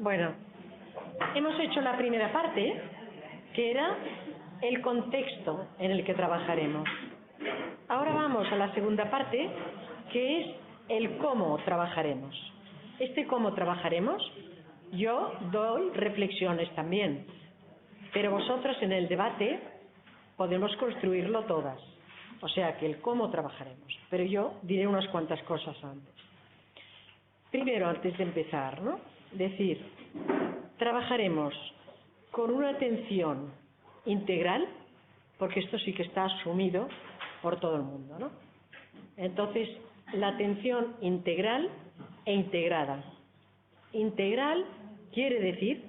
Bueno, hemos hecho la primera parte, que era el contexto en el que trabajaremos. Ahora vamos a la segunda parte, que es el cómo trabajaremos. Este cómo trabajaremos, yo doy reflexiones también, pero vosotros en el debate podemos construirlo todas. O sea que el cómo trabajaremos, pero yo diré unas cuantas cosas antes. Primero, antes de empezar, ¿no? Decir, trabajaremos con una atención integral, porque esto sí que está asumido por todo el mundo, ¿no? Entonces, la atención integral e integrada. Integral quiere decir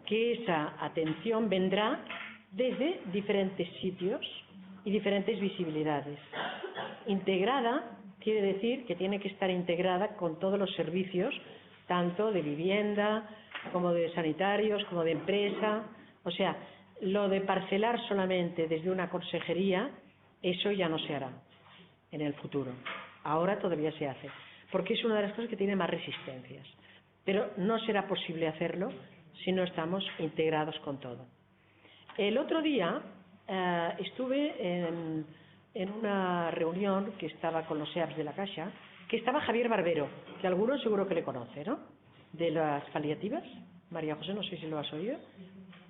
que esa atención vendrá desde diferentes sitios y diferentes visibilidades. Integrada quiere decir que tiene que estar integrada con todos los servicios, tanto de vivienda, como de sanitarios, como de empresa. O sea, lo de parcelar solamente desde una consejería, eso ya no se hará en el futuro. Ahora todavía se hace, porque es una de las cosas que tiene más resistencias. Pero no será posible hacerlo si no estamos integrados con todo. El otro día estuve en una reunión que estaba con los EAPs de la Caixa, que estaba Javier Barbero, que algunos seguro que le conoce, ¿no? De las paliativas. María José, no sé si lo has oído,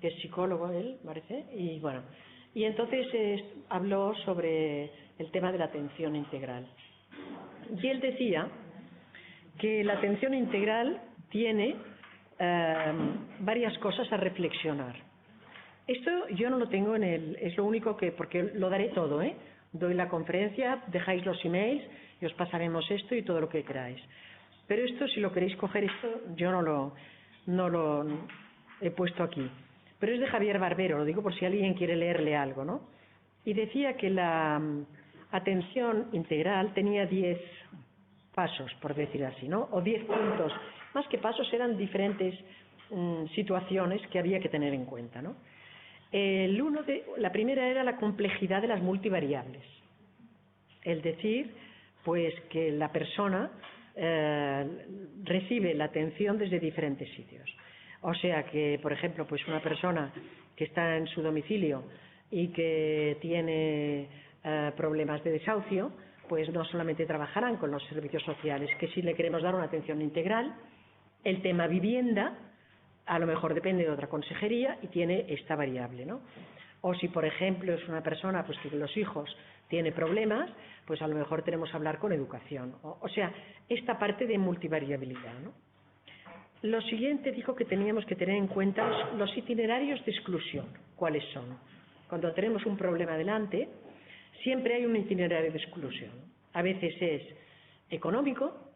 que es psicólogo él, parece, y bueno. Y entonces habló sobre el tema de la atención integral. Y él decía que la atención integral tiene varias cosas a reflexionar. Esto yo no lo tengo es lo único que, porque lo daré todo, ¿eh? Doy la conferencia, dejáis los emails y os pasaremos esto y todo lo que queráis. Pero esto, si lo queréis coger, esto yo no lo he puesto aquí. Pero es de Javier Barbero, lo digo por si alguien quiere leerle algo, ¿no? Y decía que la atención integral tenía 10 pasos, por decir así, ¿no? O 10 puntos. Más que pasos, eran diferentes situaciones que había que tener en cuenta, ¿no? La primera era la complejidad de las multivariables. Es decir, pues que la persona recibe la atención desde diferentes sitios. O sea que, por ejemplo, pues una persona que está en su domicilio y que tiene problemas de desahucio, pues no solamente trabajarán con los servicios sociales, que si le queremos dar una atención integral, el tema vivienda a lo mejor depende de otra consejería y tiene esta variable, ¿no? O si, por ejemplo, es una persona pues que los hijos tiene problemas, pues a lo mejor tenemos que hablar con educación. O sea, esta parte de multivariabilidad, ¿no? Lo siguiente dijo que teníamos que tener en cuenta los itinerarios de exclusión. ¿Cuáles son? Cuando tenemos un problema delante, siempre hay un itinerario de exclusión. A veces es económico,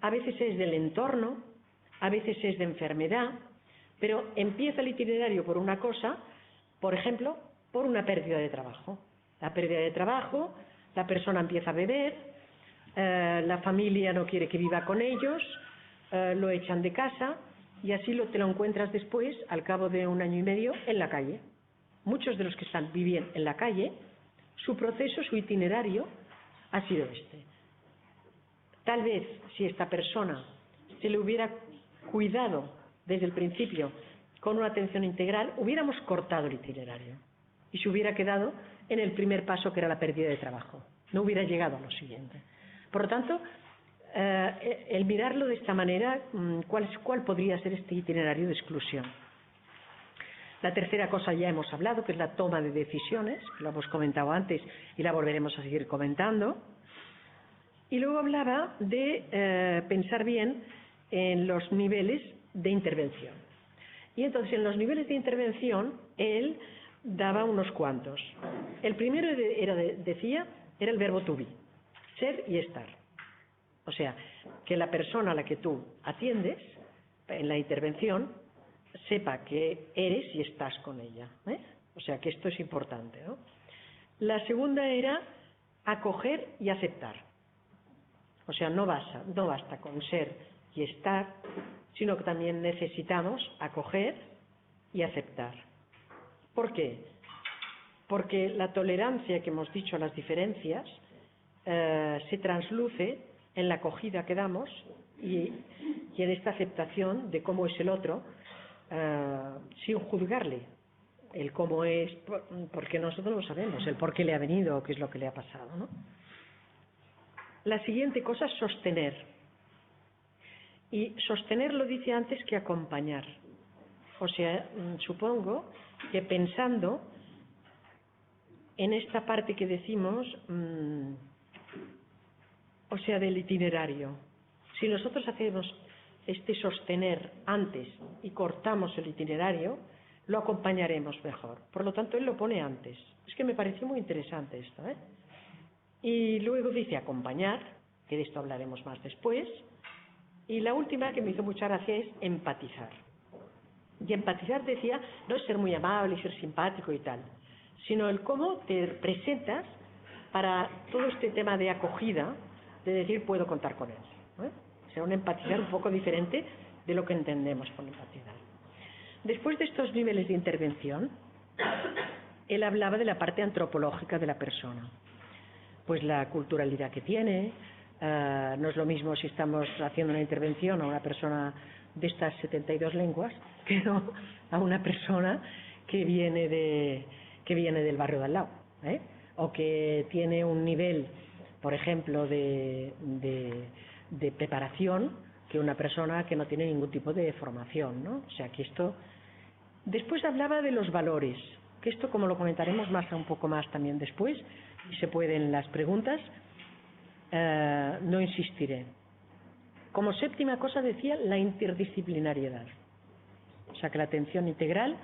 a veces es del entorno, a veces es de enfermedad, pero empieza el itinerario por una cosa, por ejemplo, por una pérdida de trabajo. La pérdida de trabajo, la persona empieza a beber, la familia no quiere que viva con ellos, lo echan de casa y así te lo encuentras después, al cabo de 1 año y medio, en la calle. Muchos de los que viven en la calle, su proceso, su itinerario ha sido este. Tal vez si esta persona se le hubiera cuidado desde el principio con una atención integral, hubiéramos cortado el itinerario y se hubiera quedado en el primer paso, que era la pérdida de trabajo. No hubiera llegado a lo siguiente. Por lo tanto, el mirarlo de esta manera, ¿cuál podría ser este itinerario de exclusión? La tercera cosa ya hemos hablado, que es la toma de decisiones, que lo hemos comentado antes y la volveremos a seguir comentando. Y luego hablaba de pensar bien en los niveles de intervención. Y entonces en los niveles de intervención él daba unos cuantos. El primero decía era el verbo to be, ser y estar. O sea, que la persona a la que tú atiendes en la intervención sepa que eres y estás con ella, ¿eh? O sea, que esto es importante, ¿no? La segunda era acoger y aceptar. O sea, no basta con ser y estar, sino que también necesitamos acoger y aceptar. ¿Por qué? Porque la tolerancia que hemos dicho a las diferencias se trasluce en la acogida que damos y y en esta aceptación de cómo es el otro, sin juzgarle el cómo es, porque nosotros lo sabemos, el por qué le ha venido o qué es lo que le ha pasado, ¿no? La siguiente cosa es sostener. Y sostener lo dice antes que acompañar. O sea, supongo que pensando en esta parte que decimos, o sea, del itinerario. Si nosotros hacemos este sostener antes y cortamos el itinerario, lo acompañaremos mejor. Por lo tanto, él lo pone antes. Es que me pareció muy interesante esto, ¿eh? Y luego dice acompañar, que de esto hablaremos más después. Y la última que me hizo mucha gracia es empatizar. Y empatizar decía, no es ser muy amable y ser simpático y tal, sino el cómo te presentas para todo este tema de acogida, de decir puedo contar con él, ¿eh? O sea, un empatizar un poco diferente de lo que entendemos por empatizar. Después de estos niveles de intervención, él hablaba de la parte antropológica de la persona. Pues la culturalidad que tiene, no es lo mismo si estamos haciendo una intervención a una persona de estas 72 lenguas que no a una persona que viene del barrio de al lado, ¿eh? O que tiene un nivel, por ejemplo, de preparación que una persona que no tiene ningún tipo de formación, ¿no? O sea que esto... Después hablaba de los valores, que esto como lo comentaremos un poco más también después, y se pueden las preguntas, no insistiré. Como séptima cosa decía la interdisciplinariedad. O sea que la atención integral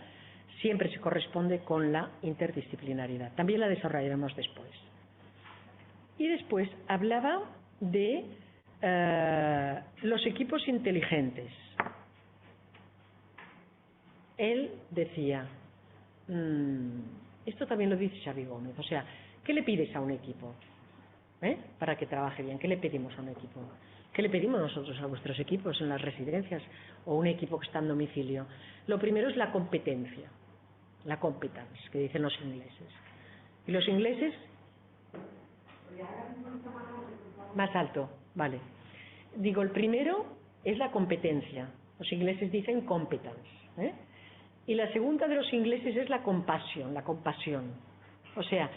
siempre se corresponde con la interdisciplinariedad. También la desarrollaremos después. Y después hablaba de los equipos inteligentes. Él decía, esto también lo dice Xavi Gómez, o sea, ¿qué le pides a un equipo? Para que trabaje bien, ¿qué le pedimos a un equipo? ¿Qué le pedimos nosotros a vuestros equipos en las residencias o un equipo que está en domicilio? Lo primero es la competencia, la competence, que dicen los ingleses. Y los ingleses, más alto, vale. Digo, el primero es la competencia, los ingleses dicen competence, ¿eh? Y la segunda de los ingleses es la compasión, o sea,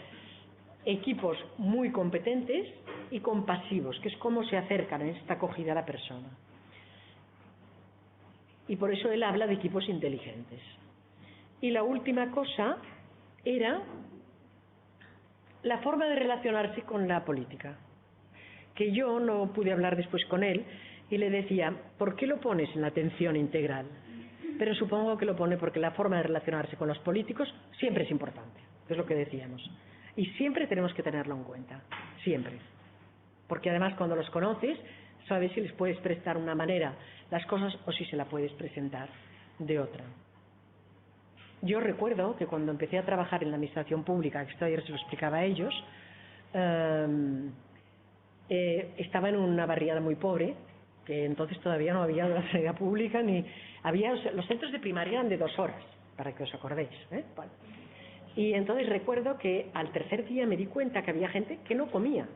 equipos muy competentes y compasivos, que es cómo se acercan en esta acogida a la persona. Y por eso él habla de equipos inteligentes. Y la última cosa era la forma de relacionarse con la política, que yo no pude hablar después con él y le decía, ¿por qué lo pones en la atención integral? Pero supongo que lo pone porque la forma de relacionarse con los políticos siempre es importante, que es lo que decíamos. Y siempre tenemos que tenerlo en cuenta, siempre. Porque además cuando los conoces, sabes si les puedes prestar una manera las cosas o si se la puedes presentar de otra. Yo recuerdo que cuando empecé a trabajar en la administración pública, que esto ayer se lo explicaba a ellos, estaba en una barriada muy pobre, que entonces todavía no había la sanidad pública, ni había, los centros de primaria eran de 2 horas, para que os acordéis, ¿eh? Bueno. Y entonces recuerdo que al tercer día me di cuenta que había gente que no comía,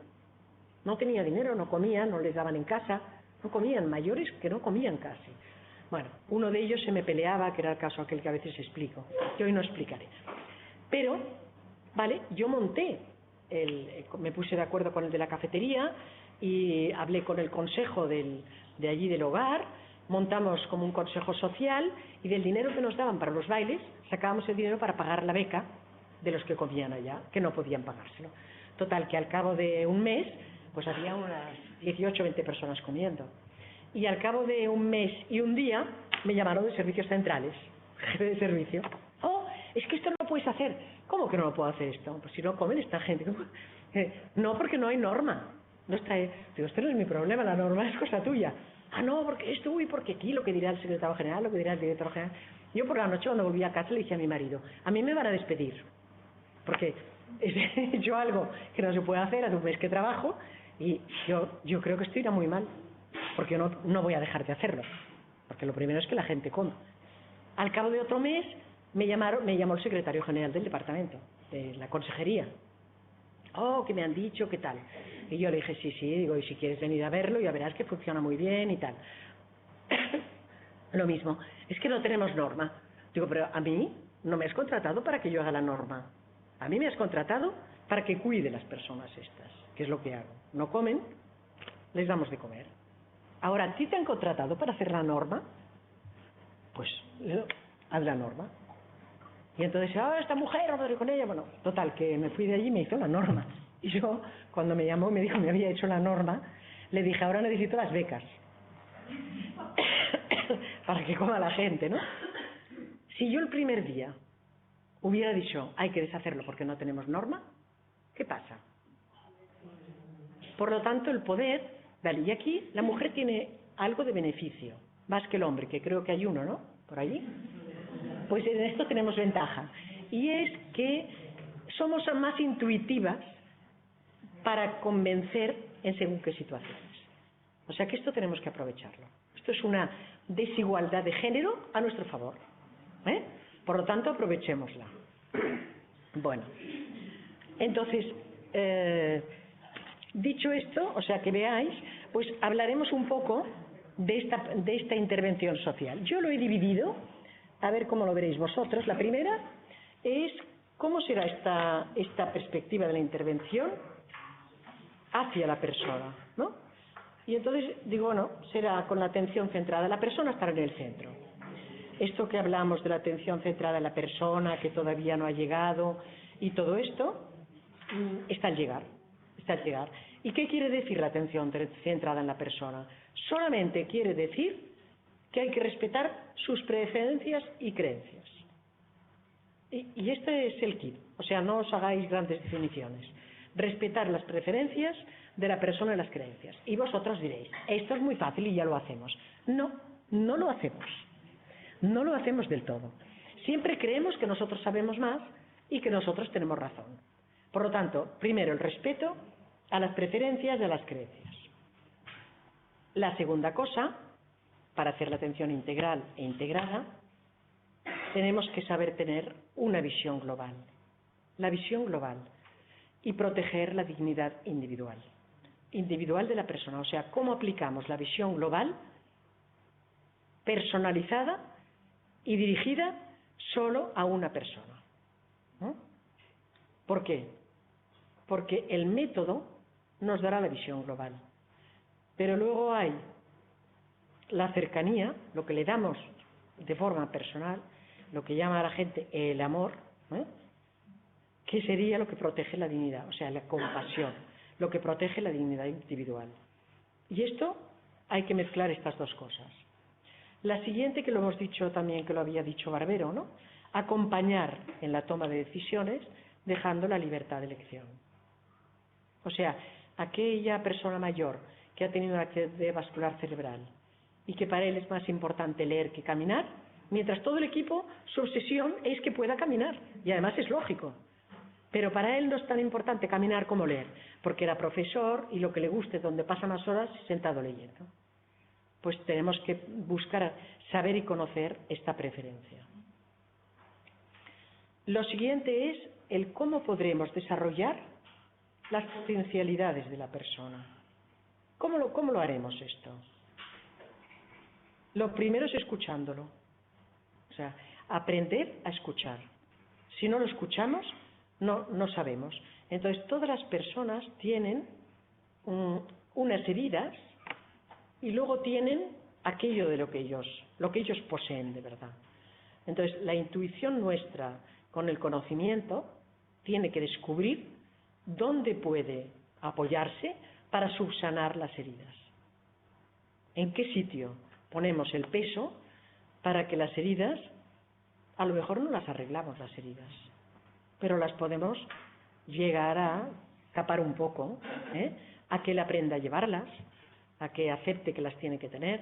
no tenía dinero, no comía, no les daban en casa, no comían, mayores que no comían casi. Bueno, uno de ellos se me peleaba, que era el caso aquel que a veces explico, que hoy no explicaré. Pero, vale, yo monté, me puse de acuerdo con el de la cafetería y hablé con el consejo de allí del hogar, montamos como un consejo social y del dinero que nos daban para los bailes, sacábamos el dinero para pagar la beca de los que comían allá, que no podían pagárselo. Total, que al cabo de un mes, pues había unas 18 o 20 personas comiendo. Y al cabo de un mes y un día, me llamaron de servicios centrales, jefe de servicio. Oh, es que esto no lo puedes hacer. ¿Cómo que no lo puedo hacer esto? Pues si no comen esta gente. No, porque no hay norma. No está, digo, esto no es mi problema, la norma es cosa tuya. Ah, no, porque esto, y porque aquí, lo que dirá el secretario general, lo que dirá el director general. Yo por la noche cuando volví a casa le dije a mi marido, a mí me van a despedir, porque he hecho algo que no se puede hacer hace un mes que trabajo y yo creo que esto irá muy mal, porque no voy a dejar de hacerlo, porque lo primero es que la gente coma. Al cabo de otro mes me llamó el secretario general del departamento, de la consejería. Oh, que me han dicho, ¿qué tal? Y yo le dije, sí, digo, y si quieres venir a verlo, ya verás que funciona muy bien y tal. Lo mismo, es que no tenemos norma. Digo, pero a mí no me has contratado para que yo haga la norma. A mí me has contratado para que cuide las personas estas, que es lo que hago. No comen, les damos de comer. Ahora, ¿a ti te han contratado para hacer la norma? Pues haz la norma. Y entonces, esta mujer, no podré con ella. Bueno, total, que me fui de allí y me hizo la norma. Y yo, cuando me llamó, me dijo que me había hecho la norma, le dije, ahora necesito las becas. Para que coma la gente, ¿no? Si yo el primer día hubiera dicho, hay que deshacerlo porque no tenemos norma, ¿qué pasa? Por lo tanto, el poder, vale, y aquí la mujer tiene algo de beneficio, más que el hombre, que creo que hay uno, ¿no? Por allí. Pues en esto tenemos ventaja. Y es que somos más intuitivas para convencer en según qué situaciones. O sea que esto tenemos que aprovecharlo. Esto es una desigualdad de género a nuestro favor. Por lo tanto, aprovechémosla. Bueno, entonces, dicho esto, o sea que veáis, pues hablaremos un poco de esta intervención social. Yo lo he dividido, a ver cómo lo veréis vosotros. La primera es cómo será esta perspectiva de la intervención hacia la persona, ¿no? Y entonces digo, bueno, será con la atención centrada. La persona estará en el centro. Esto que hablamos de la atención centrada en la persona, que todavía no ha llegado, y todo esto, está al llegar. Está al llegar. ¿Y qué quiere decir la atención centrada en la persona? Solamente quiere decir que hay que respetar sus preferencias y creencias. Y este es el kit. O sea, no os hagáis grandes definiciones. Respetar las preferencias de la persona y las creencias. Y vosotros diréis, esto es muy fácil y ya lo hacemos. No, no lo hacemos. No lo hacemos del todo. Siempre creemos que nosotros sabemos más y que nosotros tenemos razón. Por lo tanto, primero el respeto a las preferencias de las creencias. La segunda cosa, para hacer la atención integral e integrada, tenemos que saber tener una visión global. La visión global. Y proteger la dignidad individual. Individual de la persona. O sea, cómo aplicamos la visión global, personalizada y dirigida solo a una persona. ¿No? ¿Por qué? Porque el método nos dará la visión global. Pero luego hay la cercanía, lo que le damos de forma personal, lo que llama a la gente el amor, que sería lo que protege la dignidad, o sea, la compasión, lo que protege la dignidad individual. Y esto hay que mezclar estas dos cosas. La siguiente, que lo hemos dicho también, que lo había dicho Barbero, ¿no? Acompañar en la toma de decisiones dejando la libertad de elección. O sea, aquella persona mayor que ha tenido un accidente vascular cerebral y que para él es más importante leer que caminar, mientras todo el equipo, su obsesión es que pueda caminar, y además es lógico. Pero para él no es tan importante caminar como leer, porque era profesor y lo que le guste, donde pasa más horas, sentado leyendo. Pues tenemos que buscar saber y conocer esta preferencia. Lo siguiente es el cómo podremos desarrollar las potencialidades de la persona. ¿Cómo lo haremos esto? Lo primero es escuchándolo. O sea, aprender a escuchar. Si no lo escuchamos, no sabemos. Entonces, todas las personas tienen unas heridas y luego tienen aquello de lo que ellos poseen de verdad. Entonces, la intuición nuestra con el conocimiento tiene que descubrir dónde puede apoyarse para subsanar las heridas. ¿En qué sitio ponemos el peso para que las heridas, a lo mejor no las arreglamos las heridas, pero las podemos llegar a tapar un poco, a que él aprenda a llevarlas, a que acepte que las tiene que tener?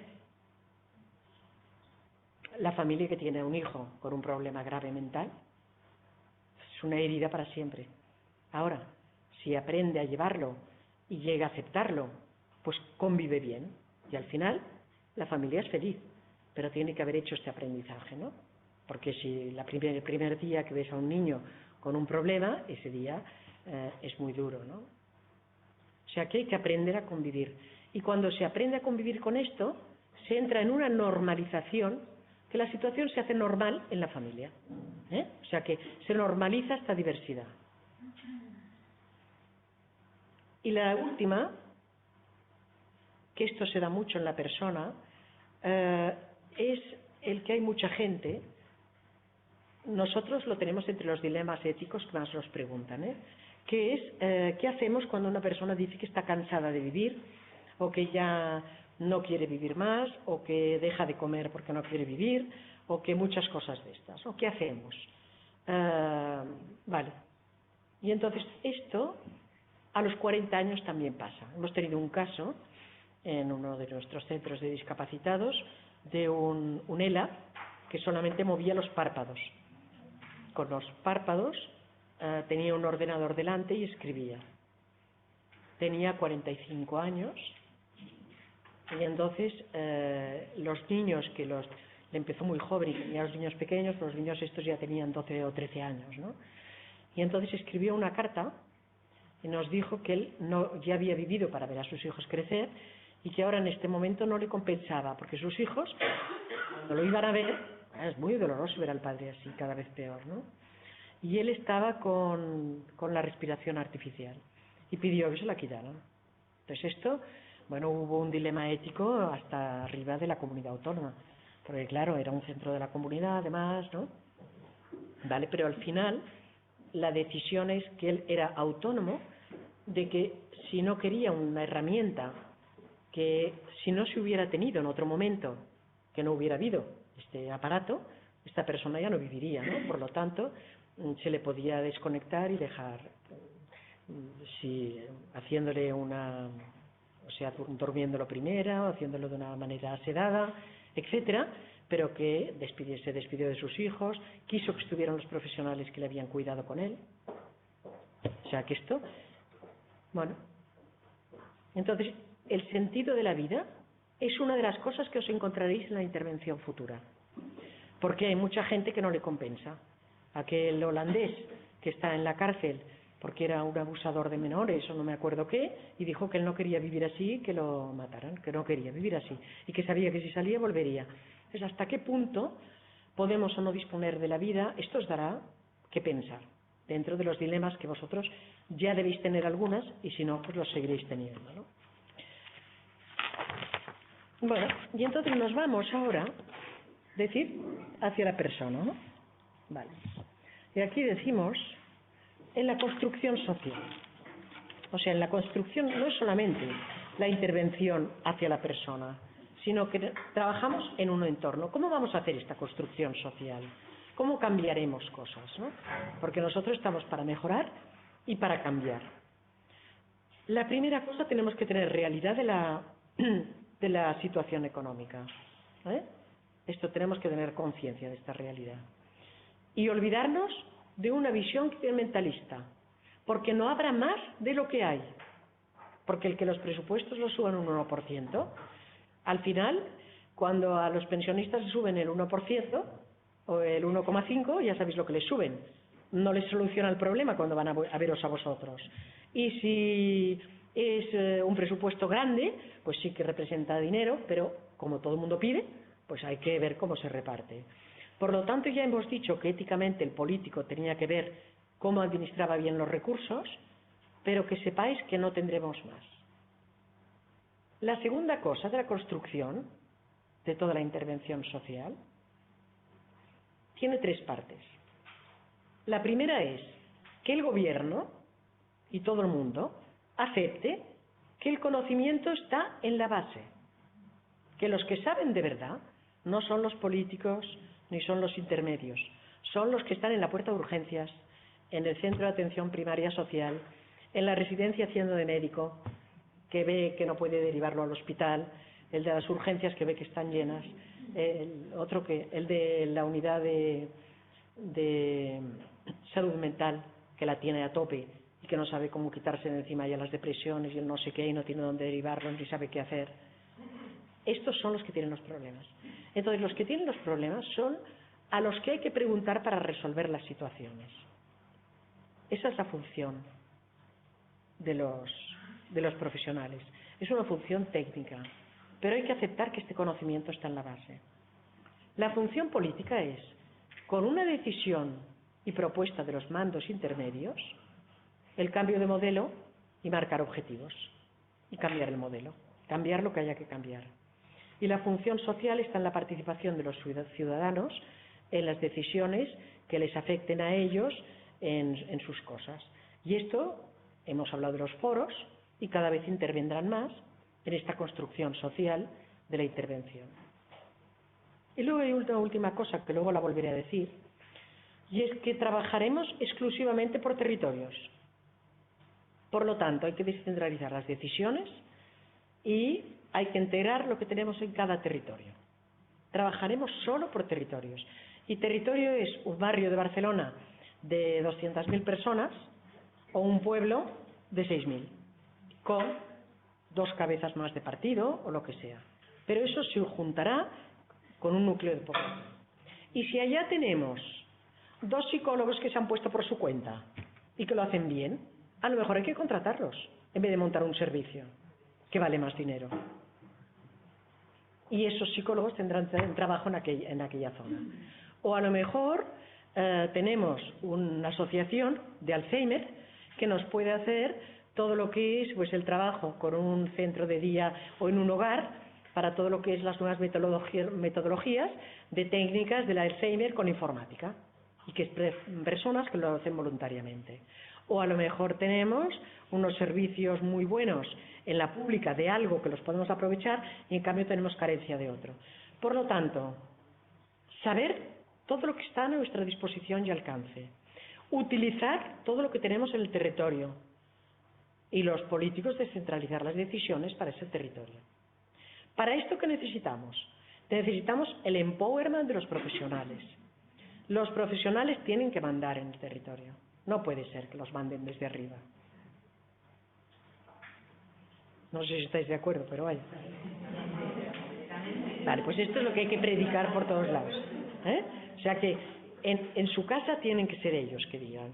La familia que tiene un hijo con un problema grave mental es una herida para siempre. Ahora, si aprende a llevarlo y llega a aceptarlo, pues convive bien y al final la familia es feliz, pero tiene que haber hecho este aprendizaje, ¿no? Porque si el primer día que ves a un niño con un problema, ese día es muy duro, ¿no? O sea que hay que aprender a convivir. Y cuando se aprende a convivir con esto, se entra en una normalización, que la situación se hace normal en la familia. O sea que se normaliza esta diversidad. Y la última, que esto se da mucho en la persona, es el que hay mucha gente, nosotros lo tenemos entre los dilemas éticos que más nos preguntan, que es ¿qué hacemos cuando una persona dice que está cansada de vivir o que ya no quiere vivir más o que deja de comer porque no quiere vivir o que muchas cosas de estas? ¿O qué hacemos? Vale. Y entonces esto a los 40 años también pasa. Hemos tenido un caso en uno de nuestros centros de discapacitados de un ELA que solamente movía los párpados. Con los párpados tenía un ordenador delante y escribía. Tenía 45 años y entonces los niños le empezó muy joven y tenía los niños pequeños, los niños estos ya tenían 12 o 13 años, ¿no? Y entonces escribió una carta y nos dijo que él ya había vivido para ver a sus hijos crecer y que ahora en este momento no le compensaba, porque sus hijos, cuando lo iban a ver, es muy doloroso ver al padre así, cada vez peor, ¿no? Y él estaba con la respiración artificial y pidió que se la quitaran. Entonces esto, bueno, hubo un dilema ético hasta arriba de la comunidad autónoma, porque claro, era un centro de la comunidad además, ¿no? Vale, pero al final la decisión es que él era autónomo, de que si no quería una herramienta, que si no se hubiera tenido en otro momento, que no hubiera habido este aparato, esta persona ya no viviría, ¿no? Por lo tanto, se le podía desconectar y dejar, si haciéndole o sea, durmiéndolo primera, o haciéndolo de una manera sedada, etcétera, pero que se despidió de sus hijos, quiso que estuvieran los profesionales que le habían cuidado con él. O sea que esto, bueno, entonces el sentido de la vida es una de las cosas que os encontraréis en la intervención futura, porque hay mucha gente que no le compensa. Aquel holandés que está en la cárcel porque era un abusador de menores o no me acuerdo qué, y dijo que él no quería vivir así, que lo mataran, que no quería vivir así, y que sabía que si salía volvería. Entonces, ¿hasta qué punto podemos o no disponer de la vida? Esto os dará que pensar, dentro de los dilemas que vosotros ya debéis tener algunas, y si no, pues los seguiréis teniendo, ¿no? Bueno, y entonces nos vamos ahora, decir, hacia la persona, ¿no? Vale. Y aquí decimos, en la construcción social. O sea, en la construcción no es solamente la intervención hacia la persona, sino que trabajamos en un entorno. ¿Cómo vamos a hacer esta construcción social? ¿Cómo cambiaremos cosas, ¿no? Porque nosotros estamos para mejorar y para cambiar. La primera cosa, tenemos que tener realidad de la situación económica. Esto tenemos que tener conciencia de esta realidad. Y olvidarnos de una visión incrementalista, porque no habrá más de lo que hay. Porque el que los presupuestos los suban un 1%, al final, cuando a los pensionistas les suben el 1% o el 1,5%, ya sabéis lo que les suben. No les soluciona el problema cuando van a veros a vosotros. Y si es un presupuesto grande, pues sí que representa dinero, pero como todo el mundo pide, pues hay que ver cómo se reparte. Por lo tanto, ya hemos dicho que éticamente el político tenía que ver cómo administraba bien los recursos, pero que sepáis que no tendremos más. La segunda cosa de la construcción de toda la intervención social tiene tres partes. La primera es que el gobierno y todo el mundo acepte que el conocimiento está en la base, que los que saben de verdad no son los políticos ni son los intermedios, son los que están en la puerta de urgencias, en el centro de atención primaria social, en la residencia haciendo de médico, que ve que no puede derivarlo al hospital, el de las urgencias que ve que están llenas, el de la unidad de salud mental, que la tiene a tope y que no sabe cómo quitarse de encima ya las depresiones y el no sé qué, y no tiene dónde derivarlo ni sabe qué hacer. Estos son los que tienen los problemas. Entonces, los que tienen los problemas son a los que hay que preguntar para resolver las situaciones. Esa es la función de los profesionales. Es una función técnica, pero hay que aceptar que este conocimiento está en la base. La función política es, con una decisión y propuesta de los mandos intermedios, el cambio de modelo y marcar objetivos, y cambiar el modelo, cambiar lo que haya que cambiar. Y la función social está en la participación de los ciudadanos en las decisiones que les afecten a ellos en sus cosas. Y esto, hemos hablado de los foros, y cada vez intervendrán más en esta construcción social de la intervención. Y luego hay una última cosa, que luego la volveré a decir, y es que trabajaremos exclusivamente por territorios. Por lo tanto, hay que descentralizar las decisiones y hay que integrar lo que tenemos en cada territorio. Trabajaremos solo por territorios. Y territorio es un barrio de Barcelona de 200.000 personas o un pueblo de 6.000, con 2 cabezas más de partido o lo que sea. Pero eso se juntará con un núcleo de población. Y si allá tenemos 2 psicólogos que se han puesto por su cuenta y que lo hacen bien, a lo mejor hay que contratarlos en vez de montar un servicio que vale más dinero. Y esos psicólogos tendrán trabajo en aquella zona. O a lo mejor tenemos una asociación de Alzheimer que nos puede hacer todo lo que es pues, el trabajo con un centro de día o en un hogar para todo lo que es las nuevas metodologías de técnicas del Alzheimer con informática, y que es personas que lo hacen voluntariamente. O a lo mejor tenemos unos servicios muy buenos en la pública de algo que los podemos aprovechar y en cambio tenemos carencia de otro. Por lo tanto, saber todo lo que está a nuestra disposición y alcance, utilizar todo lo que tenemos en el territorio y los políticos descentralizar las decisiones para ese territorio. ¿Para esto qué necesitamos? Necesitamos el empowerment de los profesionales. Los profesionales tienen que mandar en el territorio. No puede ser que los manden desde arriba. No sé si estáis de acuerdo, pero vaya. Vale, pues esto es lo que hay que predicar por todos lados. O sea que en su casa tienen que ser ellos que digan.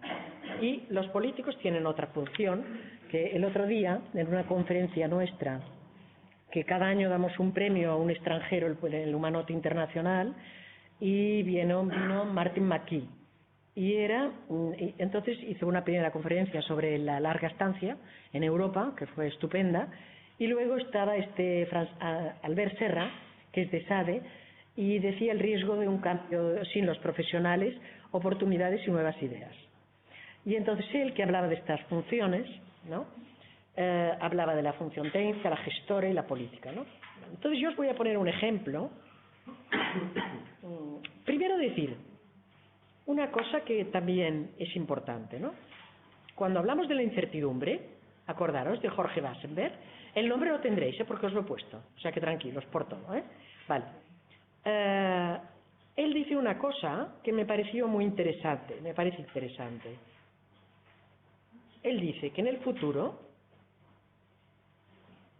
Y los políticos tienen otra función, que el otro día, en una conferencia nuestra, que cada año damos un premio a un extranjero, el Humanote Internacional, y vino Martin McKee. Y entonces hizo una primera conferencia sobre la larga estancia en Europa, que fue estupenda, y luego estaba Albert Serra, que es de SADE, y decía el riesgo de un cambio sin los profesionales, oportunidades y nuevas ideas. Y entonces él, que hablaba de estas funciones, ¿no? Hablaba de la función técnica, la gestora y la política, ¿no? Entonces yo os voy a poner un ejemplo. Primero decir una cosa que también es importante, ¿no? Cuando hablamos de la incertidumbre, acordaros de Jorge Wassenberg, el nombre lo tendréis, porque os lo he puesto, o sea que tranquilos por todo, Vale. Él dice una cosa que me pareció muy interesante, me parece interesante. Él dice que en el futuro,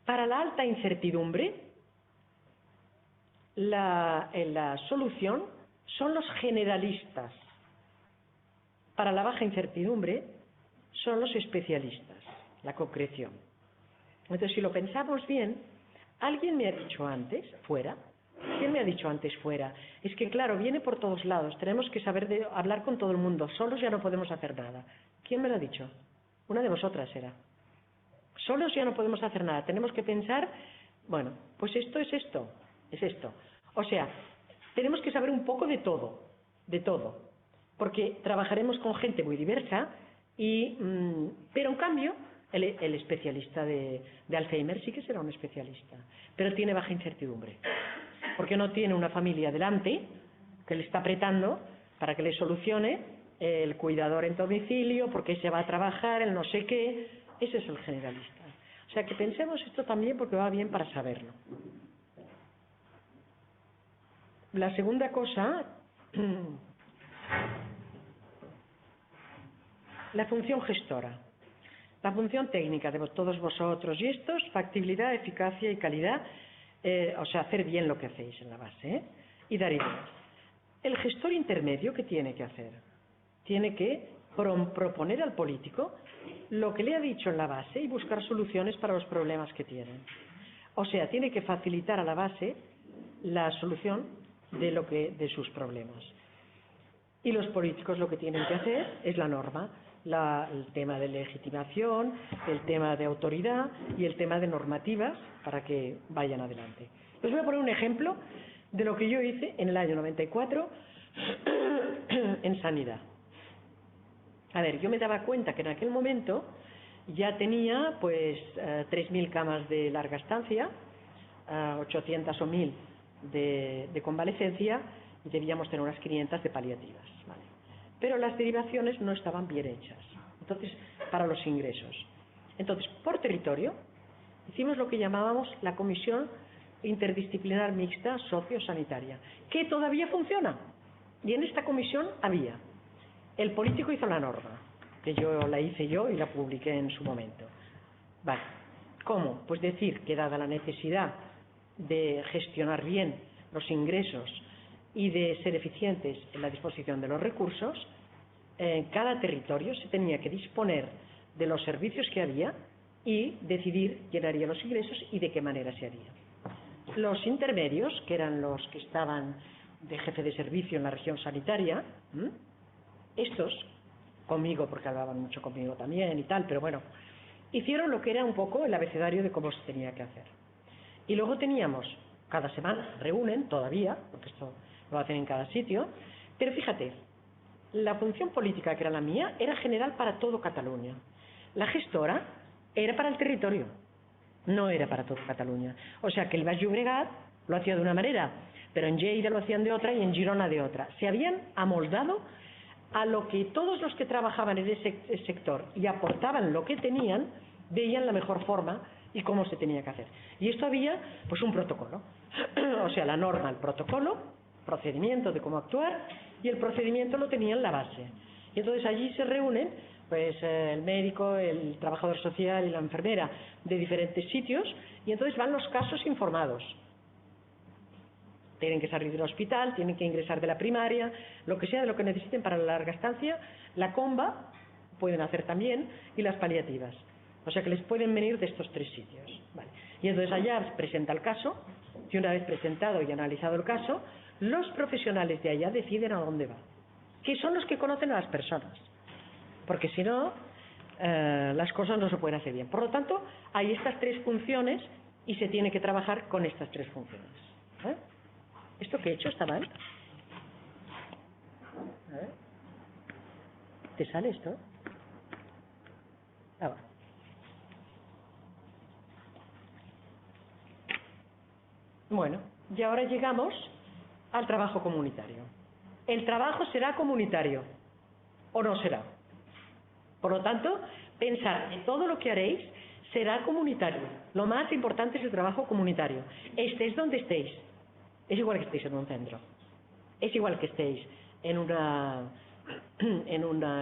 para la alta incertidumbre, la solución son los generalistas. Para la baja incertidumbre son los especialistas, la concreción. Entonces, si lo pensamos bien, alguien me ha dicho antes, fuera, ¿quién me ha dicho antes fuera? Es que claro, viene por todos lados, tenemos que saber hablar con todo el mundo, solos ya no podemos hacer nada. ¿Quién me lo ha dicho? Una de vosotras era. Solos ya no podemos hacer nada, tenemos que pensar, bueno, pues esto es esto, es esto. O sea, tenemos que saber un poco de todo, porque trabajaremos con gente muy diversa, pero en cambio el especialista de Alzheimer sí que será un especialista, pero tiene baja incertidumbre, porque no tiene una familia delante que le está apretando para que le solucione el cuidador en domicilio, porque se va a trabajar, el no sé qué. Ese es el generalista. O sea que pensemos esto también porque va bien para saberlo. La segunda cosa, la función gestora. La función técnica de todos vosotros y estos, factibilidad, eficacia y calidad, o sea, hacer bien lo que hacéis en la base, y dar ideas. El gestor intermedio, ¿qué tiene que hacer? Tiene que proponer al político lo que le ha dicho en la base y buscar soluciones para los problemas que tienen. O sea, tiene que facilitar a la base la solución de sus problemas. Y los políticos lo que tienen que hacer es la norma, el tema de legitimación, el tema de autoridad y el tema de normativas para que vayan adelante. Les voy a poner un ejemplo de lo que yo hice en el año 94 en sanidad. A ver, yo me daba cuenta que en aquel momento ya tenía pues 3.000 camas de larga estancia, 800 o 1.000 de convalecencia y debíamos tener unas 500 de paliativas, ¿vale? Pero las derivaciones no estaban bien hechas, entonces, para los ingresos. Entonces, por territorio, hicimos lo que llamábamos la Comisión Interdisciplinar Mixta Sociosanitaria, que todavía funciona. Y en esta comisión había, el político hizo la norma, que yo la hice yo y la publiqué en su momento. Vale. ¿Cómo? Pues decir que dada la necesidad de gestionar bien los ingresos y de ser eficientes en la disposición de los recursos, en cada territorio se tenía que disponer de los servicios que había y decidir quién haría los ingresos y de qué manera se haría. Los intermedios, que eran los que estaban de jefe de servicio en la región sanitaria, estos, conmigo, porque hablaban mucho conmigo también y tal, pero bueno, hicieron lo que era un poco el abecedario de cómo se tenía que hacer. Y luego teníamos, cada semana reúnen todavía, porque esto lo hacen en cada sitio, pero fíjate, la función política que era la mía era general para todo Cataluña. La gestora era para el territorio, no era para todo Cataluña. O sea que el Baix Llobregat lo hacía de una manera, pero en Lleida lo hacían de otra y en Girona de otra. Se habían amoldado a lo que todos los que trabajaban en ese sector y aportaban lo que tenían, veían la mejor forma y cómo se tenía que hacer. Y esto había pues un protocolo, o sea, la norma, el protocolo, procedimiento de cómo actuar, y el procedimiento lo tenían la base. Y entonces allí se reúnen pues el médico, el trabajador social y la enfermera de diferentes sitios, y entonces van los casos informados. Tienen que salir del hospital, tienen que ingresar de la primaria, lo que sea de lo que necesiten para la larga estancia, la comba pueden hacer también, y las paliativas. O sea que les pueden venir de estos tres sitios. Vale. Y entonces allá presenta el caso, y una vez presentado y analizado el caso, los profesionales de allá deciden a dónde va, que son los que conocen a las personas, porque si no, las cosas no se pueden hacer bien. Por lo tanto, hay estas tres funciones y se tiene que trabajar con estas tres funciones. ¿Eh? ¿Esto que he hecho está mal? A ver. ¿Te sale esto? Ah, bueno. Bueno, y ahora llegamos al trabajo comunitario. ¿El trabajo será comunitario o no será? Por lo tanto, pensar en todo lo que haréis será comunitario. Lo más importante es el trabajo comunitario. Estéis donde estéis. Es igual que estéis en un centro. Es igual que estéis en una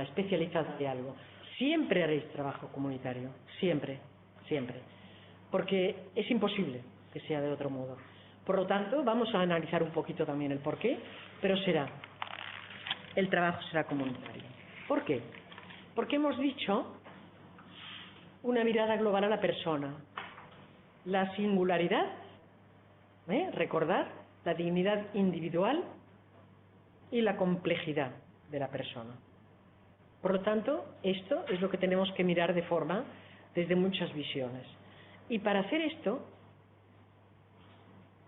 especializada de algo. Siempre haréis trabajo comunitario. Siempre, siempre. Porque es imposible que sea de otro modo. Por lo tanto, vamos a analizar un poquito también el porqué, pero el trabajo será comunitario. ¿Por qué? Porque hemos dicho una mirada global a la persona, la singularidad, recordar la dignidad individual y la complejidad de la persona. Por lo tanto, esto es lo que tenemos que mirar desde muchas visiones. Y para hacer esto,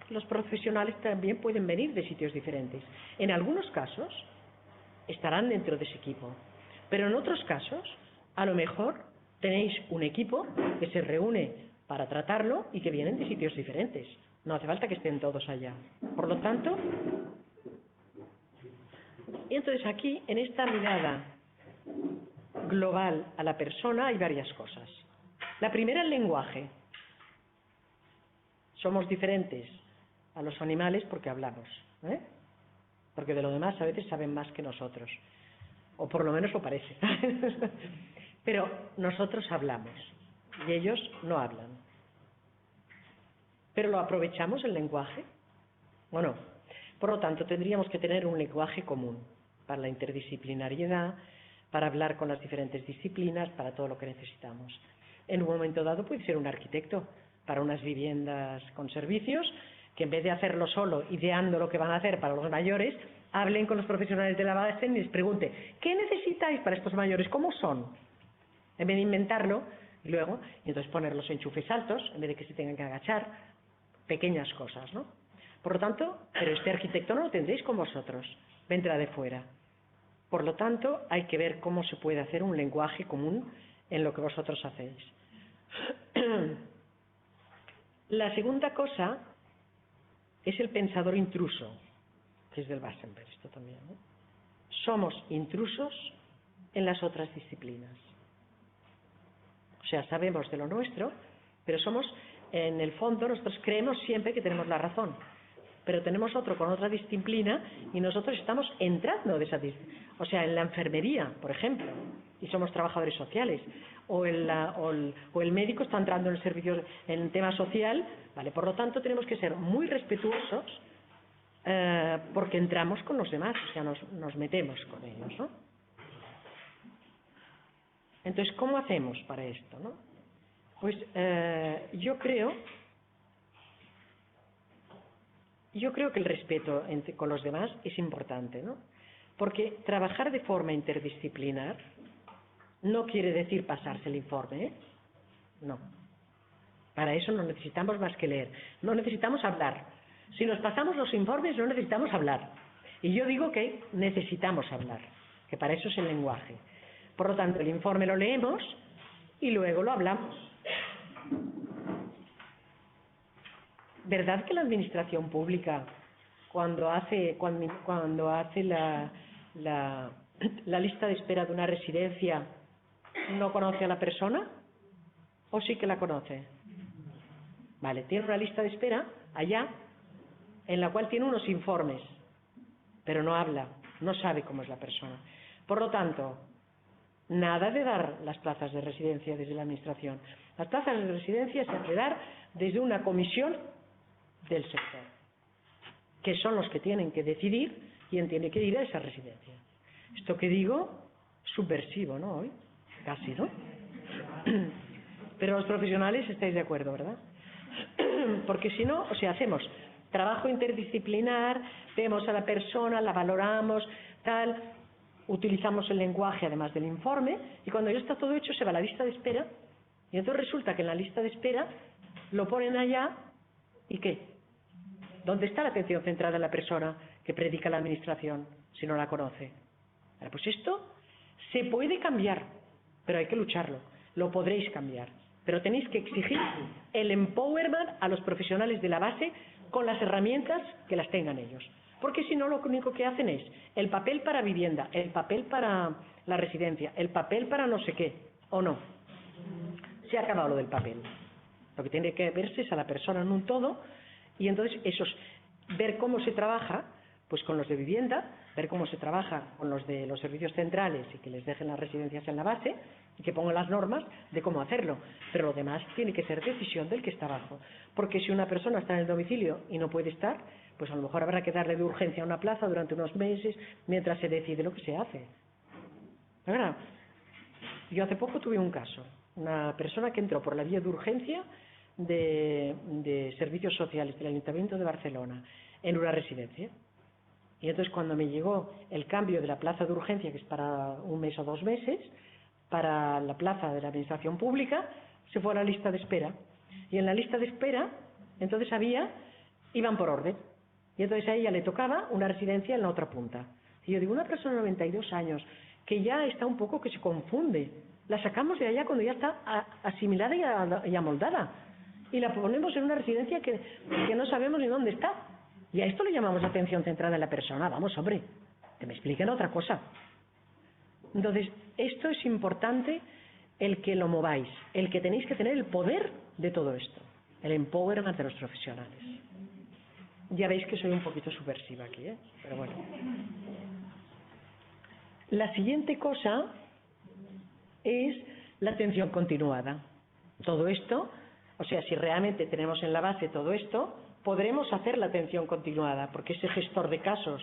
los profesionales también pueden venir de sitios diferentes. En algunos casos estarán dentro de ese equipo, pero en otros casos, a lo mejor tenéis un equipo que se reúne para tratarlo y que vienen de sitios diferentes. No hace falta que estén todos allá. Por lo tanto, y entonces aquí, en esta mirada global a la persona, hay varias cosas. La primera, el lenguaje. Somos diferentes a los animales porque hablamos, porque de lo demás a veces saben más que nosotros, o por lo menos lo parece. Pero nosotros hablamos y ellos no hablan. ¿Pero lo aprovechamos el lenguaje o no? Por lo tanto, tendríamos que tener un lenguaje común para la interdisciplinariedad, para hablar con las diferentes disciplinas, para todo lo que necesitamos. En un momento dado puede ser un arquitecto, para unas viviendas con servicios, que en vez de hacerlo solo, ideando lo que van a hacer para los mayores, hablen con los profesionales de la base y les pregunten, ¿qué necesitáis para estos mayores? ¿Cómo son? En vez de inventarlo, y luego, y entonces poner los enchufes altos, en vez de que se tengan que agachar, pequeñas cosas, ¿no? Por lo tanto, pero este arquitecto no lo tendréis con vosotros, vendrá de fuera. Por lo tanto, hay que ver cómo se puede hacer un lenguaje común en lo que vosotros hacéis. La segunda cosa es el pensador intruso, que es del Wassenberg, esto también, ¿no? Somos intrusos en las otras disciplinas. O sea, sabemos de lo nuestro, pero somos, en el fondo, nosotros creemos siempre que tenemos la razón. Pero tenemos otro con otra disciplina y nosotros estamos entrando de esa disciplina. O sea, en la enfermería, por ejemplo, y somos trabajadores sociales, o el médico está entrando en el servicio, en el tema social, ¿vale? Por lo tanto, tenemos que ser muy respetuosos porque entramos con los demás, o sea, nos metemos con ellos, ¿no? Entonces, ¿cómo hacemos para esto, no? Pues yo creo que el respeto con los demás es importante, ¿no? Porque trabajar de forma interdisciplinar no quiere decir pasarse el informe, ¿eh? No. Para eso no necesitamos más que leer. No necesitamos hablar. Si nos pasamos los informes no necesitamos hablar. Y yo digo que necesitamos hablar, que para eso es el lenguaje. Por lo tanto, el informe lo leemos y luego lo hablamos. ¿Verdad que la administración pública, cuando hace la lista de espera de una residencia, no conoce a la persona? ¿O sí que la conoce? Vale, tiene una lista de espera allá, en la cual tiene unos informes, pero no habla, no sabe cómo es la persona. Por lo tanto, nada de dar las plazas de residencia desde la administración. Las plazas de residencia se han de dar desde una comisión del sector, que son los que tienen que decidir quién tiene que ir a esa residencia. Esto que digo, subversivo, ¿no? Hoy, casi, ¿no? Pero los profesionales estáis de acuerdo, ¿verdad? Porque si no, o sea, hacemos trabajo interdisciplinar, vemos a la persona, la valoramos, tal, utilizamos el lenguaje además del informe, y cuando ya está todo hecho se va a la lista de espera, y entonces resulta que en la lista de espera lo ponen allá, ¿y qué? ¿Dónde está la atención centrada en la persona que predica la administración si no la conoce? Ahora, pues esto se puede cambiar, pero hay que lucharlo. Lo podréis cambiar, pero tenéis que exigir el empowerment a los profesionales de la base con las herramientas que las tengan ellos. Porque si no, lo único que hacen es el papel para vivienda, el papel para la residencia, el papel para no sé qué, ¿o no? Se ha acabado lo del papel. Lo que tiene que verse es a la persona en un todo, y entonces ver cómo se trabaja pues con los de vivienda, ver cómo se trabaja con los de los servicios centrales y que les dejen las residencias en la base y que pongan las normas de cómo hacerlo. Pero lo demás tiene que ser decisión del que está abajo. Porque si una persona está en el domicilio y no puede estar, pues a lo mejor habrá que darle de urgencia a una plaza durante unos meses mientras se decide lo que se hace. ¿Verdad? Yo hace poco tuve un caso, una persona que entró por la vía de urgencia de servicios sociales del Ayuntamiento de Barcelona en una residencia. Y entonces cuando me llegó el cambio de la plaza de urgencia, que es para un mes o 2 meses, para la plaza de la administración pública, se fue a la lista de espera. Y en la lista de espera, entonces iban por orden. Y entonces a ella le tocaba una residencia en la otra punta. Y yo digo, una persona de 92 años, que ya está un poco que se confunde, la sacamos de allá cuando ya está asimilada y amoldada. Y la ponemos en una residencia que no sabemos ni dónde está. Y a esto le llamamos atención centrada en la persona. Vamos, hombre, que me expliquen otra cosa. Entonces, esto es importante, el que lo mováis, el que tenéis que tener el poder de todo esto, el empowerment de los profesionales. Ya veis que soy un poquito subversiva aquí, ¿eh? Pero bueno. La siguiente cosa es la atención continuada. Todo esto, o sea, si realmente tenemos en la base todo esto, podremos hacer la atención continuada, porque ese gestor de casos,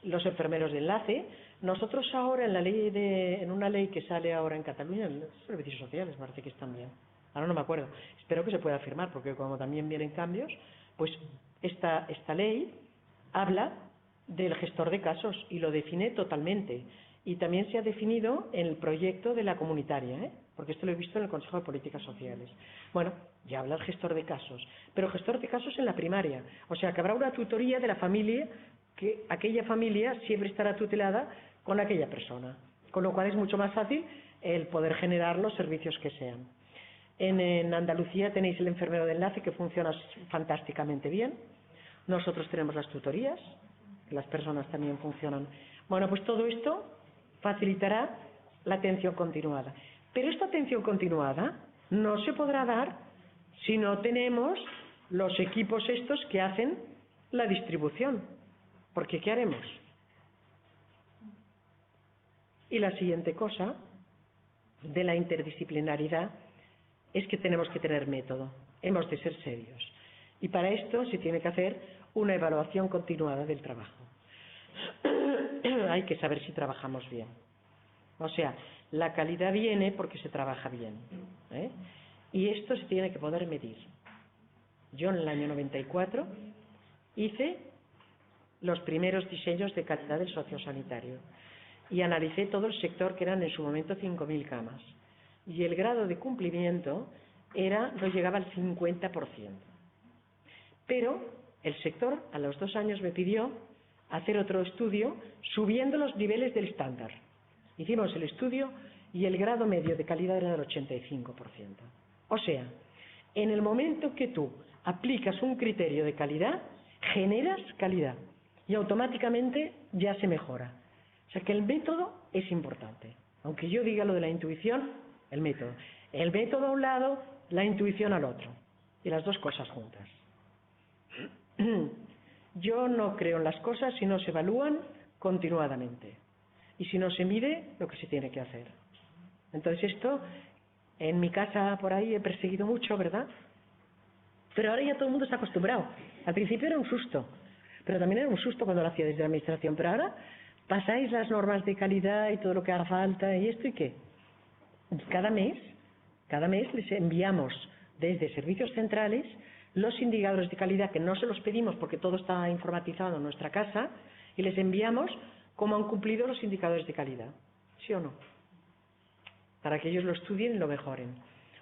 los enfermeros de enlace, nosotros ahora en una ley que sale ahora en Cataluña, en los servicios sociales, parece que es también, ahora no me acuerdo, espero que se pueda firmar, porque como también vienen cambios, pues esta ley habla del gestor de casos y lo define totalmente. Y también se ha definido en el proyecto de la comunitaria, porque esto lo he visto en el Consejo de Políticas Sociales. Bueno, ya habla el gestor de casos, pero gestor de casos en la primaria. O sea, que habrá una tutoría de la familia, que aquella familia siempre estará tutelada con aquella persona. Con lo cual es mucho más fácil el poder generar los servicios que sean. En Andalucía tenéis el enfermero de enlace, que funciona fantásticamente bien. Nosotros tenemos las tutorías, las personas también funcionan. Bueno, pues todo esto facilitará la atención continuada. Pero esta atención continuada no se podrá dar si no tenemos los equipos estos que hacen la distribución. Porque ¿qué haremos? Y la siguiente cosa de la interdisciplinaridad es que tenemos que tener método, hemos de ser serios. Y para esto se tiene que hacer una evaluación continuada del trabajo. Hay que saber si trabajamos bien. O sea, la calidad viene porque se trabaja bien, y esto se tiene que poder medir. Yo en el año 94 hice los primeros diseños de calidad del sociosanitario y analicé todo el sector, que eran en su momento 5.000 camas, y el grado de cumplimiento no llegaba al 50%. Pero el sector a los 2 años me pidió hacer otro estudio subiendo los niveles del estándar. Hicimos el estudio y el grado medio de calidad era del 85%. O sea, en el momento que tú aplicas un criterio de calidad, generas calidad y automáticamente ya se mejora. O sea que el método es importante. Aunque yo diga lo de la intuición, el método. El método a un lado, la intuición al otro. Y las dos cosas juntas. Yo no creo en las cosas si no se evalúan continuadamente y si no se mide lo que se tiene que hacer. Entonces esto, en mi casa por ahí he perseguido mucho, ¿verdad? Pero ahora ya todo el mundo está acostumbrado. Al principio era un susto, pero también era un susto cuando lo hacía desde la administración. Pero ahora pasáis las normas de calidad y todo lo que haga falta y esto y qué. Cada mes les enviamos desde servicios centrales los indicadores de calidad, que no se los pedimos porque todo está informatizado en nuestra casa, y les enviamos cómo han cumplido los indicadores de calidad. ¿Sí o no? Para que ellos lo estudien y lo mejoren.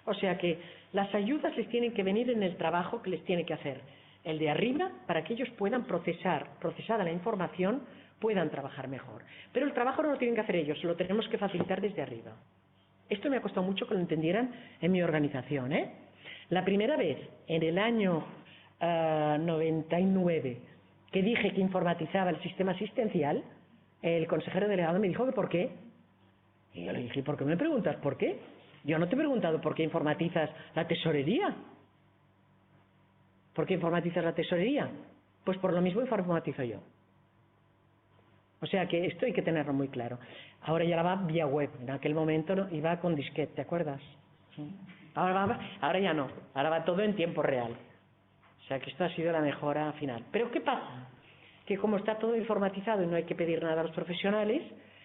O sea que las ayudas les tienen que venir en el trabajo que les tiene que hacer el de arriba, para que ellos puedan procesada la información, puedan trabajar mejor. Pero el trabajo no lo tienen que hacer ellos, lo tenemos que facilitar desde arriba. Esto me ha costado mucho que lo entendieran en mi organización, La primera vez, en el año 99, que dije que informatizaba el sistema asistencial, el consejero delegado me dijo que ¿por qué? Y yo le dije, ¿por qué me preguntas por qué? Yo no te he preguntado por qué informatizas la tesorería. ¿Por qué informatizas la tesorería? Pues por lo mismo informatizo yo. O sea que esto hay que tenerlo muy claro. Ahora ya va vía web. En aquel momento iba con disquete, ¿te acuerdas? Ahora ya no. Ahora va todo en tiempo real. O sea que esto ha sido la mejora final. Pero ¿qué pasa? Que como está todo informatizado y no hay que pedir nada a los profesionales,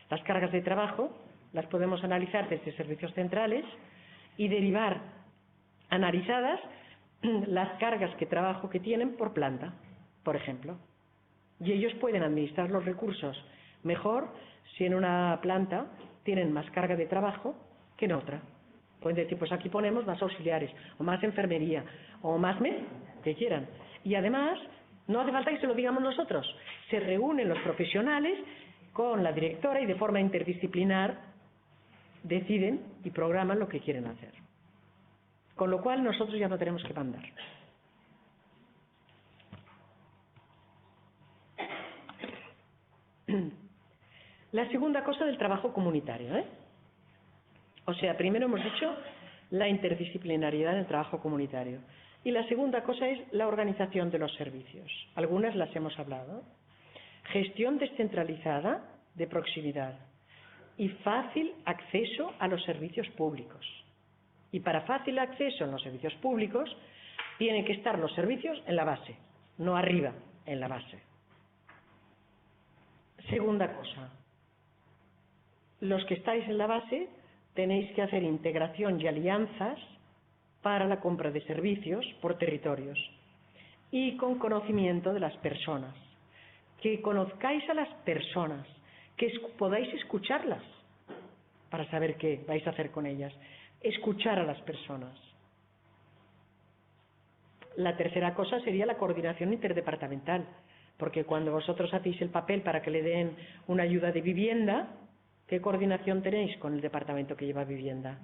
las cargas de trabajo las podemos analizar desde servicios centrales y derivar analizadas las cargas de trabajo que tienen por planta, por ejemplo. Y ellos pueden administrar los recursos mejor si en una planta tienen más carga de trabajo que en otra. Pueden decir, pues aquí ponemos más auxiliares, o más enfermería, o más que quieran. Y además, no hace falta que se lo digamos nosotros. Se reúnen los profesionales con la directora y de forma interdisciplinar deciden y programan lo que quieren hacer. Con lo cual nosotros ya no tenemos que mandar. La segunda cosa del trabajo comunitario, O sea, primero hemos dicho la interdisciplinariedad en el trabajo comunitario. Y la segunda cosa es la organización de los servicios. Algunas las hemos hablado. Gestión descentralizada de proximidad y fácil acceso a los servicios públicos. Y para fácil acceso en los servicios públicos tienen que estar los servicios en la base, no arriba, en la base. Segunda cosa, los que estáis en la base tenéis que hacer integración y alianzas para la compra de servicios por territorios y con conocimiento de las personas. Que conozcáis a las personas, que podáis escucharlas para saber qué vais a hacer con ellas. Escuchar a las personas. La tercera cosa sería la coordinación interdepartamental, porque cuando vosotros hacéis el papel para que le den una ayuda de vivienda, ¿qué coordinación tenéis con el departamento que lleva vivienda?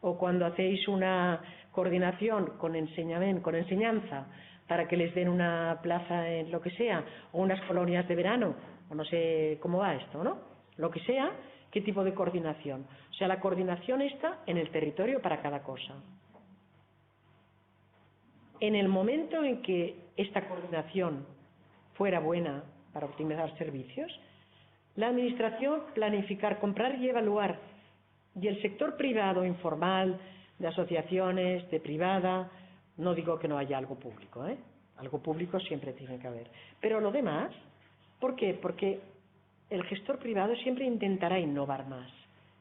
O cuando hacéis una coordinación con enseñanza para que les den una plaza en lo que sea, o unas colonias de verano, o no sé cómo va esto, ¿no? Lo que sea, ¿qué tipo de coordinación? O sea, la coordinación está en el territorio para cada cosa. En el momento en que esta coordinación fuera buena para optimizar servicios, la Administración planificar, comprar y evaluar, y el sector privado informal, de asociaciones, de privada, no digo que no haya algo público, algo público siempre tiene que haber, pero lo demás, ¿por qué? Porque el gestor privado siempre intentará innovar más,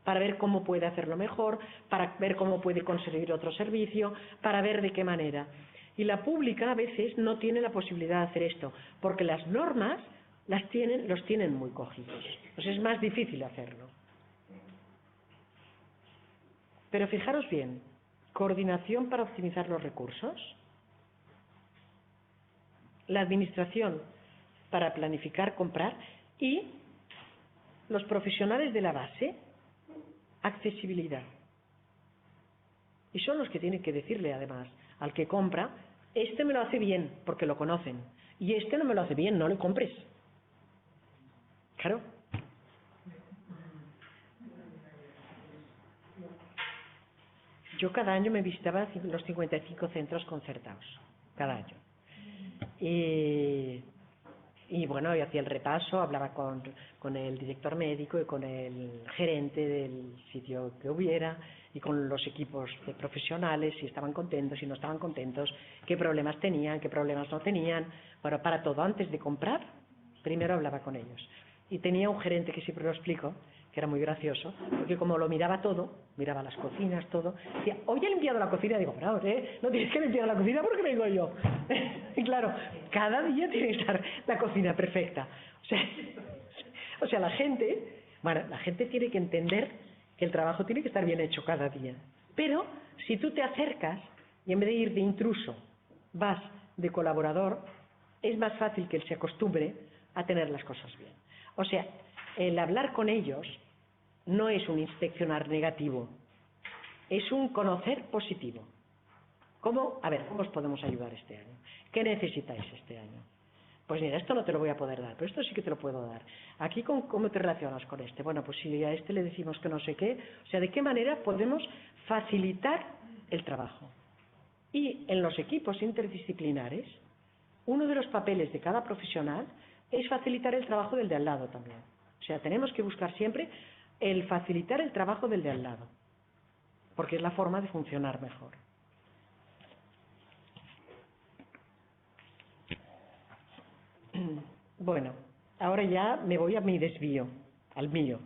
para ver cómo puede hacerlo mejor, para ver cómo puede conseguir otro servicio, para ver de qué manera. Y la pública a veces no tiene la posibilidad de hacer esto, porque las normas los tienen muy cogidos. Pues es más difícil hacerlo. Pero fijaros bien, coordinación para optimizar los recursos, la administración para planificar, comprar y los profesionales de la base, accesibilidad. Y son los que tienen que decirle además al que compra, este me lo hace bien porque lo conocen y este no me lo hace bien, no le compres. Claro. Yo cada año me visitaba los 55 centros concertados, cada año. Y bueno, yo hacía el repaso, hablaba con el director médico y con el gerente del sitio que hubiera y con los equipos de profesionales, si estaban contentos, si no estaban contentos, qué problemas tenían, qué problemas no tenían. Bueno, para todo, antes de comprar, primero hablaba con ellos. Y tenía un gerente que siempre lo explico, que era muy gracioso, porque como lo miraba todo, miraba las cocinas, todo, decía, hoy he limpiado la cocina, digo, bravo, no tienes que limpiar la cocina porque vengo yo. Y claro, cada día tiene que estar la cocina perfecta. O sea, la gente tiene que entender que el trabajo tiene que estar bien hecho cada día. Pero si tú te acercas y en vez de ir de intruso, vas de colaborador, es más fácil que él se acostumbre a tener las cosas bien. O sea, el hablar con ellos no es un inspeccionar negativo, es un conocer positivo. ¿Cómo os podemos ayudar este año? ¿Qué necesitáis este año? Pues mira, esto no te lo voy a poder dar, pero esto sí que te lo puedo dar. Aquí, ¿cómo te relacionas con este? Bueno, pues si a este le decimos que no sé qué, o sea, ¿de qué manera podemos facilitar el trabajo? Y en los equipos interdisciplinares, uno de los papeles de cada profesional es facilitar el trabajo del de al lado también. O sea, tenemos que buscar siempre el facilitar el trabajo del de al lado, porque es la forma de funcionar mejor. Bueno, ahora ya me voy a mi desvío, al mío.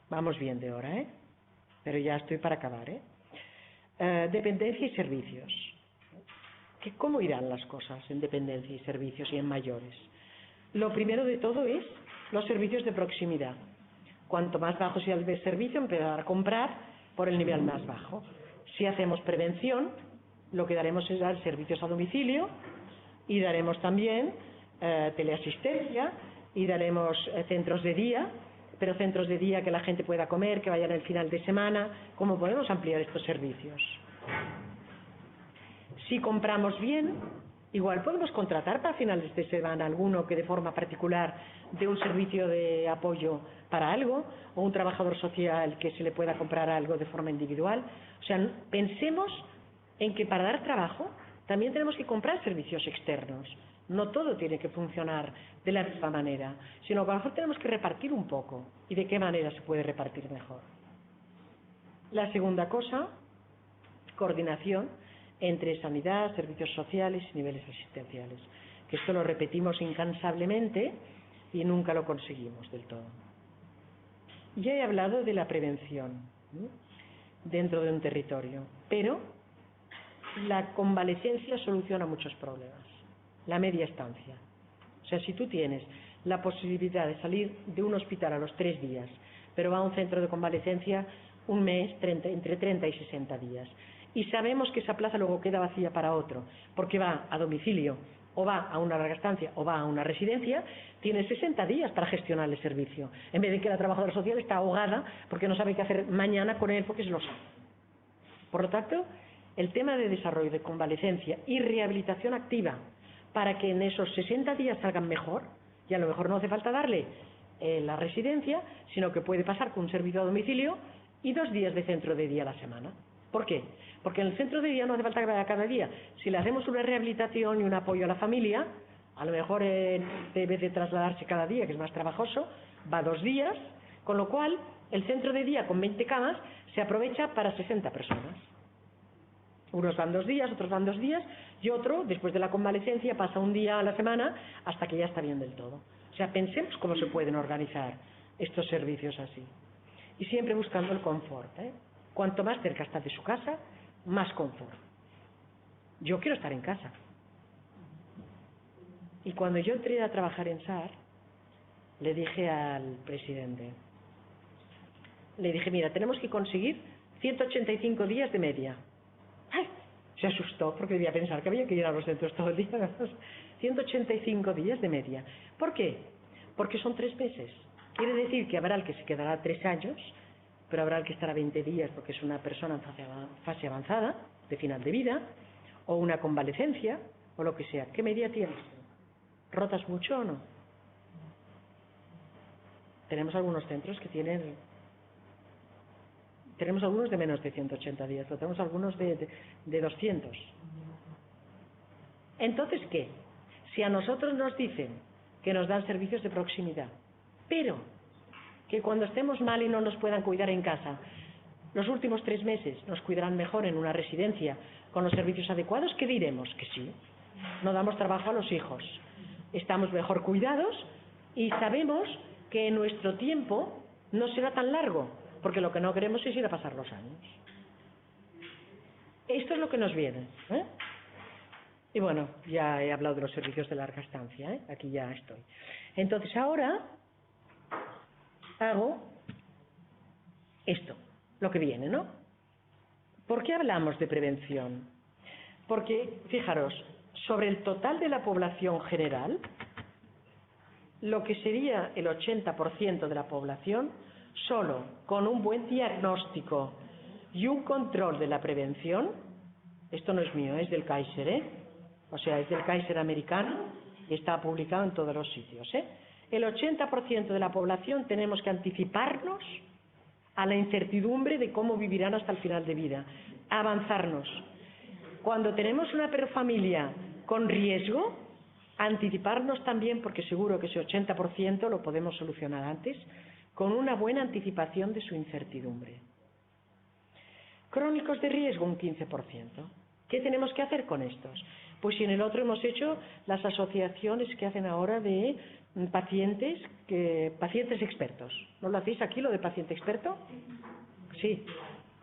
Vamos bien de hora, pero ya estoy para acabar. Dependencia y servicios. ¿Cómo irán las cosas en dependencia y servicios y en mayores? Lo primero de todo es los servicios de proximidad. Cuanto más bajo sea el servicio, empezar a comprar por el nivel más bajo. Si hacemos prevención, lo que daremos es dar servicios a domicilio y daremos también teleasistencia y daremos centros de día, pero centros de día que la gente pueda comer, que vayan el final de semana. ¿Cómo podemos ampliar estos servicios? Si compramos bien, igual podemos contratar para finales de semana alguno que de forma particular dé un servicio de apoyo para algo, o un trabajador social que se le pueda comprar algo de forma individual. O sea, pensemos en que para dar trabajo también tenemos que comprar servicios externos. No todo tiene que funcionar de la misma manera, sino que a lo mejor tenemos que repartir un poco. ¿Y de qué manera se puede repartir mejor? La segunda cosa, coordinación entre sanidad, servicios sociales y niveles asistenciales, que esto lo repetimos incansablemente y nunca lo conseguimos del todo. Ya he hablado de la prevención dentro de un territorio, pero la convalecencia soluciona muchos problemas, la media estancia. O sea, si tú tienes la posibilidad de salir de un hospital a los 3 días, pero va a un centro de convalecencia un mes, entre 30 y 60 días, y sabemos que esa plaza luego queda vacía para otro, porque va a domicilio, o va a una larga estancia, o va a una residencia, tiene 60 días para gestionar el servicio, en vez de que la trabajadora social está ahogada porque no sabe qué hacer mañana con él porque se lo sabe. Por lo tanto, el tema de desarrollo de convalecencia y rehabilitación activa para que en esos 60 días salgan mejor, y a lo mejor no hace falta darle la residencia, sino que puede pasar con un servicio a domicilio y 2 días de centro de día a la semana. ¿Por qué? Porque en el centro de día no hace falta que vaya cada día. Si le hacemos una rehabilitación y un apoyo a la familia, a lo mejor en vez de trasladarse cada día, que es más trabajoso, va 2 días, con lo cual el centro de día con 20 camas se aprovecha para 60 personas. Unos van 2 días, otros van 2 días, y otro, después de la convalecencia, pasa 1 día a la semana hasta que ya está bien del todo. O sea, pensemos cómo se pueden organizar estos servicios así. Y siempre buscando el confort, ¿eh? Cuanto más cerca está de su casa, más confort. Yo quiero estar en casa. Y cuando yo entré a trabajar en SAR, le dije al presidente, mira, tenemos que conseguir 185 días de media. ¡Ay! Se asustó porque debía pensar que había que ir a los centros todo el día. 185 días de media. ¿Por qué? Porque son 3 meses. Quiere decir que habrá el que se quedará 3 años, pero habrá el que estará 20 días porque es una persona en fase avanzada, de final de vida, o una convalecencia, o lo que sea. ¿Qué media tienes? ¿Rotas mucho o no? Tenemos algunos centros que tienen... Tenemos algunos de menos de 180 días, pero tenemos algunos de 200. Entonces, ¿qué? Si a nosotros nos dicen que nos dan servicios de proximidad, pero que cuando estemos mal y no nos puedan cuidar en casa, los últimos 3 meses nos cuidarán mejor en una residencia con los servicios adecuados, ¿qué diremos? Que sí, no damos trabajo a los hijos, estamos mejor cuidados y sabemos que nuestro tiempo no será tan largo, porque lo que no queremos es ir a pasar los años. Esto es lo que nos viene, ¿eh? Y bueno, ya he hablado de los servicios de larga estancia, ¿eh? Aquí ya estoy. Entonces ahora hago esto, lo que viene, ¿no? ¿Por qué hablamos de prevención? Porque, fijaros, sobre el total de la población general, lo que sería el 80% de la población, solo con un buen diagnóstico y un control de la prevención, esto no es mío, es del Kaiser, ¿eh? O sea, es del Kaiser americano y está publicado en todos los sitios, ¿eh? El 80% de la población tenemos que anticiparnos a la incertidumbre de cómo vivirán hasta el final de vida, avanzarnos. Cuando tenemos una familia con riesgo, anticiparnos también, porque seguro que ese 80% lo podemos solucionar antes, con una buena anticipación de su incertidumbre. Crónicos de riesgo, un 15%. ¿Qué tenemos que hacer con estos? Pues si en el otro hemos hecho las asociaciones que hacen ahora de pacientes expertos. ¿No lo hacéis aquí, lo de paciente experto? Sí.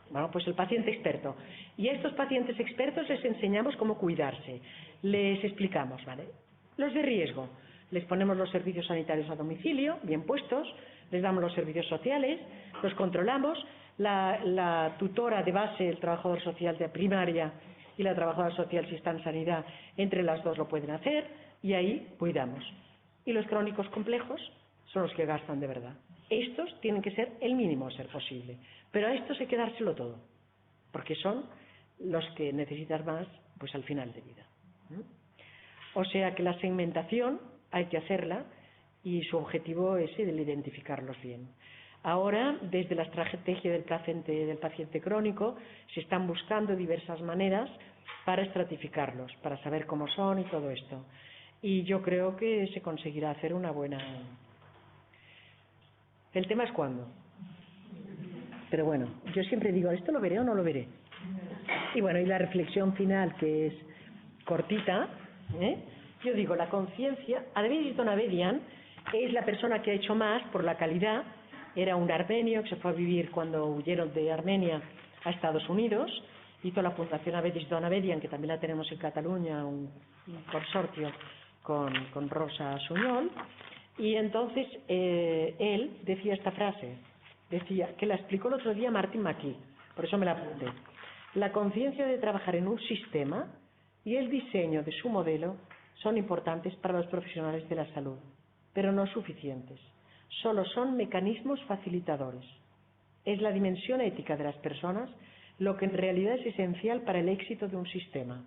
Bueno, pues el paciente experto. Y a estos pacientes expertos les enseñamos cómo cuidarse. Les explicamos, ¿vale? Los de riesgo. Les ponemos los servicios sanitarios a domicilio, bien puestos, les damos los servicios sociales, los controlamos, la tutora de base, el trabajador social de primaria y la trabajadora social si está en sanidad, entre las dos lo pueden hacer y ahí cuidamos. Y los crónicos complejos son los que gastan de verdad. Estos tienen que ser el mínimo a ser posible, pero a estos hay que dárselo todo, porque son los que necesitan más pues al final de vida. O sea que la segmentación hay que hacerla y su objetivo es el identificarlos bien. Ahora, desde la estrategia del paciente crónico, se están buscando diversas maneras para estratificarlos, para saber cómo son y todo esto. Y yo creo que se conseguirá hacer una buena... El tema es cuándo. Pero bueno, yo siempre digo, ¿esto lo veré o no lo veré? Y bueno, y la reflexión final, que es cortita, ¿eh? Yo digo, la conciencia, David Donabedian es la persona que ha hecho más por la calidad. Era un armenio que se fue a vivir cuando huyeron de Armenia a Estados Unidos hizo la Fundación Avedis Dona Bedian, que también la tenemos en Cataluña, un consorcio con Rosa Suñol, y entonces él decía esta frase, decía, que la explicó el otro día Martin McKee, por eso me la apunté. La conciencia de trabajar en un sistema y el diseño de su modelo son importantes para los profesionales de la salud, pero no suficientes. Solo son mecanismos facilitadores. Es la dimensión ética de las personas lo que en realidad es esencial para el éxito de un sistema.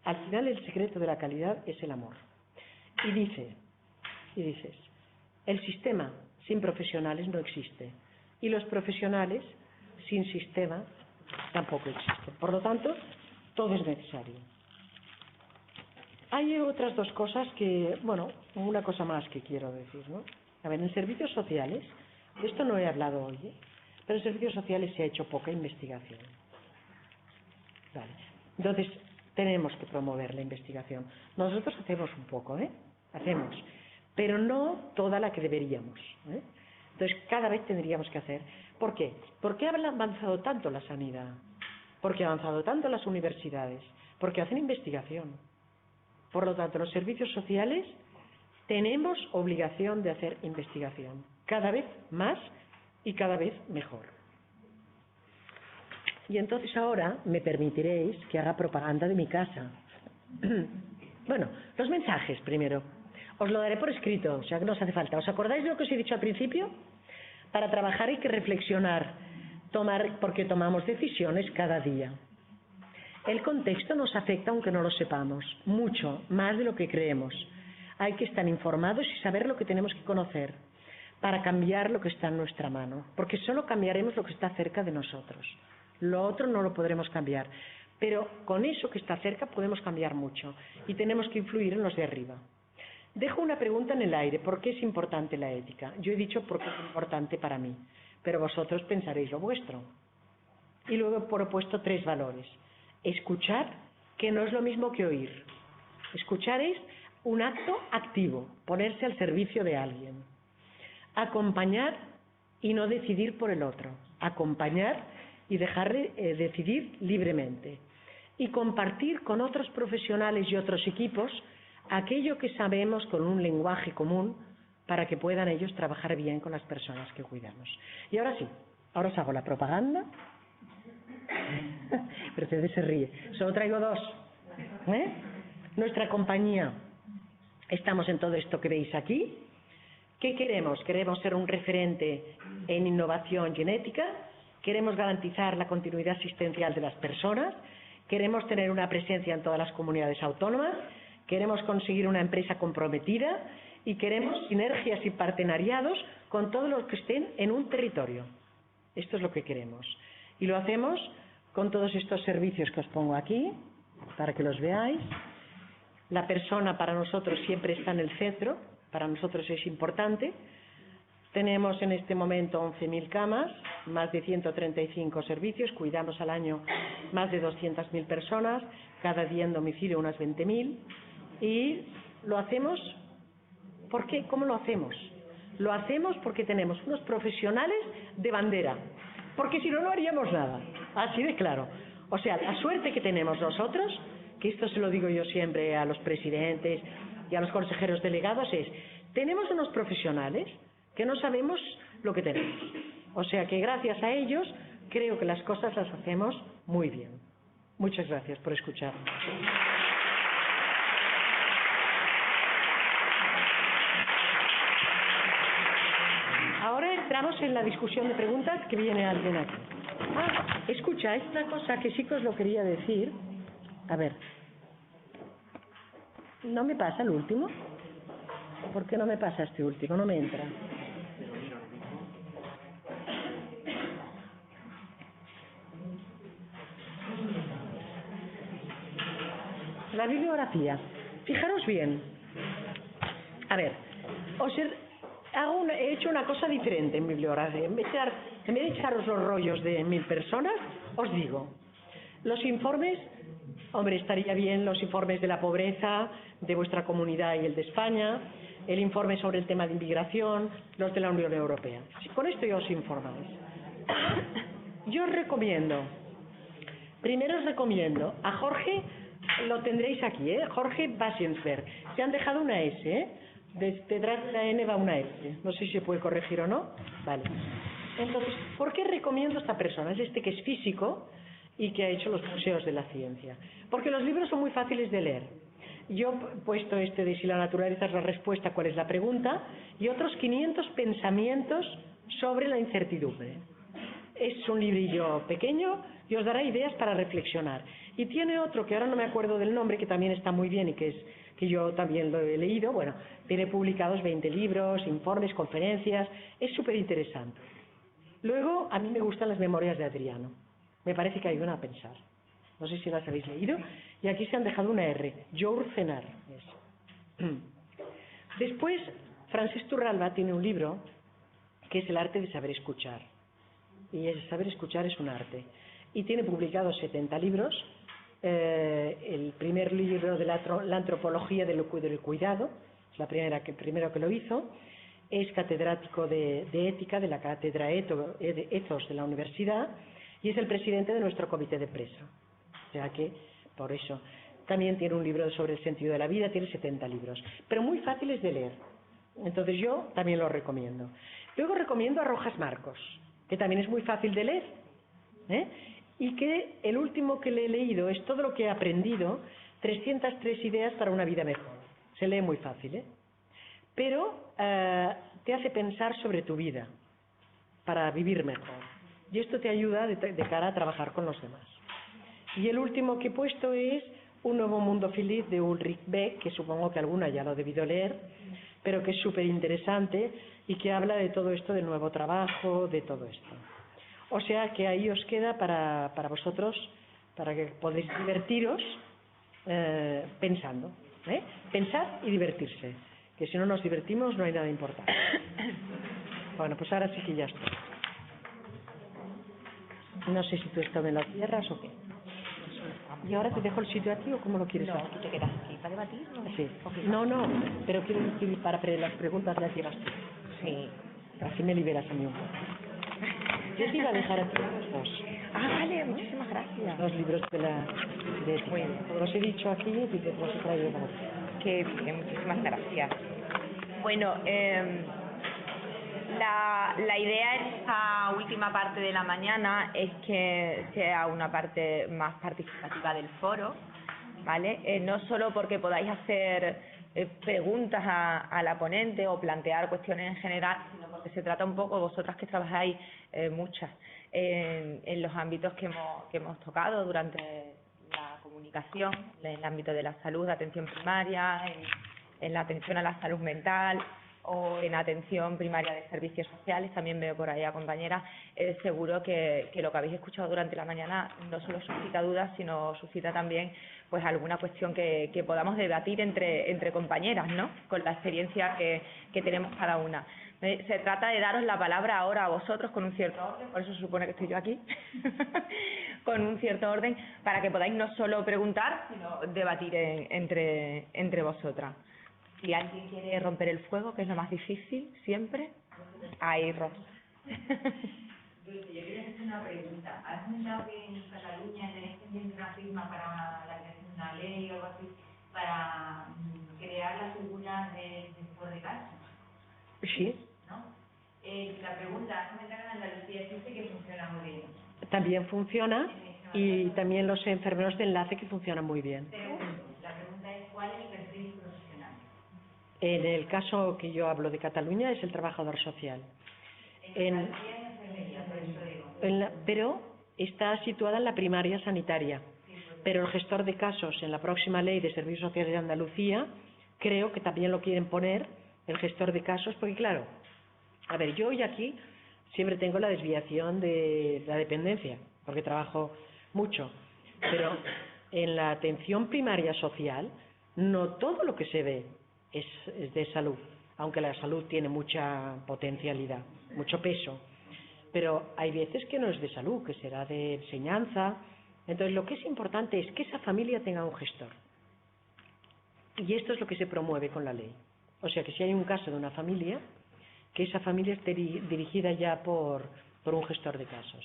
Al final el secreto de la calidad es el amor. Y dices, el sistema sin profesionales no existe y los profesionales sin sistema tampoco existen. Por lo tanto, todo es necesario. Hay otras dos cosas que, bueno, una cosa más que quiero decir, ¿no? A ver, en servicios sociales, de esto no he hablado hoy, pero en servicios sociales se ha hecho poca investigación. Vale. Entonces, tenemos que promover la investigación. Nosotros hacemos un poco, hacemos, pero no toda la que deberíamos, Entonces, cada vez tendríamos que hacer. ¿Por qué? ¿Por qué ha avanzado tanto la sanidad? ¿Por qué ha avanzado tanto las universidades? Porque hacen investigación. Por lo tanto, los servicios sociales tenemos obligación de hacer investigación, cada vez más y cada vez mejor. Y entonces ahora me permitiréis que haga propaganda de mi casa. Bueno, los mensajes primero. Os lo daré por escrito, o sea que no os hace falta. ¿Os acordáis de lo que os he dicho al principio? Para trabajar hay que reflexionar, porque tomamos decisiones cada día. El contexto nos afecta aunque no lo sepamos, mucho, más de lo que creemos. Hay que estar informados y saber lo que tenemos que conocer para cambiar lo que está en nuestra mano, porque solo cambiaremos lo que está cerca de nosotros. Lo otro no lo podremos cambiar, pero con eso que está cerca podemos cambiar mucho y tenemos que influir en los de arriba. Dejo una pregunta en el aire, ¿por qué es importante la ética? Yo he dicho por qué es importante para mí, pero vosotros pensaréis lo vuestro. Y luego he propuesto 3 valores. Escuchar, que no es lo mismo que oír. Escuchar es un acto activo, ponerse al servicio de alguien. Acompañar y no decidir por el otro. Acompañar y dejarle decidir libremente. Y compartir con otros profesionales y otros equipos aquello que sabemos con un lenguaje común para que puedan ellos trabajar bien con las personas que cuidamos. Y ahora sí, ahora os hago la propaganda. Pero ustedes se ríe. Solo traigo 2. Nuestra compañía, estamos en todo esto que veis aquí. ¿Qué queremos? Queremos ser un referente en innovación genética, queremos garantizar la continuidad asistencial de las personas, queremos tener una presencia en todas las comunidades autónomas, queremos conseguir una empresa comprometida y queremos sinergias y partenariados con todos los que estén en un territorio. Esto es lo que queremos. Y lo hacemos con todos estos servicios que os pongo aquí, para que los veáis. La persona para nosotros siempre está en el centro, para nosotros es importante. Tenemos en este momento 11.000 camas, más de 135 servicios, cuidamos al año más de 200.000 personas, cada día en domicilio unas 20.000. Y lo hacemos, ¿por qué? ¿Cómo lo hacemos? Lo hacemos porque tenemos unos profesionales de bandera, porque si no, no haríamos nada, así de claro. O sea, la suerte que tenemos nosotros, que esto se lo digo yo siempre a los presidentes y a los consejeros delegados, es, tenemos unos profesionales que no sabemos lo que tenemos. O sea que gracias a ellos creo que las cosas las hacemos muy bien. Muchas gracias por escucharme. Ahora entramos en la discusión de preguntas, que viene alguien aquí. Escucha, es una cosa que sí que os lo quería decir. A ver, ¿no me pasa el último? ¿Por qué no me pasa este último? No me entra. La bibliografía. Fijaros bien. A ver, he hecho una cosa diferente en bibliografía. En vez de echaros los rollos de 1000 personas, os digo, los informes, hombre, estaría bien los informes de la pobreza, de vuestra comunidad y el de España, el informe sobre el tema de inmigración, los de la Unión Europea. Con esto ya os informáis. Yo os recomiendo Primero os recomiendo a Jorge, lo tendréis aquí, Jorge Basiensberg. Se han dejado una S, detrás de la N va una S. No sé si se puede corregir o no. Vale. Entonces, ¿por qué recomiendo a esta persona? Es que es físico y que ha hecho los museos de la ciencia. Porque los libros son muy fáciles de leer. Yo he puesto de si la naturaleza es la respuesta, cuál es la pregunta, y otros 500 pensamientos sobre la incertidumbre. Es un librillo pequeño y os dará ideas para reflexionar. Y tiene otro que ahora no me acuerdo del nombre, que también está muy bien y que yo también lo he leído. Bueno, tiene publicados 20 libros, informes, conferencias, es súper interesante. Luego, a mí me gustan las memorias de Adriano. Me parece que ayudan a pensar. No sé si las habéis leído. Y aquí se han dejado una R. Yourcenar. Después, Francesc Turralba tiene un libro que es El arte de saber escuchar. Y el saber escuchar es un arte. Y tiene publicados 70 libros. El primer libro de la antropología del cuidado, es la primero que lo hizo. Es catedrático de ética de la cátedra Ethos de la universidad y es el presidente de nuestro comité de empresa. O sea que, por eso, también tiene un libro sobre el sentido de la vida, tiene 70 libros, pero muy fáciles de leer. Entonces yo también lo recomiendo. Luego recomiendo a Rojas Marcos, que también es muy fácil de leer, y que el último que le he leído es todo lo que he aprendido, 303 ideas para una vida mejor. Se lee muy fácil, pero te hace pensar sobre tu vida para vivir mejor. Y esto te ayuda de cara a trabajar con los demás. Y el último que he puesto es Un nuevo mundo feliz de Ulrich Beck, que supongo que alguna ya lo ha debido leer, pero que es súper interesante y que habla de todo esto del nuevo trabajo, de todo esto. O sea que ahí os queda para vosotros, para que podáis divertiros pensando. Pensar y divertirse, que si no nos divertimos no hay nada importante. Bueno, pues ahora sí que ya estoy. No sé si tú esto me lo cierras o qué. ¿Y ahora te dejo el sitio aquí o cómo lo quieres hacer? No, tú te quedas aquí para debatir, ¿no? Sí. No, pero quiero decir, para las preguntas las llevas tú. Sí. Así me liberas a mí un poco. Yo te iba a dejar aquí los dos. Ah, vale, muchísimas gracias. Los libros de ética. Muy bien. Como los he dicho aquí, y te los he traído para ti. Qué bien, muchísimas gracias. Bueno, la idea en esta última parte de la mañana es que sea una parte más participativa del foro, ¿vale? No solo porque podáis hacer preguntas a la ponente o plantear cuestiones en general, sino porque se trata un poco, vosotras que trabajáis muchas en los ámbitos que hemos tocado durante la comunicación, en el ámbito de la salud, de atención primaria, en la atención a la salud mental o en atención primaria de servicios sociales. También veo por ahí a compañeras. Seguro que lo que habéis escuchado durante la mañana no solo suscita dudas, sino suscita también pues alguna cuestión que podamos debatir entre compañeras, ¿no? Con la experiencia que tenemos cada una. Se trata de daros la palabra ahora a vosotros con un cierto orden, por eso se supone que estoy yo aquí, con un cierto orden, para que podáis no solo preguntar, sino debatir entre vosotras. Si alguien quiere romper el fuego, que es lo más difícil siempre, ahí Rosa. Yo quería hacer una pregunta. ¿Has comentado que en Cataluña tenéis pendiente una firma para la creación de una ley o algo así para crear la figura del gestor de casos? Sí. ¿No? La pregunta, has comentado que en Andalucía existe que funciona muy bien. También funciona y también los enfermeros de enlace que funcionan muy bien. La pregunta es ¿cuál es el perfil profesional? En el caso que yo hablo de Cataluña es el trabajador social. Pero está situada en la primaria sanitaria. Pero el gestor de casos en la próxima ley de servicios sociales de Andalucía creo que también lo quieren poner el gestor de casos, porque claro, a ver, yo hoy aquí siempre tengo la desviación de la dependencia, porque trabajo mucho, pero en la atención primaria social no todo lo que se ve es de salud, aunque la salud tiene mucha potencialidad, mucho peso, pero hay veces que no es de salud, que será de enseñanza. Entonces lo que es importante es que esa familia tenga un gestor, y esto es lo que se promueve con la ley. O sea que si hay un caso de una familia, que esa familia esté dirigida ya por un gestor de casos.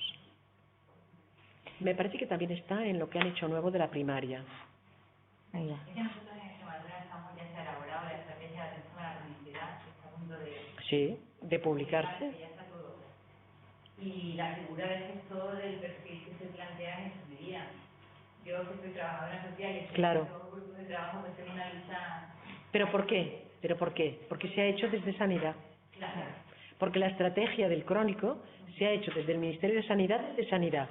Me parece que también está en lo que han hecho nuevo de la primaria. Ahí va. Es que nosotros en Extremadura estamos ya se ha elaborado la estrategia de atención a la cronicidad, que está a punto de Sí, de publicarse. ya está todo. Y la figura del gestor del perfil que se plantea en enfermería. Yo que soy trabajadora social y Claro. tengo grupos de trabajo que tengo una lucha. ¿Pero por qué? ¿Pero por qué? Porque se ha hecho desde Sanidad. Claro. Porque la estrategia del crónico se ha hecho desde el Ministerio de Sanidad, desde Sanidad.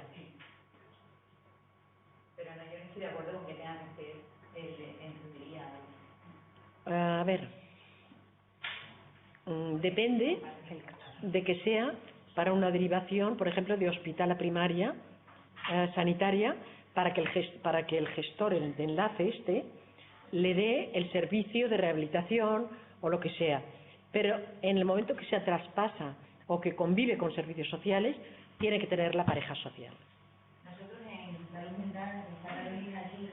Pero no, yo no estoy de acuerdo con que tenga que ser el de enfermería. A ver, depende de que sea para una derivación, por ejemplo, de hospital a primaria sanitaria, para que el gestor de enlace le dé el servicio de rehabilitación o lo que sea. Pero en el momento que se traspasa o que convive con servicios sociales, tiene que tener la pareja social. Nosotros en salud mental, en Carolina allí,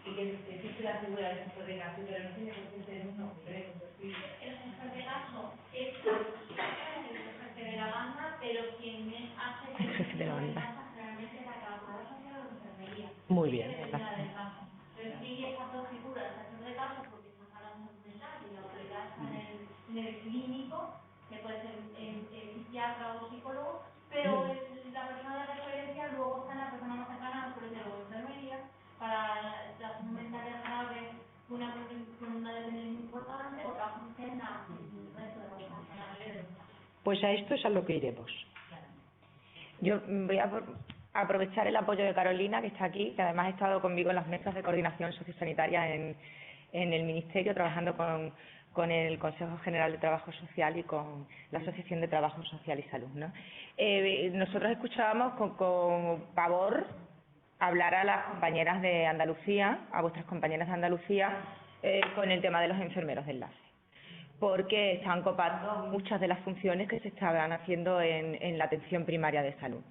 y que existe la figura del gestor de caso, pero no tiene por qué ser uno concreto. El gestor de caso es el jefe de la banda, pero quien hace El jefe de la banda. generalmente es la trabajadora social o la enfermería. Muy bien. Depende del caso. Pero sí, estas dos figuras, el gestor de caso, porque están para un mental y la autoridad está en el clínico, que puede ser psiquiatra o psicólogo, pero la persona de referencia luego está en la persona más cercana a la enfermería para la salud mental grave, con una dependencia importante, otra funciona el resto de los funcionarios. Pues a esto es a lo que iremos. Yo voy a aprovechar el apoyo de Carolina, que está aquí, que además ha estado conmigo en las mesas de coordinación sociosanitaria en el Ministerio, trabajando con el Consejo General de Trabajo Social y con la Asociación de Trabajo Social y Salud, ¿no? Nosotros escuchábamos con pavor hablar a las compañeras de Andalucía, a vuestras compañeras de Andalucía, con el tema de los enfermeros de enlace, porque están copando muchas de las funciones que se estaban haciendo en la atención primaria de salud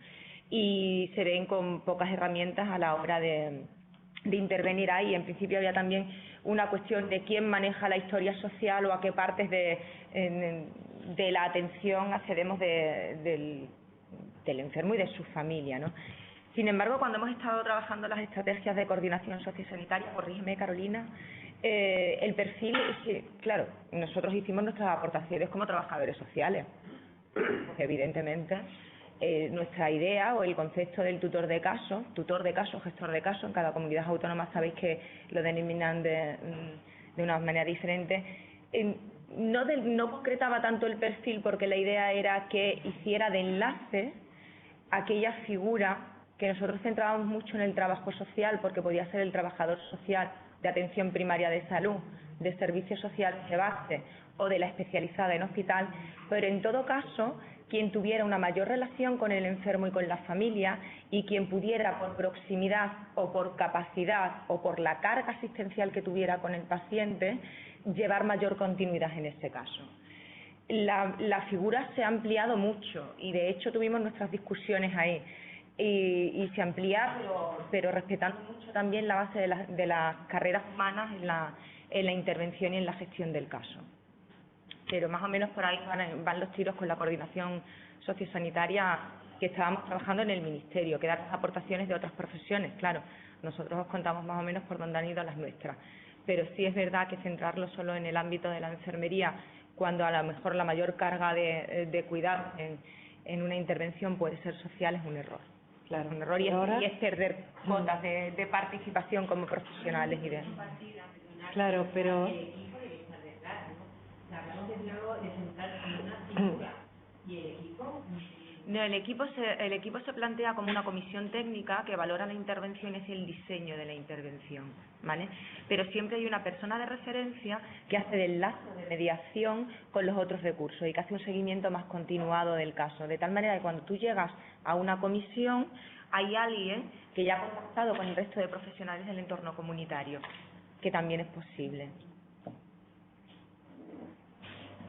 y se ven con pocas herramientas a la hora de intervenir ahí. En principio había también una cuestión de quién maneja la historia social o a qué partes de la atención accedemos del enfermo y de su familia, ¿no? Sin embargo, cuando hemos estado trabajando las estrategias de coordinación sociosanitaria, corrígeme Carolina, el perfil, claro, nosotros hicimos nuestras aportaciones como trabajadores sociales, porque evidentemente nuestra idea o el concepto del tutor de caso, gestor de caso, en cada comunidad autónoma sabéis que lo denominan de una manera diferente, no concretaba tanto el perfil porque la idea era que hiciera de enlace aquella figura que nosotros centrábamos mucho en el trabajo social, porque podía ser el trabajador social de atención primaria de salud, de servicios sociales de base o de la especializada en hospital, pero en todo caso quien tuviera una mayor relación con el enfermo y con la familia y quien pudiera por proximidad o por capacidad o por la carga asistencial que tuviera con el paciente llevar mayor continuidad en ese caso. La figura se ha ampliado mucho y de hecho tuvimos nuestras discusiones ahí y se amplía pero respetando mucho también la base de las carreras humanas en la intervención y en la gestión del caso. Pero más o menos por ahí van los tiros con la coordinación sociosanitaria que estábamos trabajando en el Ministerio, que dan aportaciones de otras profesiones, claro. Nosotros os contamos más o menos por dónde han ido las nuestras. Pero sí es verdad que centrarlo solo en el ámbito de la enfermería, cuando a lo mejor la mayor carga de cuidado en una intervención puede ser social, es un error. Claro, un error y es perder cuotas de participación como profesionales y de... Claro, pero... Hablamos de nuevo de centrar en una figura y el equipo... No, el equipo se plantea como una comisión técnica que valora la intervención y es el diseño de la intervención, ¿vale? Pero siempre hay una persona de referencia que hace de enlace de mediación con los otros recursos y que hace un seguimiento más continuado del caso, de tal manera que cuando tú llegas a una comisión hay alguien que ya ha contactado con el resto de profesionales del entorno comunitario, que también es posible.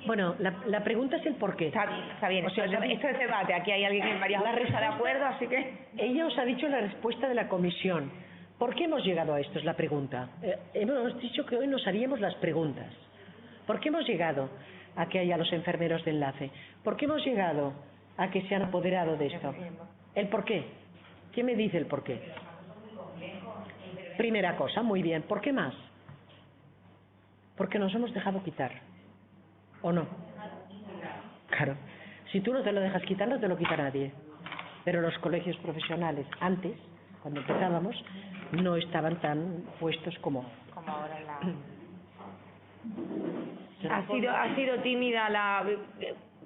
Bueno, la pregunta es el por qué. Está bien. O sea, esto es debate. Aquí hay alguien en varias veces está de acuerdo, así que... Ella os ha dicho la respuesta de la comisión. ¿Por qué hemos llegado a esto? Es la pregunta. Hemos dicho que hoy nos haríamos las preguntas. ¿Por qué hemos llegado a que haya los enfermeros de enlace? ¿Por qué hemos llegado a que se han apoderado de esto? ¿El por qué? ¿Quién me dice el por qué? Primera cosa, muy bien. ¿Por qué más? Porque nos hemos dejado quitar. ¿O no? Claro. Si tú no te lo dejas quitar, no te lo quita nadie. Pero los colegios profesionales, antes, cuando empezábamos, no estaban tan puestos como ahora ha sido tímida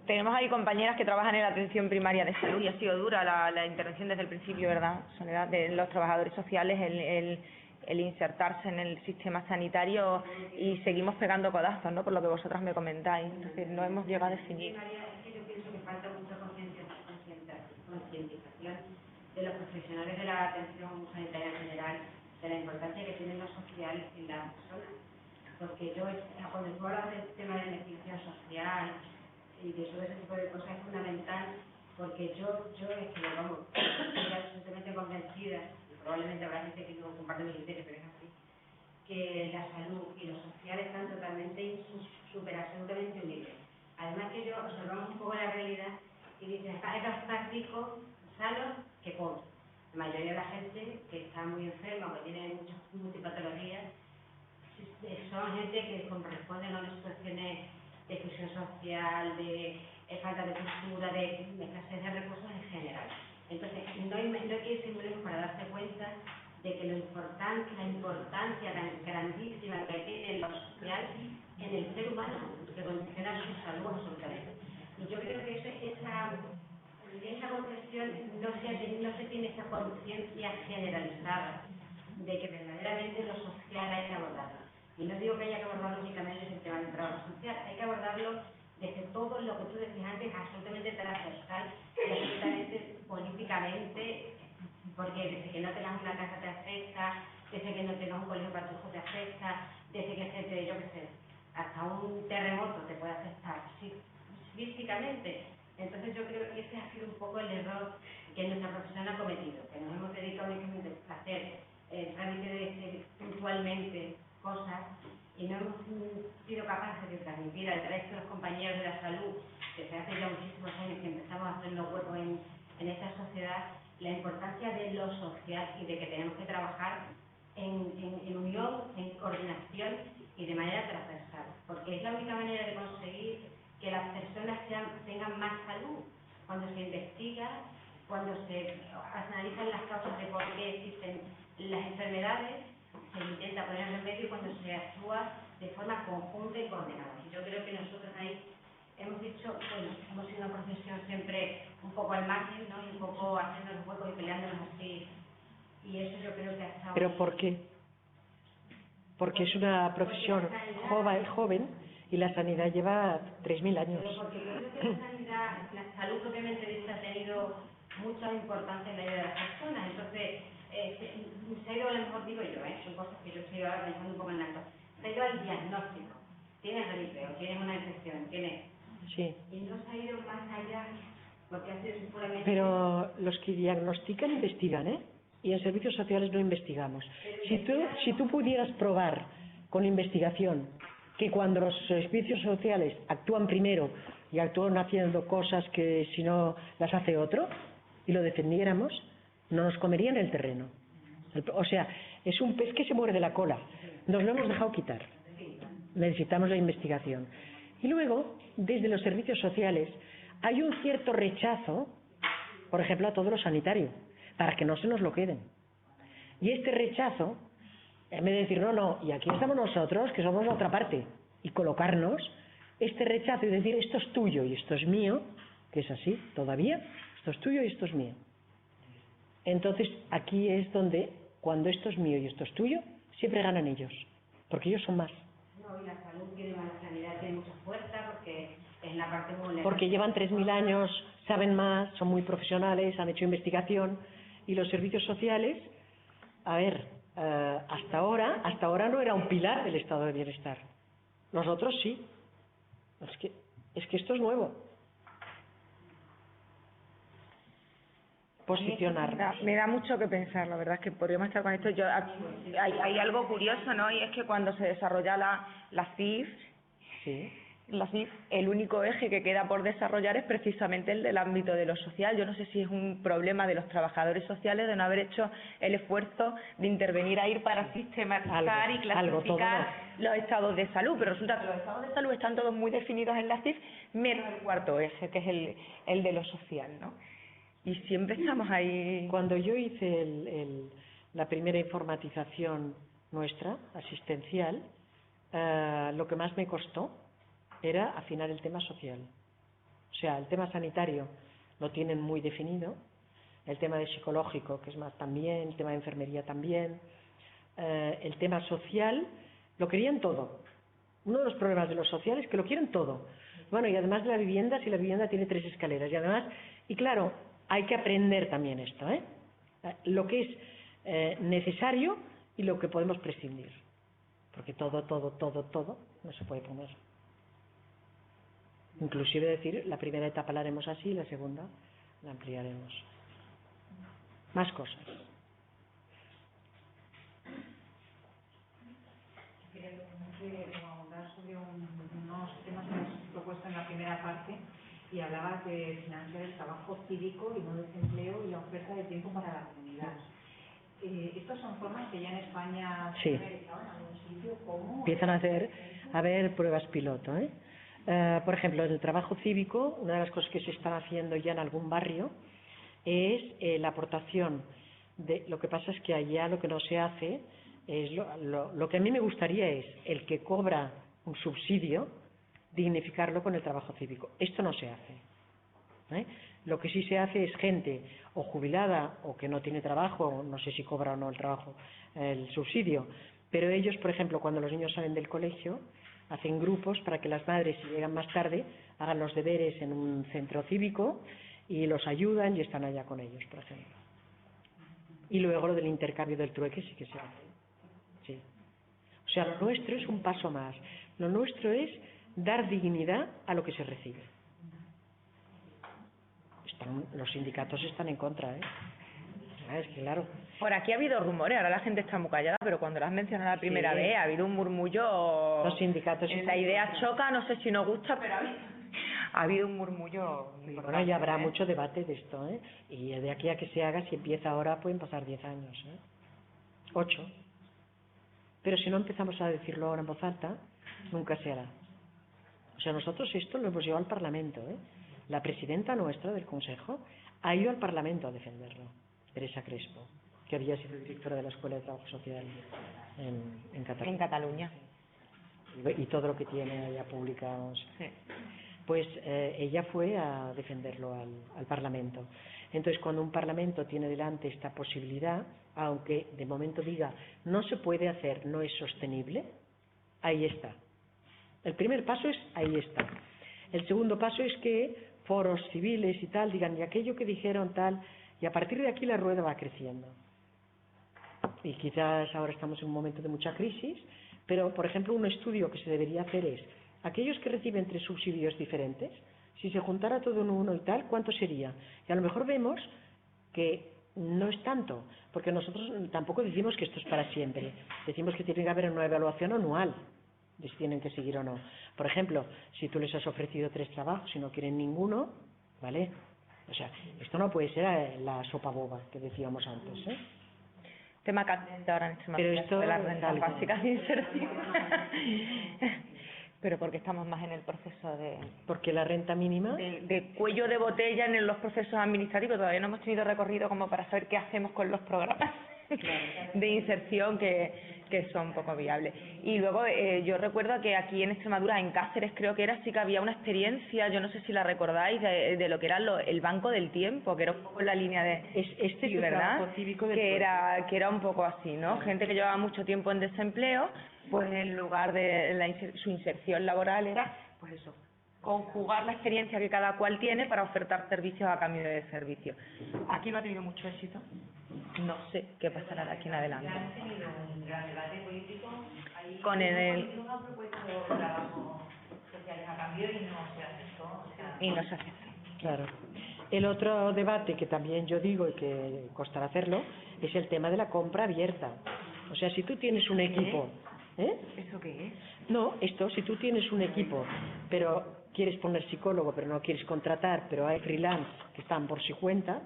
tenemos ahí compañeras que trabajan en la atención primaria de salud y ha sido dura la intervención desde el principio, ¿verdad, Soledad? De los trabajadores sociales, el insertarse en el sistema sanitario, y seguimos pegando codazos, ¿no? Por lo que vosotras me comentáis. Entonces, no hemos llegado a definir. Yo pienso que falta mucha concientización de los profesionales de la atención sanitaria en general, de la importancia que tiene lo social en la persona. Porque cuando tú hablas del tema de beneficio social y de todo ese tipo de cosas, es fundamental, porque yo es que, vamos, estoy absolutamente convencida, y probablemente habrá gente que no comparte mi criterio, pero es así, que la salud y lo social están totalmente absolutamente unidos. Además que yo observamos un poco la realidad y dicen, hay que estar ricos, sanos, que pobres. La mayoría de la gente que está muy enferma o que tiene muchas multipatologías son gente que corresponden a unas situaciones de exclusión social, de falta de cultura, de escasez de recursos en general. Entonces, no hay que irse muy lejos para darse cuenta de que la importancia grandísima que tiene lo social en el ser humano, que condiciona su salud absolutamente. Y yo creo que esa concepción no se tiene esa conciencia generalizada de que verdaderamente lo social hay que abordarlo. Y no digo que haya que abordarlo únicamente desde el tema del trabajo social, hay que abordarlo desde todo lo que tú decías antes, absolutamente transversal y absolutamente políticamente, porque desde que no tengas una casa te afecta, desde que no tengas un colegio para tu hijo te afecta, desde que yo qué sé, hasta un terremoto te puede afectar físicamente. Entonces yo creo que ese ha sido un poco el error que nuestra profesión ha cometido, que nos hemos dedicado únicamente a hacer trámite de puntualmente cosas y no hemos sido capaces de transmitir al resto de los compañeros de la salud, desde hace ya muchísimos años que empezamos a hacerlo hueco en esta sociedad, la importancia de lo social y de que tenemos que trabajar en unión, en coordinación y de manera transversal, porque es la única manera de conseguir que las personas tengan más salud. Cuando se investiga, cuando se analizan las causas de por qué existen las enfermedades, se intenta poner remedio y cuando se actúa de forma conjunta y coordinada. Y yo creo que nosotros ahí hemos dicho, bueno, hemos sido una profesión siempre un poco al margen, ¿no? Y un poco haciéndonos huecos y peleándonos así. Y eso yo creo que ha estado... ¿Pero por qué? Porque es una profesión joven y la sanidad lleva 3.000 años. Pero porque yo creo que la sanidad, la salud propiamente dicha ha tenido mucha importancia en la vida de las personas. Entonces, se ha ido, a lo mejor digo yo, son cosas que yo estoy ahora pensando un poco en acto, se ha ido al diagnóstico. Tienes gripe o tienes una infección, tienes... Sí. Y no se ha ido más allá, porque ha sido puramente... Pero los que diagnostican investigan, ¿eh? Y en servicios sociales no investigamos. Si tú pudieras probar con investigación que cuando los servicios sociales actúan primero y actúan haciendo cosas que si no las hace otro, y lo defendiéramos, no nos comerían el terreno. O sea, es un pez que se muerde la cola. Nos lo hemos dejado quitar. Necesitamos la investigación. Y luego, desde los servicios sociales, hay un cierto rechazo, por ejemplo, a todo lo sanitario, para que no se nos lo queden. Y este rechazo, en vez de decir, no, y aquí estamos nosotros, que somos la otra parte, y colocarnos, este rechazo y decir, esto es tuyo y esto es mío, que es así todavía, esto es tuyo y esto es mío. Entonces, aquí es donde, cuando esto es mío y esto es tuyo, siempre ganan ellos, porque ellos son más. No, y la salud tiene más, la sanidad tiene mucha fuerza, porque es la parte vulnerable. Porque llevan 3.000 años, saben más, son muy profesionales, han hecho investigación, y los servicios sociales, a ver, hasta ahora no era un pilar del estado de bienestar. Nosotros sí. Es que esto es nuevo. Posicionarnos. Me da mucho que pensar, la verdad es que podríamos estar con esto. Hay algo curioso, ¿no? Y es que cuando se desarrolla la CIF, Sí. la CIF, el único eje que queda por desarrollar es precisamente el del ámbito de lo social. Yo no sé si es un problema de los trabajadores sociales de no haber hecho el esfuerzo de intervenir ahí para sistematizar y clasificar los estados de salud, pero resulta que los estados de salud están todos muy definidos en la CIF, menos el cuarto eje, que es el de lo social, ¿no? Y siempre estamos ahí. Cuando yo hice la primera informatización nuestra, asistencial, lo que más me costó era afinar el tema social. O sea, el tema sanitario lo tienen muy definido, el tema de psicológico, que es más también, el tema de enfermería también, el tema social, lo querían todo. Uno de los problemas de los sociales es que lo quieren todo. Bueno, y además de la vivienda, si la vivienda tiene 3 escaleras, y además, y claro, hay que aprender también esto, lo que es necesario y lo que podemos prescindir. Porque todo no se puede poner. Inclusive decir, la primera etapa la haremos así, la segunda la ampliaremos. Más cosas. Quería ahondar sobre unos temas que has propuesto en la primera parte y hablabas de financiar el trabajo cívico y no desempleo y la oferta de tiempo para la comunidad. ¿Estas son formas que ya en España se han realizado en algún sitio? ¿Cómo? Empiezan a haber pruebas piloto, por ejemplo, en el trabajo cívico, una de las cosas que se están haciendo ya en algún barrio es la aportación de. Lo que pasa es que allá lo que no se hace es lo que a mí me gustaría es el que cobra un subsidio dignificarlo con el trabajo cívico. Esto no se hace. Lo que sí se hace es gente o jubilada o que no tiene trabajo, no sé si cobra o no el subsidio, pero ellos, por ejemplo, cuando los niños salen del colegio, hacen grupos para que las madres, si llegan más tarde, hagan los deberes en un centro cívico y los ayudan y están allá con ellos, por ejemplo. Y luego lo del intercambio del trueque sí que se hace. Sí. O sea, lo nuestro es un paso más. Lo nuestro es dar dignidad a lo que se recibe. Los sindicatos están en contra, Es que claro. Por aquí ha habido rumores, ahora la gente está muy callada, pero cuando lo has mencionado la primera vez ha habido un murmullo. Los sindicatos. La idea choca, no sé si nos gusta, pero ha habido un murmullo. Bueno, ya habrá mucho debate de esto, Y de aquí a que se haga, si empieza ahora, pueden pasar 10 años, 8. Pero si no empezamos a decirlo ahora en voz alta, nunca se hará. O sea, nosotros esto lo hemos llevado al Parlamento, La presidenta nuestra del Consejo ha ido al Parlamento a defenderlo, Teresa Crespo, que había sido directora de la Escuela de Trabajo Social en Cataluña. En Cataluña. Y todo lo que tiene allá publicados. Sí. Pues ella fue a defenderlo al Parlamento. Entonces, cuando un Parlamento tiene delante esta posibilidad, aunque de momento diga no se puede hacer, no es sostenible, ahí está. El primer paso es ahí está. El segundo paso es que foros civiles y tal digan y aquello que dijeron tal, y a partir de aquí la rueda va creciendo. Y quizás ahora estamos en un momento de mucha crisis, pero por ejemplo un estudio que se debería hacer es aquellos que reciben 3 subsidios diferentes, si se juntara todo en uno y tal, ¿cuánto sería? Y a lo mejor vemos que no es tanto, porque nosotros tampoco decimos que esto es para siempre, decimos que tiene que haber una evaluación anual de si tienen que seguir o no. Por ejemplo, si tú les has ofrecido 3 trabajos y no quieren ninguno, ¿vale? O sea, esto no puede ser la sopa boba que decíamos antes, Tema candente ahora en Extremadura. Pero esto de las rentas básicas de inserción. Pero porque estamos más en el proceso de. Porque la renta mínima. De cuello de botella en los procesos administrativos. Todavía no hemos tenido recorrido como para saber qué hacemos con los programas de inserción que son poco viables. Y luego yo recuerdo que aquí en Extremadura, en Cáceres creo que era, sí que había una experiencia, yo no sé si la recordáis, de lo que era el Banco del Tiempo, que era un poco en la línea de. Este sí, ¿verdad? Cívico del que era un poco así, ¿no? Gente que llevaba mucho tiempo en desempleo, pues en lugar de su inserción laboral era, pues eso, conjugar la experiencia que cada cual tiene para ofertar servicios a cambio de servicios. Aquí no ha tenido mucho éxito. No sé qué pasará de aquí en adelante. Han tenido un gran debate político. Con el. No ha propuesto trabajo sociales a cambio y no se aceptó. Y no se acepta. Claro. El otro debate que también yo digo y que costará hacerlo es el tema de la compra abierta. O sea, si tú tienes un equipo ¿Eh? ¿Eso qué es? No, esto, si tú tienes un equipo, pero quieres poner psicólogo, pero no quieres contratar, pero hay freelance que están por su cuenta,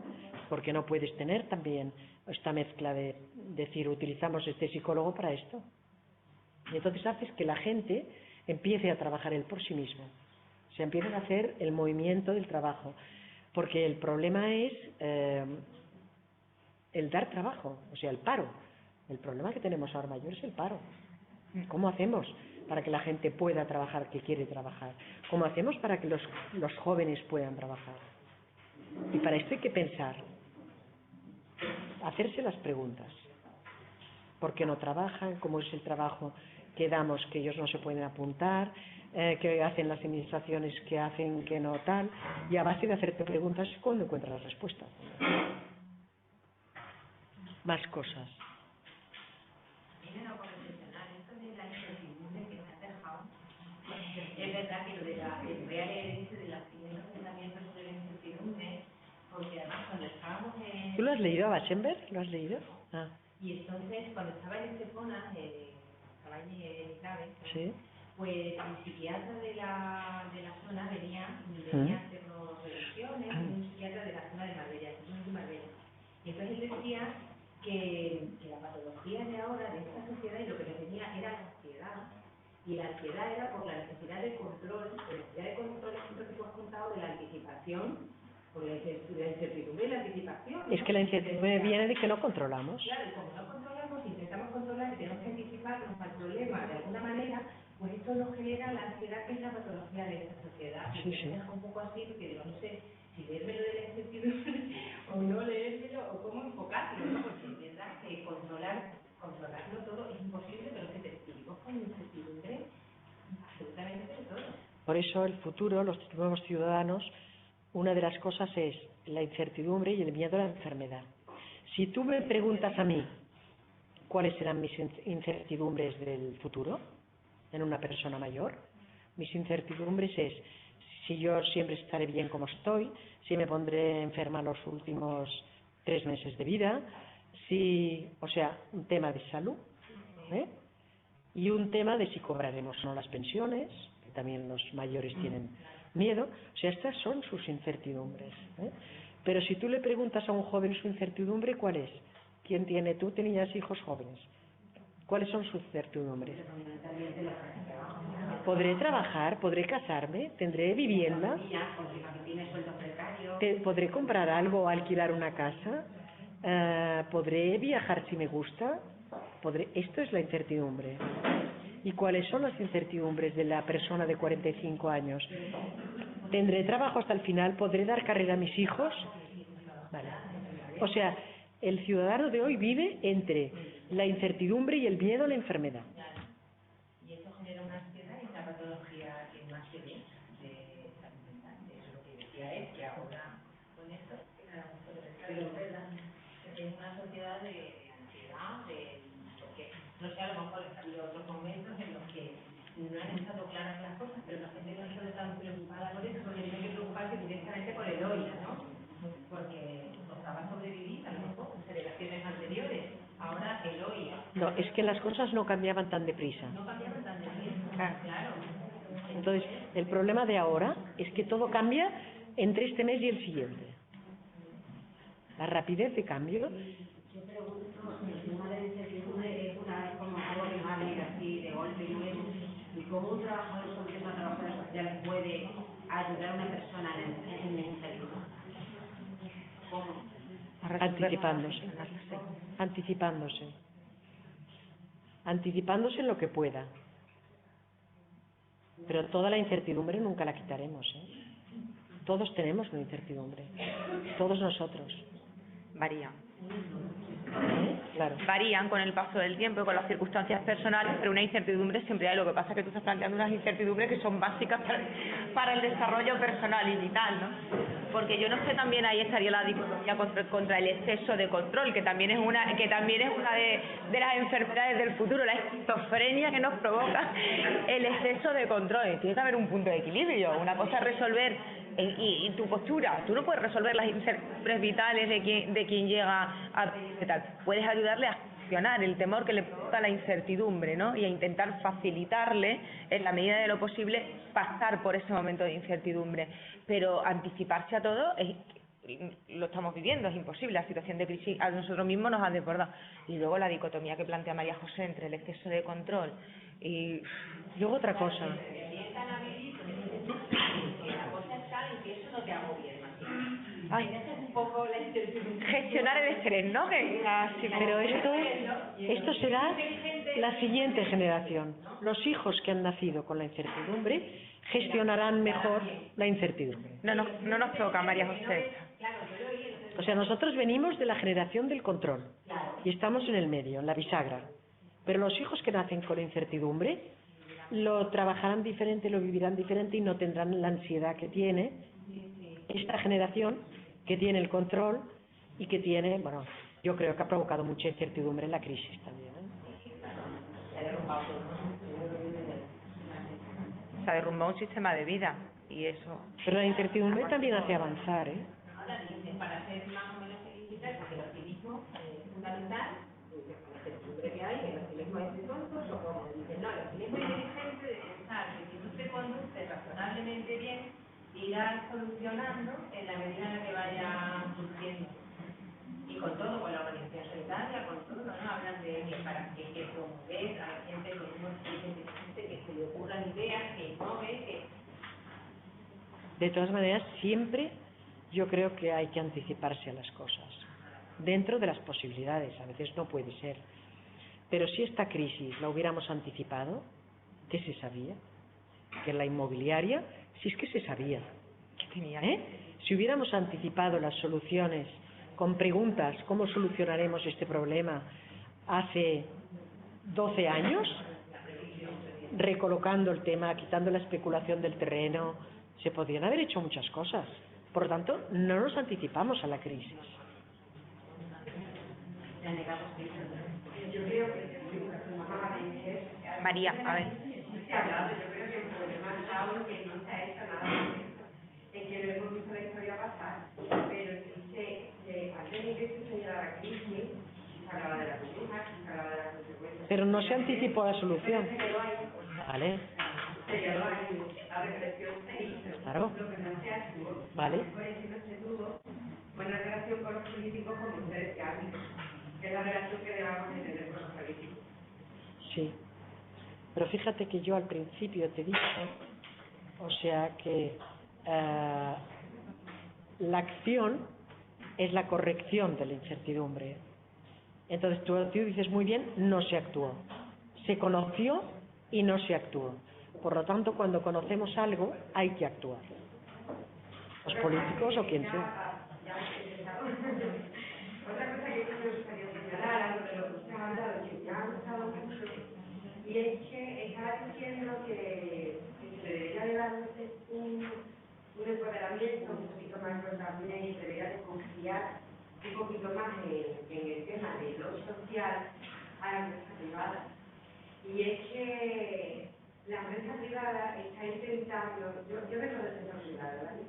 porque no puedes tener también esta mezcla de decir, utilizamos este psicólogo para esto. Y entonces haces que la gente empiece a trabajar él por sí mismo. O sea, empiezan a hacer el movimiento del trabajo. Porque el problema es el dar trabajo, o sea, el paro. El problema que tenemos ahora mayor es el paro. ¿Cómo hacemos para que la gente pueda trabajar, que quiere trabajar? ¿Cómo hacemos para que los jóvenes puedan trabajar? Y para esto hay que pensar, hacerse las preguntas. ¿Por qué no trabajan? ¿Cómo es el trabajo que damos, que ellos no se pueden apuntar? ¿Qué hacen las administraciones, que hacen, que no tal? Y a base de hacerte preguntas es cuando encuentras las respuestas. Más cosas. Es verdad que lo de voy a leer ese de los primeros pensamientos sobre la incertidumbre, porque además cuando estábamos en... ¿Tú lo has leído a Bachenberg? ¿Lo has leído? Ah. Y entonces, cuando estaba en Estepona, estaba allí en Clave, Sí. pues el psiquiatra de la zona venía a hacernos revisiones, un psiquiatra de la zona de Marbella, de Marbella. Y entonces él decía que la patología de ahora, de esta sociedad, y lo que le tenía era la ansiedad. Y la ansiedad era por la necesidad de control, es lo que tú has contado de la anticipación, por la incertidumbre y la anticipación, ¿no? Es que la incertidumbre viene de que no controlamos. Claro, y como no controlamos, intentamos controlar y tenemos que anticiparnos al problema de alguna manera, pues esto nos genera la ansiedad, que es la patología de esta sociedad. Sí, sí. Me deja un poco así, porque digo, no sé si leérmelo de la incertidumbre o no leérmelo, o cómo enfocarlo, ¿no? Porque es verdad que controlarlo todo es imposible, pero que te vivimos con incertidumbre absolutamente de todo. Por eso el futuro, los nuevos ciudadanos, una de las cosas es la incertidumbre y el miedo a la enfermedad. Si tú me preguntas a mí cuáles serán mis incertidumbres del futuro en una persona mayor, mis incertidumbres es si yo siempre estaré bien como estoy, si me pondré enferma los últimos 3 meses de vida, o sea, un tema de salud, ¿eh? Y un tema de si cobraremos o no las pensiones, que también los mayores tienen miedo. O sea, estas son sus incertidumbres, ¿eh? Pero si tú le preguntas a un joven su incertidumbre, ¿cuál es? ¿Quién tiene? Tú tenías hijos jóvenes. ¿Cuáles son sus incertidumbres? ¿Podré trabajar? ¿Podré casarme? ¿Tendré vivienda? ¿Podré comprar algo o alquilar una casa? ¿Podré viajar si me gusta? Esto es la incertidumbre. ¿Y cuáles son las incertidumbres de la persona de 45 años? ¿Tendré trabajo hasta el final? ¿Podré dar carrera a mis hijos? Vale. O sea, el ciudadano de hoy vive entre la incertidumbre y el miedo a la enfermedad. Y esto genera una ansiedad y una patología que más se ve de salud mental. Eso es lo que decía él, que ahora con esto, pero es verdad, que es una sociedad de ansiedad, porque no sé, a lo mejor ha habido otros momentos en los que no han estado claras las cosas, pero la gente no ha estado tan preocupada por eso, porque tiene que preocuparse directamente por el hoy, ¿no? Porque costaba sobrevivir a lo mejor en generaciones anteriores, ahora el hoy. No, es que las cosas no cambiaban tan deprisa. No cambiaban tan deprisa, claro. Entonces, el problema de ahora es que todo cambia entre este mes y el siguiente. La rapidez de cambio. Yo pregunto, el tema de incertidumbre es como algo que va a venir así de golpe y nuevo, y cómo un trabajador social, una trabajadora social puede ayudar a una persona en la incertidumbre. ¿Cómo? Anticipándose en lo que pueda. Pero toda la incertidumbre nunca la quitaremos, ¿eh? Todos tenemos una incertidumbre, todos nosotros. Varían. Claro. Varían con el paso del tiempo y con las circunstancias personales, pero una incertidumbre siempre hay. Lo que pasa es que tú estás planteando unas incertidumbres que son básicas para el desarrollo personal y vital, ¿no? Porque yo no sé, también ahí estaría la dicotomía contra el exceso de control, que también es una de las enfermedades del futuro, la esquizofrenia que nos provoca el exceso de control. Tiene que haber un punto de equilibrio. Una cosa es resolver y tu postura. Tú no puedes resolver las incertidumbres vitales de quien llega a tal. Puedes ayudarle solucionar el temor que le provoca la incertidumbre, ¿no? Y a intentar facilitarle, en la medida de lo posible, pasar por ese momento de incertidumbre. Pero anticiparse a todo lo estamos viviendo, es imposible. La situación de crisis a nosotros mismos nos ha desbordado. Y luego la dicotomía que plantea María José entre el exceso de control y luego otra cosa. Ay, gestionar el estrés, ¿no? Pero esto será la siguiente generación. Los hijos que han nacido con la incertidumbre gestionarán mejor la incertidumbre. No nos toca, María José. O sea, nosotros venimos de la generación del control y estamos en el medio, en la bisagra. Pero los hijos que nacen con incertidumbre lo trabajarán diferente, lo vivirán diferente y no tendrán la ansiedad que tiene esta generación que tiene el control y que tiene, bueno, yo creo que ha provocado mucha incertidumbre en la crisis también, Se ha derrumbado un sistema de vida y eso. Pero la incertidumbre también hace avanzar, ¿eh? Ahora dicen, para ser más o menos felices, porque el optimismo es fundamental, la incertidumbre que hay, el optimismo es de tontos, o como dicen, no, el optimismo es inteligente de pensar que si tú te conduces razonablemente bien, irás solucionando en la medida en la que vaya surgiendo. Y con todo, con la organización sanitaria, con todo, ¿no? Hablan de que para que promover a la gente con unos inteligentes, que se le ocurran ideas, que innove, que... De todas maneras, siempre yo creo que hay que anticiparse a las cosas, dentro de las posibilidades, a veces no puede ser. Pero si esta crisis la hubiéramos anticipado, ¿qué se sabía? Que la inmobiliaria, si es que se sabía. Si hubiéramos anticipado las soluciones con preguntas, ¿cómo solucionaremos este problema? Hace 12 años, recolocando el tema, quitando la especulación del terreno, se podrían haber hecho muchas cosas. Por lo tanto, no nos anticipamos a la crisis. María, a ver. Es que no hemos visto la historia pasar, pero sí sé, antes de que sucediera la crisis, se hablaba de la burbuja, se hablaba de las consecuencias. Pero no se anticipó la solución. Vale. La reflexión ahí, Claro. lo que no se actuó. Vale. Por eso no se tuvo buena relación con los políticos como seres de árbitros, que es la relación que debamos de tener con los políticos. Sí. Pero fíjate que yo al principio te dije, o sea que la acción es la corrección de la incertidumbre. Entonces tú dices muy bien, no se actuó. Se conoció y no se actuó. Por lo tanto, cuando conocemos algo, hay que actuar. Los políticos o quien sea. Otra cosa que me gustaría señalar, algo de lo que usted ha hablado, que me ha gustado mucho, y es que estaba diciendo que se debería de dar un empoderamiento un poquito más también y se debería de confiar un poquito más en el tema de lo social a la empresa privada. Y es que la empresa privada está intentando, yo vengo del sector privado, ¿vale?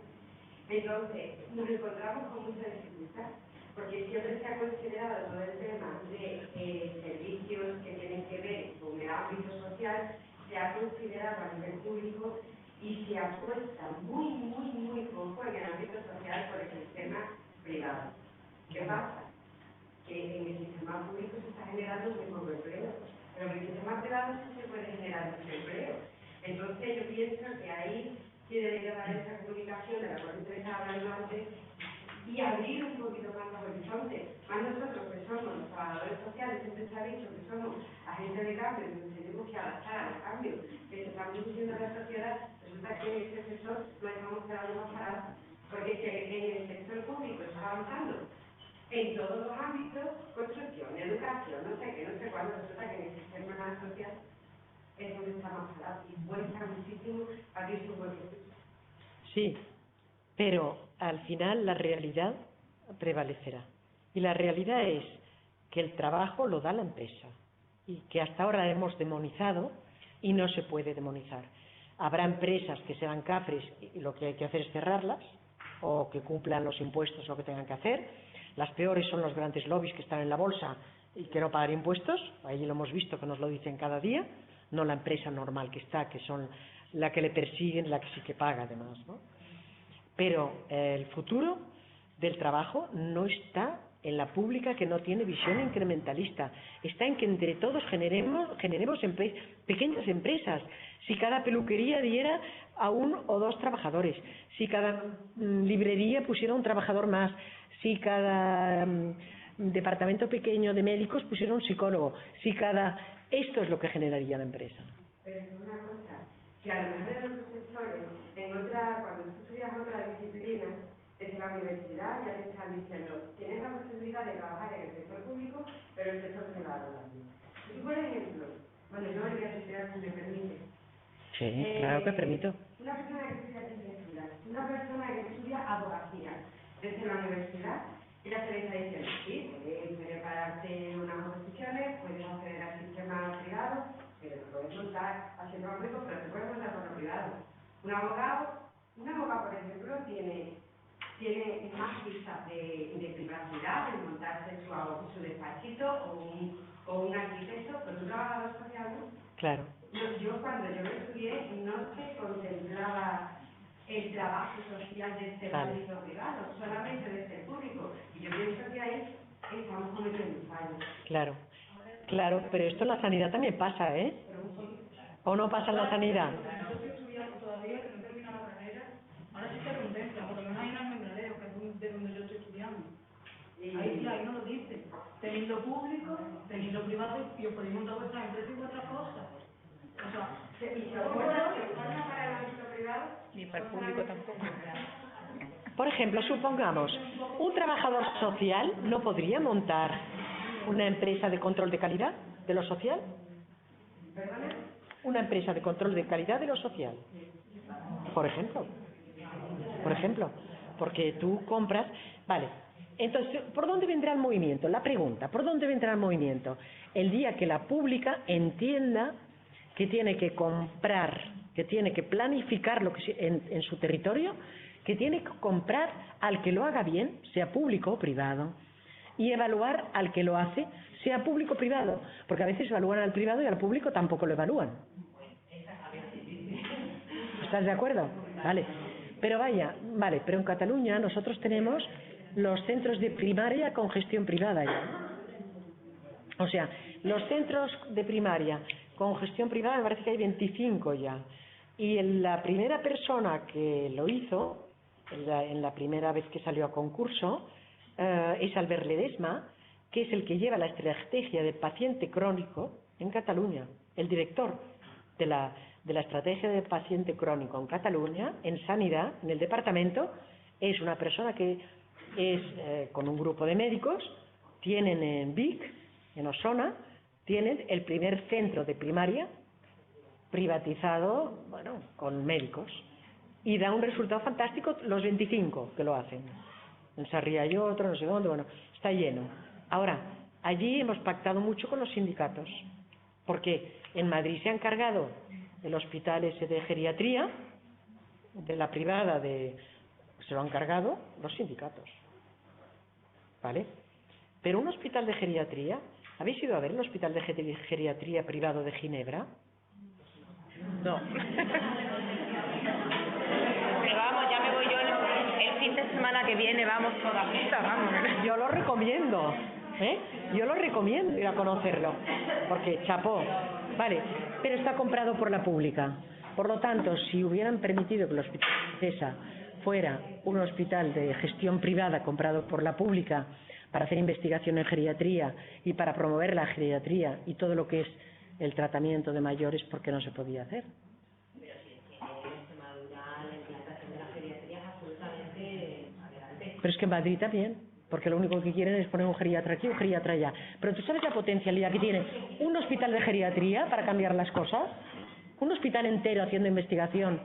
Entonces, nos encontramos con mucha dificultad, porque siempre se ha considerado todo el tema de servicios que tienen que ver con el ámbito social, se ha considerado a nivel público y se apuesta muy poco en el ámbito social por el sistema privado. ¿Qué pasa? Que en el sistema público se está generando muy poco empleo, pero en el sistema privado sí se puede generar mucho empleo. Entonces yo pienso que ahí sí debería dar esa comunicación de la cual usted estaba hablando antes y abrir un poquito más los horizontes. Más nosotros que somos los trabajadores sociales, siempre se ha dicho que somos agentes de cambio y nos tenemos que adaptar a los cambios que se están produciendo en la sociedad. Resulta que en este sector no estamos quedando más parados, porque en el sector público está avanzando en todos los ámbitos, construcción, educación, no sé qué, no sé cuándo, resulta que en el sistema social es donde está más parado y cuesta muchísimo abrir su hueco. Sí, pero al final la realidad prevalecerá. Y la realidad es que el trabajo lo da la empresa y que hasta ahora hemos demonizado y no se puede demonizar. Habrá empresas que serán cafres y lo que hay que hacer es cerrarlas o que cumplan los impuestos o que tengan que hacer. Las peores son los grandes lobbies que están en la bolsa y que no pagar impuestos, ahí lo hemos visto que nos lo dicen cada día, no la empresa normal que está, que son la que le persiguen, la que sí que paga además, ¿no? Pero el futuro del trabajo no está en la pública, que no tiene visión incrementalista, está en que entre todos generemos pequeñas empresas. Si cada peluquería diera a 1 o 2 trabajadores, si cada librería pusiera un trabajador más, si cada departamento pequeño de médicos pusiera un psicólogo, si cada... Esto es lo que generaría la empresa. Pero es una cosa, que a lo mejor en otros sectores, cuando tú estudias otra disciplina, desde la universidad ya te están diciendo, tienes la posibilidad de trabajar en el sector público, pero el sector privado también. Y por ejemplo, bueno, yo voy a estudiar si me permite. Sí, claro que permito. Una persona que estudia arquitectura, una persona que estudia abogacía, desde la universidad, ella se le está diciendo, sí, puedes prepararte unas oposiciones, puedes acceder al sistema privado, pero te puedes montar al sistema público, pero te puedes montar por lo privado. Un abogado, por ejemplo, tiene más vistas de privacidad, de montarse su despachito o un arquitecto, pero un trabajador social, ¿no? Claro. Yo cuando yo lo estudié no se contemplaba el trabajo social desde el ámbito privado, solamente desde el público. Y yo pienso que ahí estamos cometiendo un fallo. Claro, claro, pero esto en la sanidad también pasa, ¿eh? ¿O no pasa en la sanidad? Yo estoy estudiando todavía, que no he terminado la carrera, ahora sí se contempla, por lo menos hay una membradero, que es de donde yo estoy estudiando. Ahí no lo dice. Teniendo público, teniendo privado, y os podéis montar vuestras empresas y vuestras cosas. O sea, ¿Y seguro que forma para el ámbito privado? Ni para el público tampoco. Por ejemplo, supongamos, un trabajador social no podría montar una empresa de control de calidad de lo social. ¿Perdona? Una empresa de control de calidad de lo social. Por ejemplo, porque tú compras... Vale, entonces, ¿por dónde vendrá el movimiento? La pregunta, ¿por dónde vendrá el movimiento? El día que la pública entienda que tiene que comprar, que tiene que planificar lo que en su territorio, que tiene que comprar al que lo haga bien, sea público o privado, y evaluar al que lo hace, sea público o privado, porque a veces evalúan al privado y al público tampoco lo evalúan. ¿Estás de acuerdo? Vale. Pero pero en Cataluña nosotros tenemos los centros de primaria con gestión privada ya. O sea, los centros de primaria con gestión privada me parece que hay 25 ya. Y la primera persona que lo hizo, en la primera vez que salió a concurso, es Albert Ledesma, que es el que lleva la estrategia de paciente crónico en Cataluña, el director de la estrategia de paciente crónico en Cataluña, en sanidad, en el departamento, es una persona que es con un grupo de médicos, tienen en Vic, en Osona, tienen el primer centro de primaria privatizado, bueno, con médicos, y da un resultado fantástico los 25 que lo hacen. En Sarriá hay otro, no sé dónde, bueno, está lleno. Ahora, allí hemos pactado mucho con los sindicatos, porque en Madrid se han cargado el hospital ese de geriatría, de la privada, se lo han cargado los sindicatos, ¿vale? Pero un hospital de geriatría, ¿habéis ido a ver el hospital de geriatría privado de Ginebra? No. Pero vamos, ya me voy yo el fin de semana que viene, vamos todas juntas, vamos. Yo lo recomiendo, yo lo recomiendo ir a conocerlo, porque chapó, vale, pero está comprado por la pública. Por lo tanto, si hubieran permitido que el hospital de Cesa fuera un hospital de gestión privada comprado por la pública para hacer investigación en geriatría y para promover la geriatría y todo lo que es el tratamiento de mayores, ¿por qué no se podía hacer? Pero si es que en Extremadura la implantación de la geriatría es absolutamente adelante. Pero es que en Madrid también, porque lo único que quieren es poner un geriatra aquí, un geriatra allá. Pero ¿tú sabes la potencialidad que tiene un hospital de geriatría para cambiar las cosas? Un hospital entero haciendo investigación.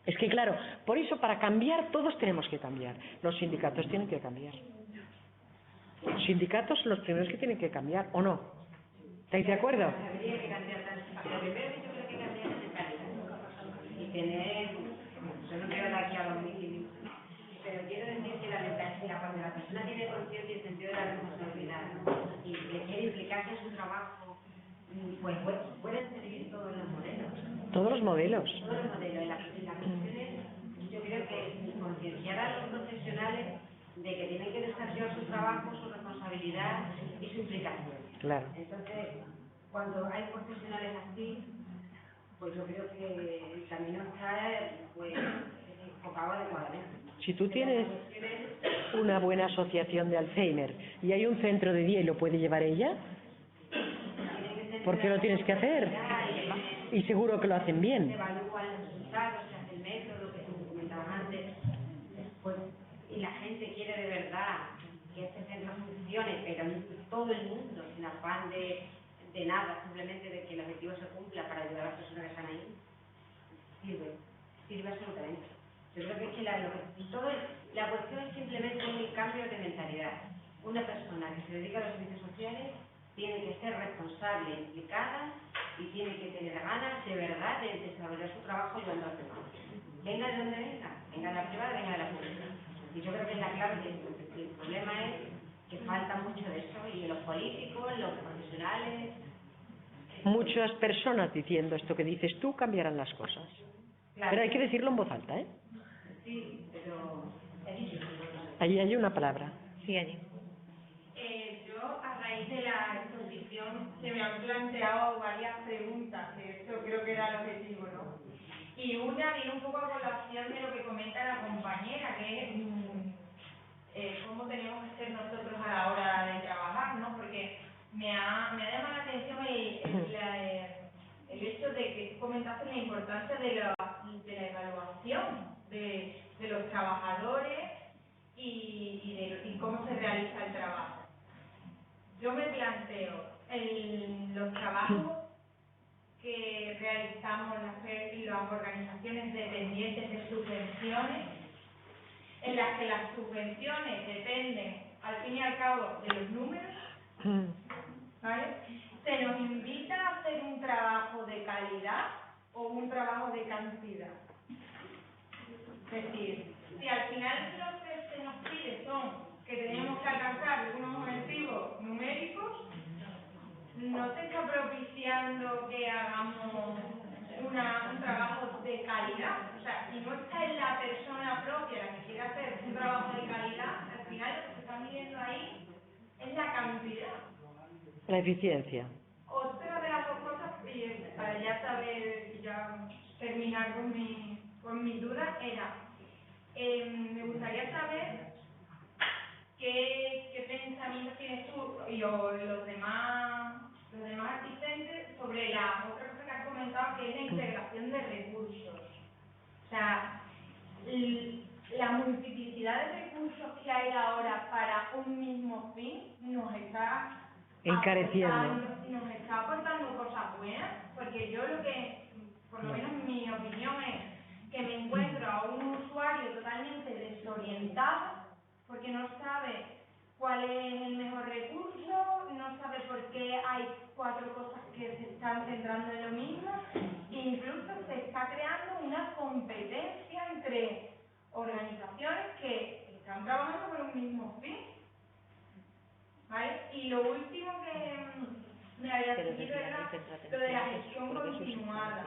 Es que claro, por eso para cambiar todos tenemos que cambiar. Los sindicatos tienen que cambiar. Los sindicatos son los primeros que tienen que cambiar, ¿o no? ¿Estáis de acuerdo? Habría que cambiar lo primero que yo creo que cambiar es el calidad. Y tener, yo no quiero dar aquí a los municipios, pero quiero decir que la mentalidad, cuando la persona tiene conciencia y sentido de la responsabilidad, y si le quiere implicarse en su trabajo, pues pueden servir todos los modelos. Todos los modelos. Todos los modelos. La cuestión es, yo creo que concienciar a los profesionales de que tienen que desarrollar su trabajo, su responsabilidad y su implicación. Claro. Entonces, cuando hay profesionales así, pues yo creo que el camino está pues enfocado adecuadamente. Si tú tienes una buena asociación de Alzheimer y hay un centro de día y lo puede llevar ella, ¿por qué lo tienes que hacer? Y seguro que lo hacen Se bien. evalúan los resultados, se hace el método que tú comentabas antes, pues, y la gente quiere de verdad que este centro funcione, pero todo el mundo, sin afán de nada, simplemente de que el objetivo se cumpla para ayudar a las personas que están ahí, sirve absolutamente. Yo creo que es que la cuestión es simplemente un cambio de mentalidad. Una persona que se dedica a los servicios sociales tiene que ser responsable, implicada y tiene que tener ganas de verdad de desarrollar su trabajo ayudando a los demás. Venga de donde venga de la privada, venga de la pública. Y yo creo que es la clave el problema es que falta mucho de eso y los políticos, los profesionales. Muchas personas diciendo esto que dices tú cambiarán las cosas. Claro. Pero hay que decirlo en voz alta, ¿eh? Sí, pero es difícil. Ahí hay una palabra. Sí, allí. Yo, a raíz de la exposición, se me han planteado varias preguntas, que esto creo que era el objetivo, ¿no? Y una viene un poco a colación de lo que comenta la compañera, que es cómo tenemos que ser nosotros a la hora de trabajar, ¿no? Porque me ha llamado la atención el hecho de que comentaste la importancia de la evaluación de los trabajadores y cómo se realiza el trabajo. Yo me planteo los trabajos que realizamos las organizaciones dependientes de subvenciones, en las que las subvenciones dependen, al fin y al cabo, de los números, ¿vale? Se nos invita a hacer un trabajo de calidad o un trabajo de cantidad. Es decir, si al final lo que se nos pide son que tenemos que alcanzar unos objetivos numéricos, no se está propiciando que hagamos un trabajo de calidad. O sea, si no está en la persona propia la que quiere hacer un trabajo de calidad, al final lo que se está midiendo ahí es la cantidad. La eficiencia. Otra de las dos cosas, para ya saber y ya terminar con mis dudas, era, me gustaría saber qué pensamientos tienes tú y los demás asistentes sobre la otra cosa que has comentado, que es la integración de recursos. O sea, la multiplicidad de recursos que hay ahora para un mismo fin nos está aportando cosas buenas, porque yo lo que, por lo menos mi opinión es que me encuentro a un usuario totalmente desorientado porque no sabe cuál es el mejor recurso, no sabe por qué hay 4 cosas que se están centrando en lo mismo, e incluso se está creando una competencia entre organizaciones que están trabajando por un mismo fin. ¿Vale? Y lo último que me había sentido era lo de la gestión continuada.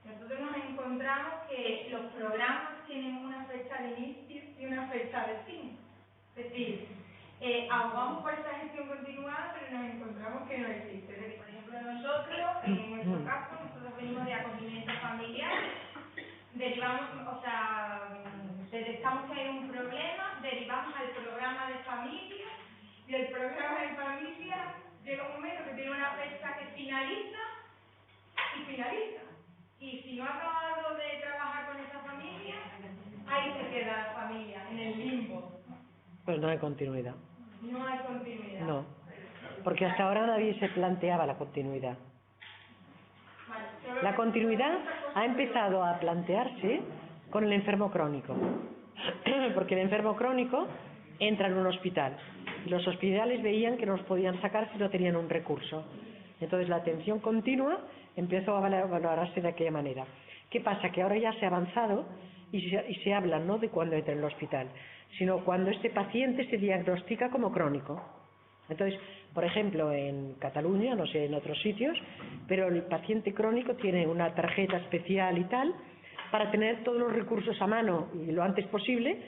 Nosotros nos encontramos que los programas tienen una fecha de inicio y una fecha de fin. Es decir, abogamos por esa gestión continuada, pero nos encontramos que no existe. Es decir, por ejemplo, nosotros, en nuestro caso, nosotros venimos de acogimiento familiar, derivamos, o sea, detectamos que hay un problema, derivamos al programa de familia, y el programa de familia llega un momento que tiene una fecha que finaliza y finaliza. Y si no ha acabado de trabajar con esa familia, ahí se queda la familia, en el limbo. Pues no hay continuidad. No hay continuidad. No, porque hasta ahora nadie se planteaba la continuidad. Vale, La continuidad ha empezado a plantearse con el enfermo crónico, porque el enfermo crónico entra en un hospital y los hospitales veían que no los podían sacar si no tenían un recurso. Entonces la atención continua empezó a valorarse de aquella manera. ¿Qué pasa? Que ahora ya se ha avanzado y se habla no de cuando entra en el hospital, sino cuando este paciente se diagnostica como crónico. Entonces, por ejemplo, en Cataluña, no sé en otros sitios, pero el paciente crónico tiene una tarjeta especial y tal, para tener todos los recursos a mano y lo antes posible,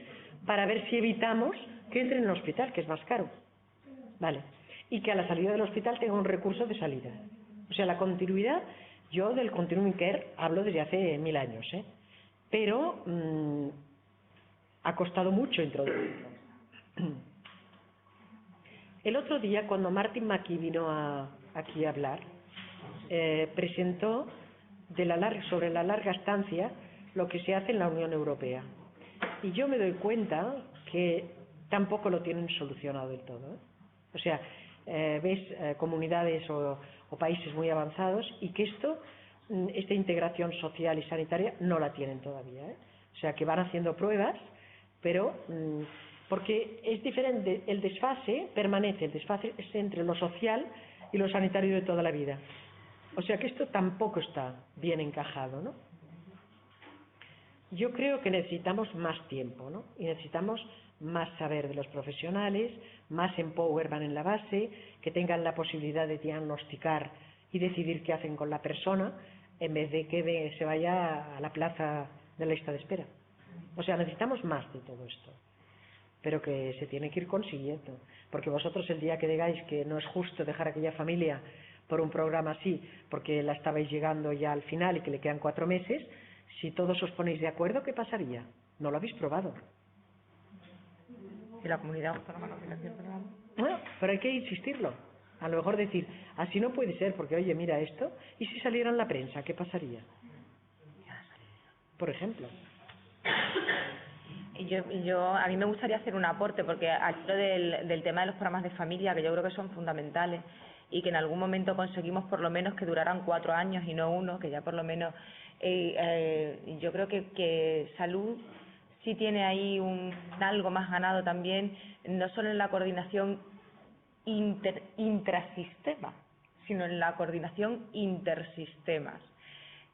para ver si evitamos que entre en el hospital, que es más caro. Vale. Y que a la salida del hospital tenga un recurso de salida. O sea, la continuidad, yo del Continuum Care hablo desde hace 1000 años, ¿eh? Pero ha costado mucho introducirlo. El otro día, cuando Martin McKee vino aquí a hablar, presentó sobre la larga estancia lo que se hace en la Unión Europea. Y yo me doy cuenta que tampoco lo tienen solucionado del todo, ¿eh? O sea, ves comunidades o países muy avanzados y que esta integración social y sanitaria no la tienen todavía, ¿eh? O sea, que van haciendo pruebas, pero porque es diferente, el desfase permanece, el desfase es entre lo social y lo sanitario de toda la vida. O sea que esto tampoco está bien encajado, ¿no? Yo creo que necesitamos más tiempo, ¿no? Y necesitamos más saber de los profesionales, más empowerment en la base, que tengan la posibilidad de diagnosticar y decidir qué hacen con la persona, en vez de que se vaya a la plaza de la lista de espera. O sea, necesitamos más de todo esto, pero que se tiene que ir consiguiendo, porque vosotros el día que digáis que no es justo dejar a aquella familia por un programa así, porque la estabais llegando ya al final y que le quedan 4 meses, si todos os ponéis de acuerdo, ¿qué pasaría? No lo habéis probado. Si la comunidad autónoma no financia el programa. Bueno, pero hay que insistirlo. A lo mejor decir, así no puede ser, porque oye, mira esto, y si saliera en la prensa, ¿qué pasaría? Por ejemplo. A mí me gustaría hacer un aporte, porque al hilo del tema de los programas de familia, que yo creo que son fundamentales, y que en algún momento conseguimos por lo menos que duraran 4 años y no 1, que ya por lo menos yo creo que salud sí tiene ahí algo más ganado también, no solo en la coordinación intrasistema, sino en la coordinación intersistemas,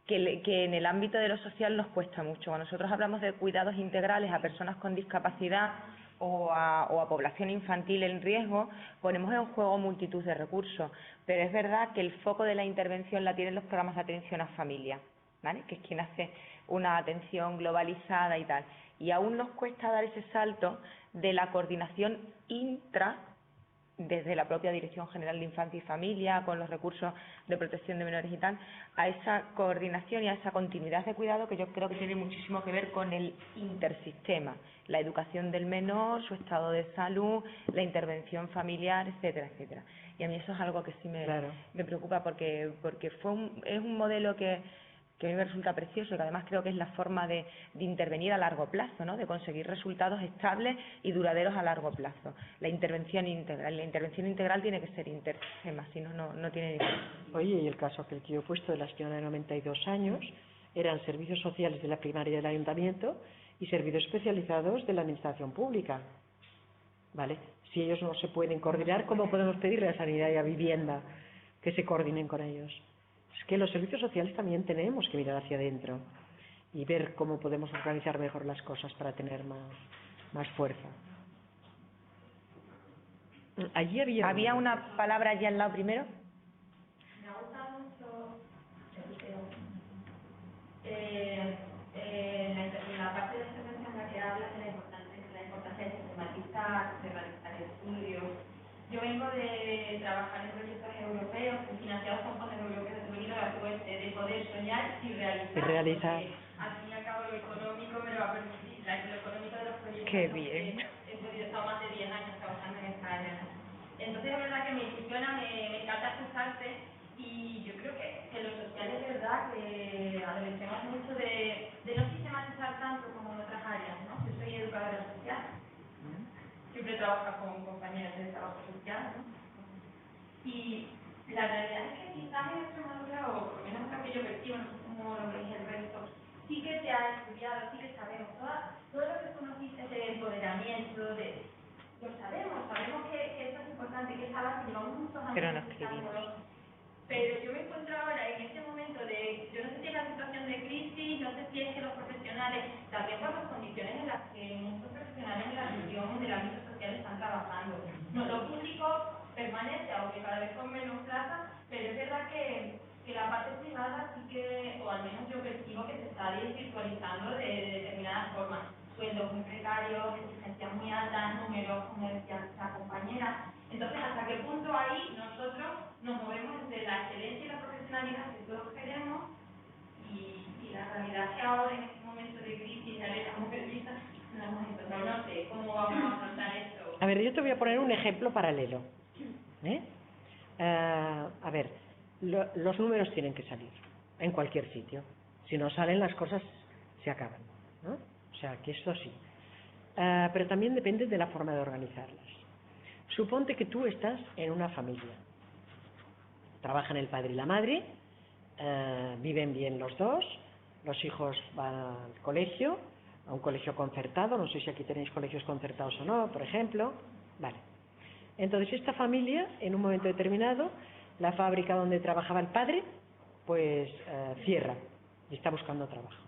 que en el ámbito de lo social nos cuesta mucho. Cuando nosotros hablamos de cuidados integrales a personas con discapacidad o a población infantil en riesgo, ponemos en juego multitud de recursos, pero es verdad que el foco de la intervención la tienen los programas de atención a familia, ¿vale? Que es quien hace una atención globalizada y tal, y aún nos cuesta dar ese salto de la coordinación desde la propia Dirección General de Infancia y Familia, con los recursos de protección de menores y tal, a esa coordinación y a esa continuidad de cuidado que yo creo que tiene muchísimo que ver con el intersistema, la educación del menor, su estado de salud, la intervención familiar, etcétera, etcétera. Y a mí eso es algo que sí me preocupa, porque es un modelo que a mí me resulta precioso y que además creo que es la forma de intervenir a largo plazo, ¿no? De conseguir resultados estables y duraderos a largo plazo. La intervención integral tiene que ser intersistema, si no, no tiene ningún. Oye, y el caso que yo he puesto de la señora de 92 años, eran servicios sociales de la primaria del ayuntamiento y servicios especializados de la administración pública, ¿vale? Si ellos no se pueden coordinar, ¿cómo podemos pedirle a Sanidad y a Vivienda que se coordinen con ellos? Es que los servicios sociales también tenemos que mirar hacia adentro y ver cómo podemos organizar mejor las cosas para tener más fuerza. Allí había una palabra allí al lado primero. Me gusta mucho la parte de la intervención en la que hablas de la importancia de sistematizar el estudio. Yo vengo de trabajar en proyectos europeos financiados con fondos europeos, de poder soñar y realizar. Al fin y al cabo lo económico me lo va a permitir, lo económico de los proyectos. Qué bien. He estado más de 10 años trabajando en esta área. Entonces es verdad que me ilusiona, me encanta escucharte, y yo creo que lo social es verdad que adolecemos mucho de no sistematizar tanto como en otras áreas, ¿no? Yo soy educadora social. Siempre trabaja con compañeros de trabajo social, ¿no? Y la realidad es que quizás en Extremadura, o por lo menos lo que yo percibo, no sé cómo lo veis el resto, sí que se ha estudiado, sí que sabemos, todo lo que tú nos dices de empoderamiento, lo sabemos que eso es importante, que es algo que llevamos muchos años. Pero no escribimos. Pero yo me encuentro ahora en este momento yo no sé si es la situación de crisis, no sé si es que los profesionales, también por las condiciones en las que muchos profesionales en la región, en el ámbito social están trabajando. No lo público, porque cada vez con menos plata, pero es verdad que la parte privada sí que, o al menos yo percibo que se está desvirtualizando de determinadas formas. Sueldos muy precarios, exigencias muy altas, números, como decía la compañera. Entonces, ¿hasta qué punto ahí nosotros nos movemos entre la excelencia y la profesionalidad que todos queremos y la realidad que ahora en este momento de crisis ya le damos permiso? No sé cómo vamos a afrontar esto. A ver, yo te voy a poner un ejemplo paralelo. A ver, los números tienen que salir en cualquier sitio. Si no salen, las cosas se acaban, ¿no? O sea, que eso sí. Pero también depende de la forma de organizarlas. Suponte que tú estás en una familia. Trabajan el padre y la madre, viven bien los dos, los hijos van al colegio, a un colegio concertado, no sé si aquí tenéis colegios concertados o no, por ejemplo. Vale. Entonces esta familia, en un momento determinado, la fábrica donde trabajaba el padre, pues cierra y está buscando trabajo.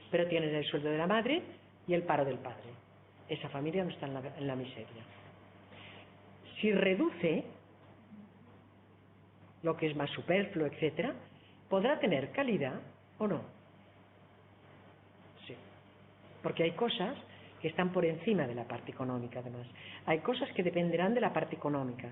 Pero tienen el sueldo de la madre y el paro del padre. Esa familia no está en la miseria. Si reduce lo que es más superfluo, etcétera, ¿podrá tener calidad o no? Sí. Porque hay cosas que están por encima de la parte económica, además. Hay cosas que dependerán de la parte económica.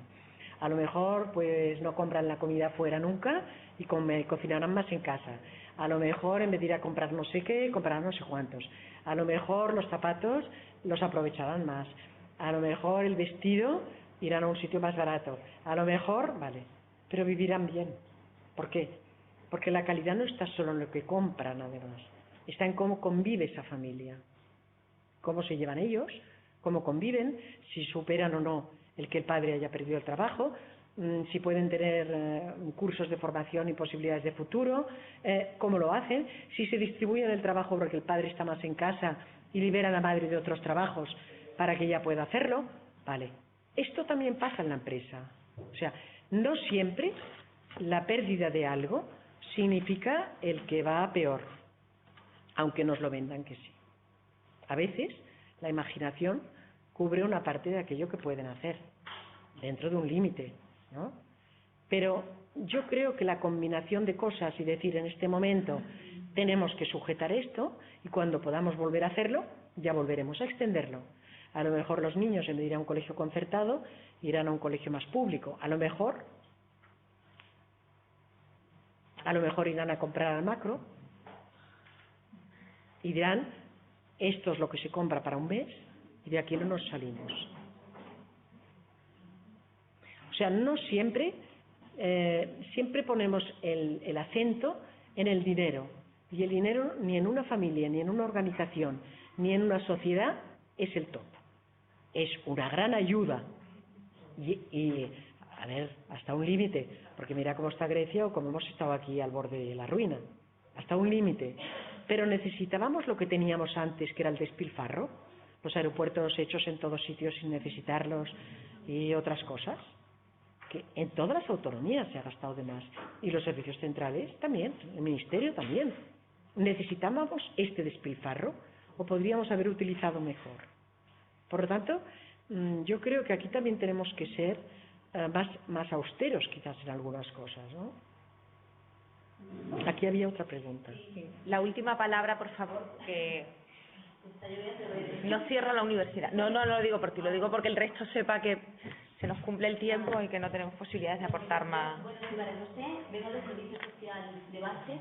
A lo mejor, pues, no compran la comida fuera nunca y cocinarán más en casa. A lo mejor, en vez de ir a comprar no sé qué, comprarán no sé cuántos. A lo mejor los zapatos los aprovecharán más. A lo mejor el vestido irán a un sitio más barato. A lo mejor, vale, pero vivirán bien. ¿Por qué? Porque la calidad no está solo en lo que compran, además. Está en cómo convive esa familia. Cómo se llevan ellos, cómo conviven, si superan o no el que el padre haya perdido el trabajo, si pueden tener cursos de formación y posibilidades de futuro, cómo lo hacen, si se distribuyen el trabajo porque el padre está más en casa y libera a la madre de otros trabajos para que ella pueda hacerlo. Vale, esto también pasa en la empresa. O sea, no siempre la pérdida de algo significa el que va a peor, aunque nos lo vendan que sí. A veces la imaginación cubre una parte de aquello que pueden hacer, dentro de un límite, ¿no? Pero yo creo que la combinación de cosas y decir en este momento tenemos que sujetar esto y cuando podamos volver a hacerlo, ya volveremos a extenderlo. A lo mejor los niños en vez de ir a un colegio concertado irán a un colegio más público. A lo mejor irán a comprar al macro y dirán: esto es lo que se compra para un mes y de aquí no nos salimos. O sea, no siempre, siempre ponemos el acento en el dinero. Y el dinero ni en una familia, ni en una organización, ni en una sociedad es el top. Es una gran ayuda. Y a ver, hasta un límite, porque mira cómo está Grecia o cómo hemos estado aquí al borde de la ruina. Hasta un límite. Pero necesitábamos lo que teníamos antes, que era el despilfarro, los aeropuertos hechos en todos sitios sin necesitarlos y otras cosas, que en todas las autonomías se ha gastado de más, y los servicios centrales también, el ministerio también. ¿Necesitábamos este despilfarro o podríamos haber utilizado mejor? Por lo tanto, yo creo que aquí también tenemos que ser más austeros quizás en algunas cosas, ¿no? Aquí había otra pregunta. La última palabra, por favor, que no cierro la universidad. No lo digo por ti, lo digo porque el resto sepa que se nos cumple el tiempo y que no tenemos posibilidades de aportar más. Bueno, soy María José, vengo del Servicio Social de Base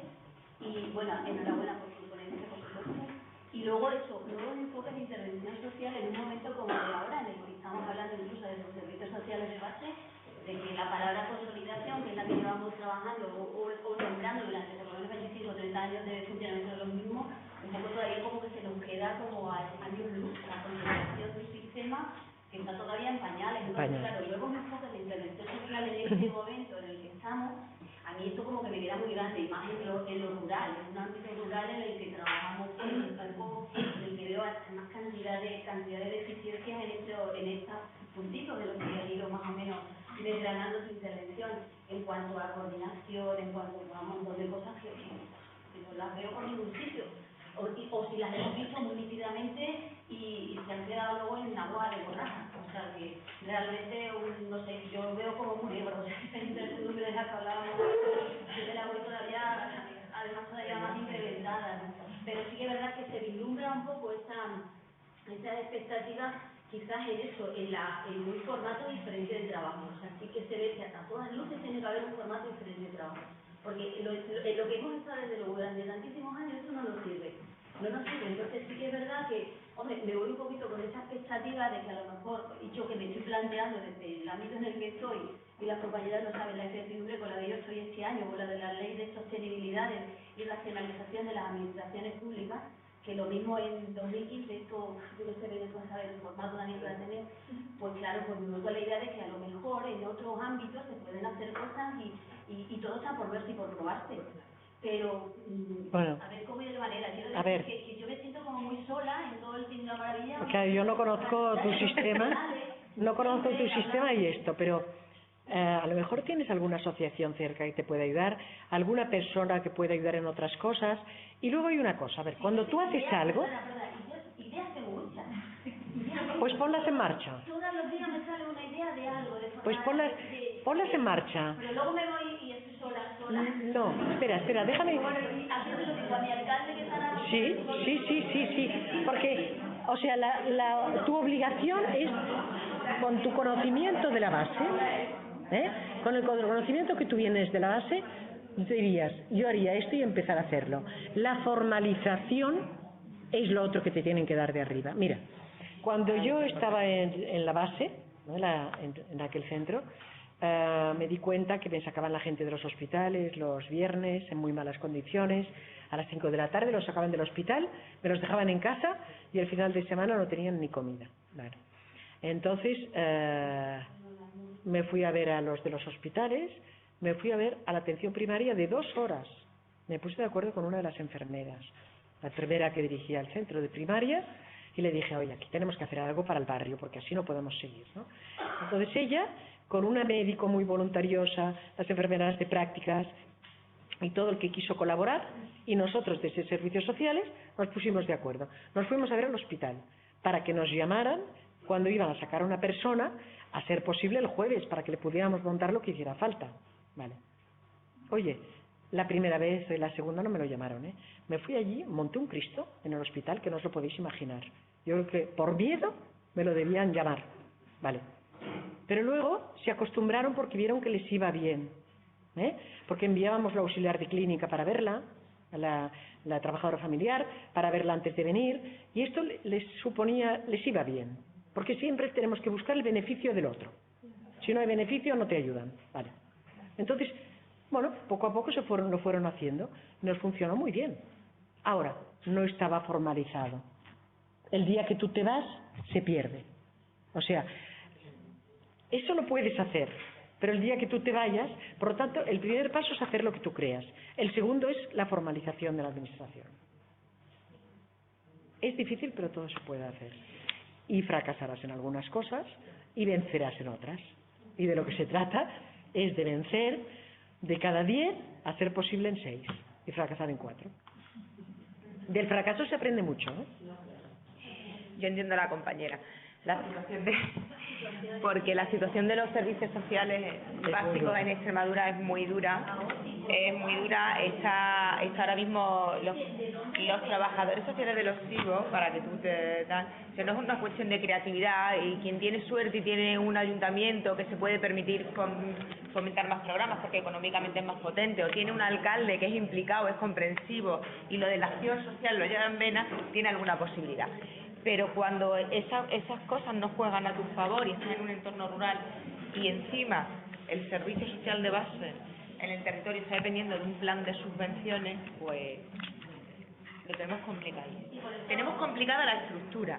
y, bueno, enhorabuena por su ponencia, por supuesto. Y luego eso, luego un enfoque de intervención social en un momento como el de ahora, en el que estamos hablando incluso de los servicios sociales de base, de que la palabra consolidación, que es la que llevamos trabajando o nombrando durante por lo menos 25 o 30 años de funcionamiento de los mismos, un poco todavía como que se nos queda como a años luz, la consolidación de un sistema que está todavía en pañales. Entonces, claro, luego un enfoque de intervención social en este momento en el que estamos, a mí esto como que me queda muy grande, y más en lo rural, en un ámbito rural en el que trabajamos con un campo, en el que veo más cantidad de deficiencias en estos puntitos de los que han ido más o menos desgranando su intervención en cuanto a coordinación, en cuanto a un montón de cosas que no las veo por ningún sitio. O si las hemos visto muy nítidamente y se han quedado luego en agua de borraja. O sea, que realmente, no sé, yo veo como muy negro, o sea, esa incertidumbre de la que hablábamos, yo la voy todavía, además todavía más incrementada, ¿no? Pero sí que es verdad que se vislumbra un poco esa expectativa, quizás en eso, en un formato diferente de trabajo, o sea, sí que se ve que a todas luces tiene que haber un formato diferente de trabajo, porque lo que hemos estado desde luego durante tantísimos años, eso no nos sirve. No nos sirve, entonces sí que es verdad que, hombre, me voy un poquito con esa expectativa de que a lo mejor, y yo que me estoy planteando desde el ámbito en el que estoy, y las compañeras no saben la incertidumbre con la que yo estoy este año, con la de la ley de sostenibilidad y racionalización de las administraciones públicas, que lo mismo en 2015, esto yo que sé, después saber el formato de año que va a tener, pues claro, pues me voy con la idea de que a lo mejor en otros ámbitos se pueden hacer cosas y todo está por verse y por probarse. Pero, bueno, a ver cómo y de manera. A ver. Que yo me siento como muy sola en todo el fin de la maravilla. Claro, yo no conozco tu sistema, y esto, pero a lo mejor tienes alguna asociación cerca que te pueda ayudar, alguna persona que pueda ayudar en otras cosas. Y luego hay una cosa, a ver, cuando tú haces algo, Ideas tengo muchas. pues ponlas en marcha. Todos los días me sale una idea de algo, de Pues ponlas en marcha. Pero luego me voy y estoy sola. No, espera, déjame. Bueno, haciendo lo mismo a mi alcalde que está en Sí. Porque, o sea, tu obligación es, con tu conocimiento de la base, con el conocimiento que tú vienes de la base, dirías, yo haría esto y empezar a hacerlo. La formalización es lo otro que te tienen que dar de arriba. Mira, cuando yo estaba en la base, ¿no? en aquel centro, me di cuenta que me sacaban la gente de los hospitales los viernes en muy malas condiciones, a las 5 de la tarde los sacaban del hospital, me los dejaban en casa y el final de semana no tenían ni comida. Vale. Entonces me fui a ver a los de los hospitales, me fui a ver a la atención primaria de 2 horas. Me puse de acuerdo con una de las enfermeras, la enfermera que dirigía el centro de primaria, y le dije, oye, aquí tenemos que hacer algo para el barrio, porque así no podemos seguir, ¿no? Entonces ella, con una médico muy voluntariosa, las enfermeras de prácticas y todo el que quiso colaborar, y nosotros desde Servicios Sociales nos pusimos de acuerdo. Nos fuimos a ver al hospital para que nos llamaran cuando iban a sacar a una persona, a ser posible el jueves, para que le pudiéramos montar lo que hiciera falta. Vale. Oye, la primera vez y la segunda no me lo llamaron, ¿eh? Me fui allí, monté un Cristo en el hospital que no os lo podéis imaginar. Yo creo que por miedo me lo debían llamar. Vale. Pero luego se acostumbraron porque vieron que les iba bien, porque enviábamos la auxiliar de clínica para verla, la trabajadora familiar, para verla antes de venir, y esto les iba bien, porque siempre tenemos que buscar el beneficio del otro. Si no hay beneficio no te ayudan. Vale. Entonces, bueno, poco a poco lo fueron haciendo, nos funcionó muy bien. Ahora, no estaba formalizado. El día que tú te vas, se pierde. O sea, eso lo puedes hacer, pero el día que tú te vayas, por lo tanto, el primer paso es hacer lo que tú creas. El segundo es la formalización de la administración. Es difícil, pero todo se puede hacer. Y fracasarás en algunas cosas y vencerás en otras. Y de lo que se trata es de vencer de cada 10 a ser posible en 6 y fracasar en 4. Del fracaso se aprende mucho, ¿eh? Yo entiendo a la compañera. Porque la situación de los servicios sociales básicos en Extremadura es muy dura. Está ahora mismo los trabajadores sociales de los SIVO, para que tú te dan, que no es una cuestión de creatividad, y quien tiene suerte y tiene un ayuntamiento que se puede permitir fomentar más programas porque económicamente es más potente, o tiene un alcalde que es implicado, es comprensivo y lo de la acción social lo lleva en vena, tiene alguna posibilidad. Pero cuando esas cosas no juegan a tu favor y estás en un entorno rural y encima el servicio social de base en el territorio está dependiendo de un plan de subvenciones, pues lo tenemos complicado. Tenemos complicada la estructura,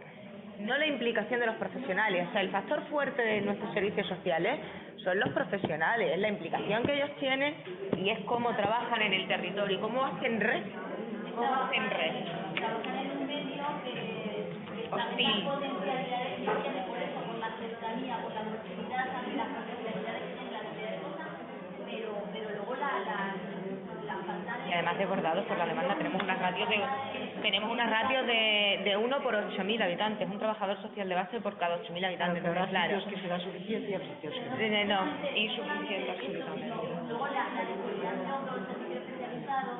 no la implicación de los profesionales. O sea, el factor fuerte de nuestros servicios sociales son los profesionales, es la implicación que ellos tienen y es cómo trabajan en el territorio, cómo hacen red. Trabajar en un medio que sabe las potencialidades que tiene, por eso, por la cercanía, por la proximidad, sabe las potencialidades que tiene la cantidad de cosas, pero luego la falta de además desbordados por la demanda. Tenemos unas ratios de 1 por 8.000 habitantes, un trabajador social de base por cada 8.000 habitantes. Claro, Entonces, claro, sitios que se da suficiente y otros sitios que no. no, insuficiente absolutamente. Luego la consolidación con el servicio especializado,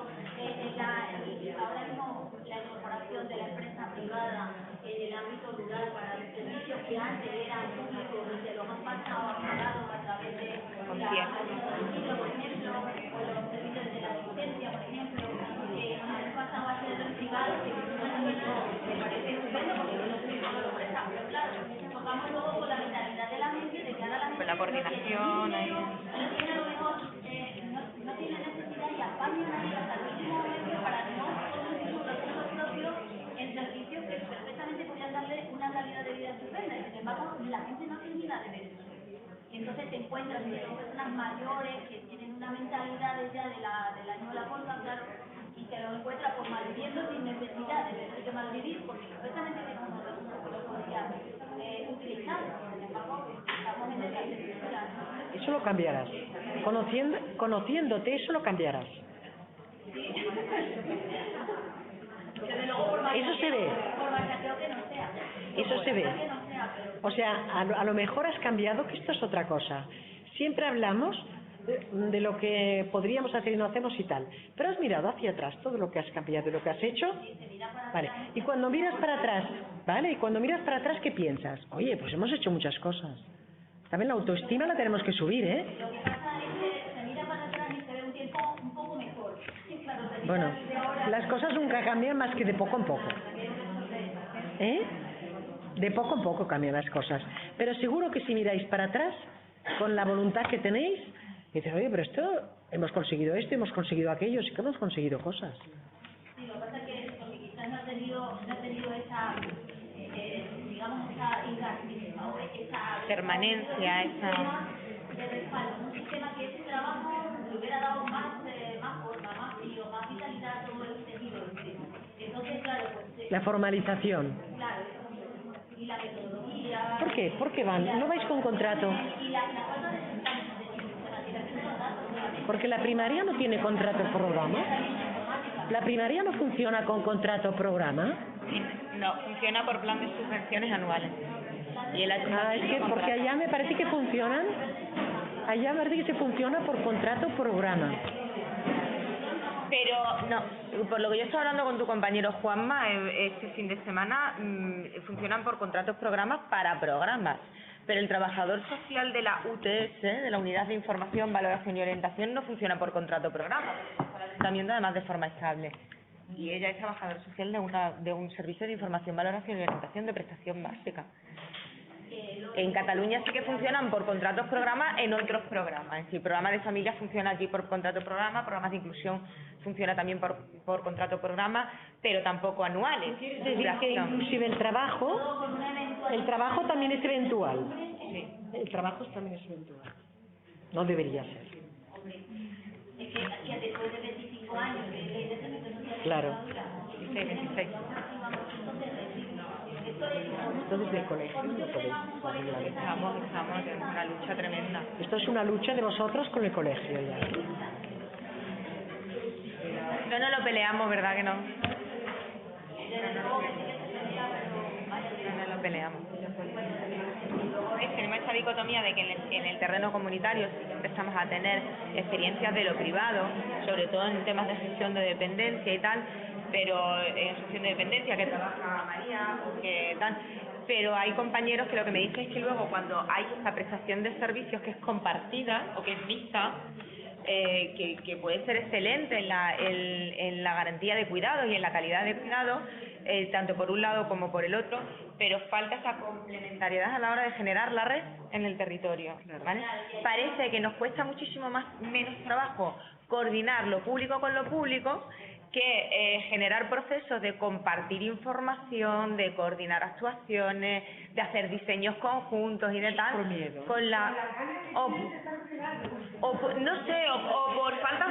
ahora mismo la incorporación de la empresa privada en el ámbito rural para los servicios que antes eran públicos y se los han pasado a privado a través de la agricultura, por ejemplo, o los servicios de la asistencia, por ejemplo, han pasado a ser privados, que me parece estupendo porque los públicos no lo prestan, pero claro, tocamos luego con la mentalidad de la gente de que ahora la gente Con la coordinación ahí. no tiene a lo mejor no tiene necesidad y apaña hasta el último momento para no consumir sus recursos propios en servicios que perfectamente podrían darle una calidad de vida estupenda y sin embargo la gente no termina de ver eso. Y entonces te encuentras que son personas mayores que tienen una mentalidad ya del año de la polva, claro, y te lo encuentras pues malviviendo sin necesidad de tener que malvivir porque perfectamente tienen unos recursos que los podrían utilizar. Sin embargo, estamos en esa necesidad, ¿no? Eso lo cambiarás. Conociéndote, eso lo cambiarás. Eso se ve. Eso se ve. O sea, a lo mejor has cambiado, que esto es otra cosa. Siempre hablamos de lo que podríamos hacer y no hacemos y tal. Pero has mirado hacia atrás todo lo que has cambiado y lo que has hecho. Vale. Y cuando miras para atrás, ¿vale? Y cuando miras para atrás, ¿qué piensas? Oye, pues hemos hecho muchas cosas. También la autoestima la tenemos que subir, ¿eh? Lo que pasa es que se mira para atrás y se ve un tiempo un poco mejor. Claro, bueno, las cosas nunca cambian más que de poco en poco. ¿Eh? De poco en poco cambian las cosas. Pero seguro que si miráis para atrás, con la voluntad que tenéis, dices, oye, pero hemos conseguido esto, hemos conseguido aquello, sí que hemos conseguido cosas. Sí, lo que pasa es que porque quizás no ha tenido esa, digamos, esa permanencia, esa de respaldo, un sistema que ese trabajo le hubiera dado más forma, más brillo, más vitalidad a todo el tejido. Entonces, claro, pues la formalización. Claro, y la metodología. ¿Por qué? ¿Por qué van? ¿No vais con contrato? Y la falta de sistematización de los datos. Porque la primaria no tiene contrato programa. ¿La primaria no funciona con contrato programa? No, funciona por plan de subvenciones anuales. Y el es que porque allá me parece que funcionan, allá me parece que se funciona por contrato programa. Pero no, por lo que yo estaba hablando con tu compañero Juanma, este fin de semana funcionan por contratos programas para programas. Pero el trabajador social de la UTS, de la Unidad de Información, Valoración y Orientación, no funciona por contrato programa, también además de forma estable. Y ella es trabajadora social de un servicio de información, valoración y orientación de prestación básica. En Cataluña sí que funcionan por contratos programa en otros programas. Es decir, programa de familia funciona aquí por contrato programa, programas de inclusión funciona también por contrato programa, pero tampoco anuales. Es decir, que inclusive el trabajo también es eventual. Sí. El trabajo también es eventual. No debería ser. Es que después de 25 años de servicio social. Claro. 26. Esto desde el colegio no podéis arreglar. Estamos en una lucha tremenda. Esto es una lucha de vosotros con el colegio ya. No lo peleamos, ¿verdad que no? No lo peleamos. Tenemos esta dicotomía de que en el terreno comunitario sí que empezamos a tener experiencias de lo privado, sobre todo en temas de gestión de dependencia y tal, pero en gestión de dependencia que trabaja María o que tal, pero hay compañeros que lo que me dicen es que luego cuando hay esta prestación de servicios que es compartida o que es mixta, que puede ser excelente en la garantía de cuidados y en la calidad de cuidados, tanto por un lado como por el otro, pero falta esa complementariedad a la hora de generar la red en el territorio, ¿vale? Parece que nos cuesta muchísimo menos trabajo coordinar lo público con lo público que generar procesos de compartir información, de coordinar actuaciones, de hacer diseños conjuntos y de tal, con la no sé, o por falta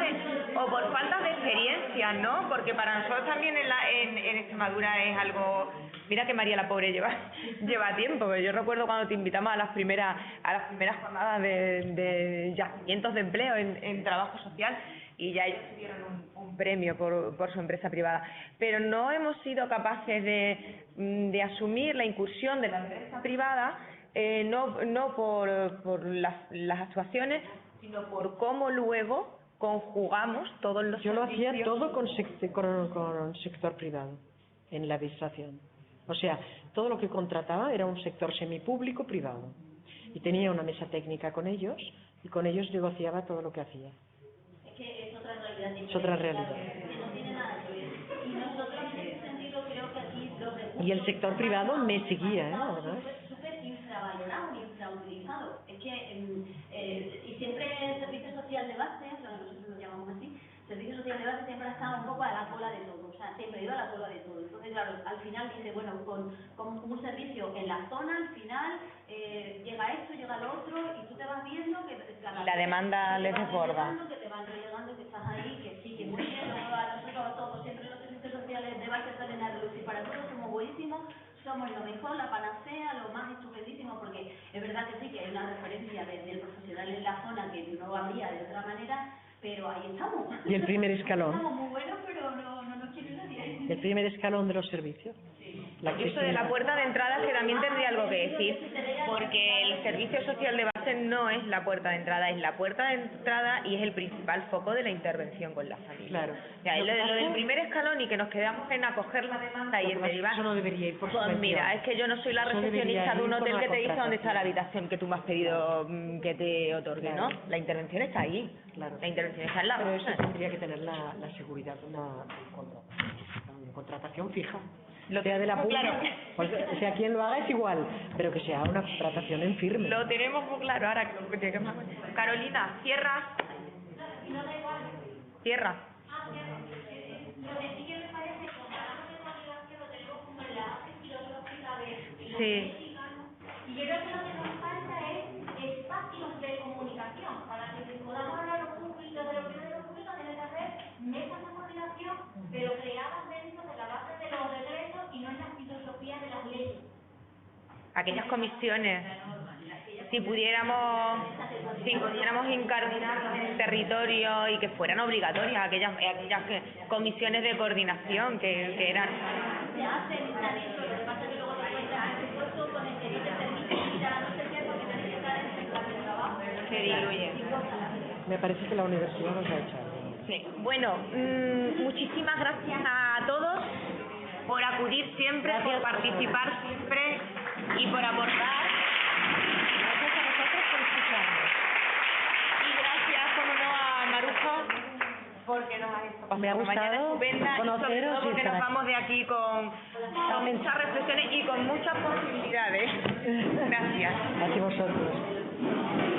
de experiencia, ¿no? Porque para nosotros también en Extremadura es algo. Mira que María la pobre lleva tiempo, pero yo recuerdo cuando te invitamos a las primeras jornadas de yacimientos de empleo en trabajo social, y ya ellos tuvieron un premio por su empresa privada. Pero no hemos sido capaces de asumir la incursión de la empresa privada, no por las actuaciones, sino por cómo luego conjugamos todos los Yo lo servicios. hacía todo con sector privado en la administración. O sea, todo lo que contrataba era un sector semipúblico privado. Y tenía una mesa técnica con ellos y con ellos negociaba todo lo que hacía. Es que es otra realidad. Es otra realidad. Que no tiene nada que ver. Y nosotros en ese sentido creo que aquí los recursos... Y el sector privado me seguía, la verdad. Súper infravalorado, infrautilizado. Es que, y siempre el servicio social de base, o sea, nosotros lo llamamos así, servicio social de base siempre ha estado un poco a la cola de todo, o sea, siempre iba a la cola de todo. Entonces, claro, al final dice, bueno, con un servicio en la zona, al final llega esto, llega lo otro, y tú te vas viendo que la demanda les desborda. Que te van relegando, que estás ahí, que sí, que muy bien, luego a nosotros todos, siempre los servicios sociales de base salen a relucir para todos, somos buenísimos, somos lo mejor, la panacea, lo más estupendísimo, porque es verdad que sí, que hay una referencia del profesional en la zona que no habría de otra manera, pero ahí estamos. Y el primer escalón. Estamos muy buenos, pero no nos quiere nadie. El primer escalón de los servicios. Y eso de la puerta de entrada es que también tendría algo que decir, porque el servicio social de base no es la puerta de entrada, es la puerta de entrada y es el principal foco de la intervención con la familia. Claro. O sea, lo del primer escalón y que nos quedamos en acoger la demanda y en derivar. Eso no debería ir por Pues subvención. mira, es que yo no soy la Eso recepcionista debería de un ir por hotel una que te dice dónde contratación. está la habitación que tú me has pedido que te otorgue, ¿no? Claro. La intervención está ahí. Claro. La intervención está en la Pero base. eso tendría que tener la seguridad de una contratación fija. Lo Sea de la tenemos pública, claro. pues, sea quien lo haga es igual, pero que sea una contratación en firme. Lo tenemos muy claro ahora que lleguemos. Carolina, cierra. Cierra. Lo que sí que me parece que cuando hablamos de coordinación lo tenemos como en la base filosófica de los Sí. mexicanos, y yo creo que lo que nos falta es espacios de comunicación para que podamos hablar los públicos de lo privado y lo público, tiene que haber mesas de coordinación, pero creadas dentro de la base de los decretos y no en la filosofía de las leyes. Aquellas comisiones, si pudiéramos incardinar en el territorio y que fueran obligatorias aquellas comisiones de coordinación que eran. Se hacen, están hechos, lo que pasa es que luego te encuentras el esfuerzo con el que no te permite ir a no sé qué, porque tienes que estar en el plan de trabajo. Se diluye. Me parece que la universidad nos ha echado. Sí. Bueno, muchísimas gracias a todos por acudir siempre, por participar siempre y por aportar. Gracias a vosotros por escucharnos. Y gracias, como no, a Maruja, porque nos ha hecho pasar Me ha una mañana gustado estupenda y sobre conoceros todo y porque estar nos aquí. vamos de aquí con muchas reflexiones y con muchas posibilidades. Gracias. Gracias a vosotros.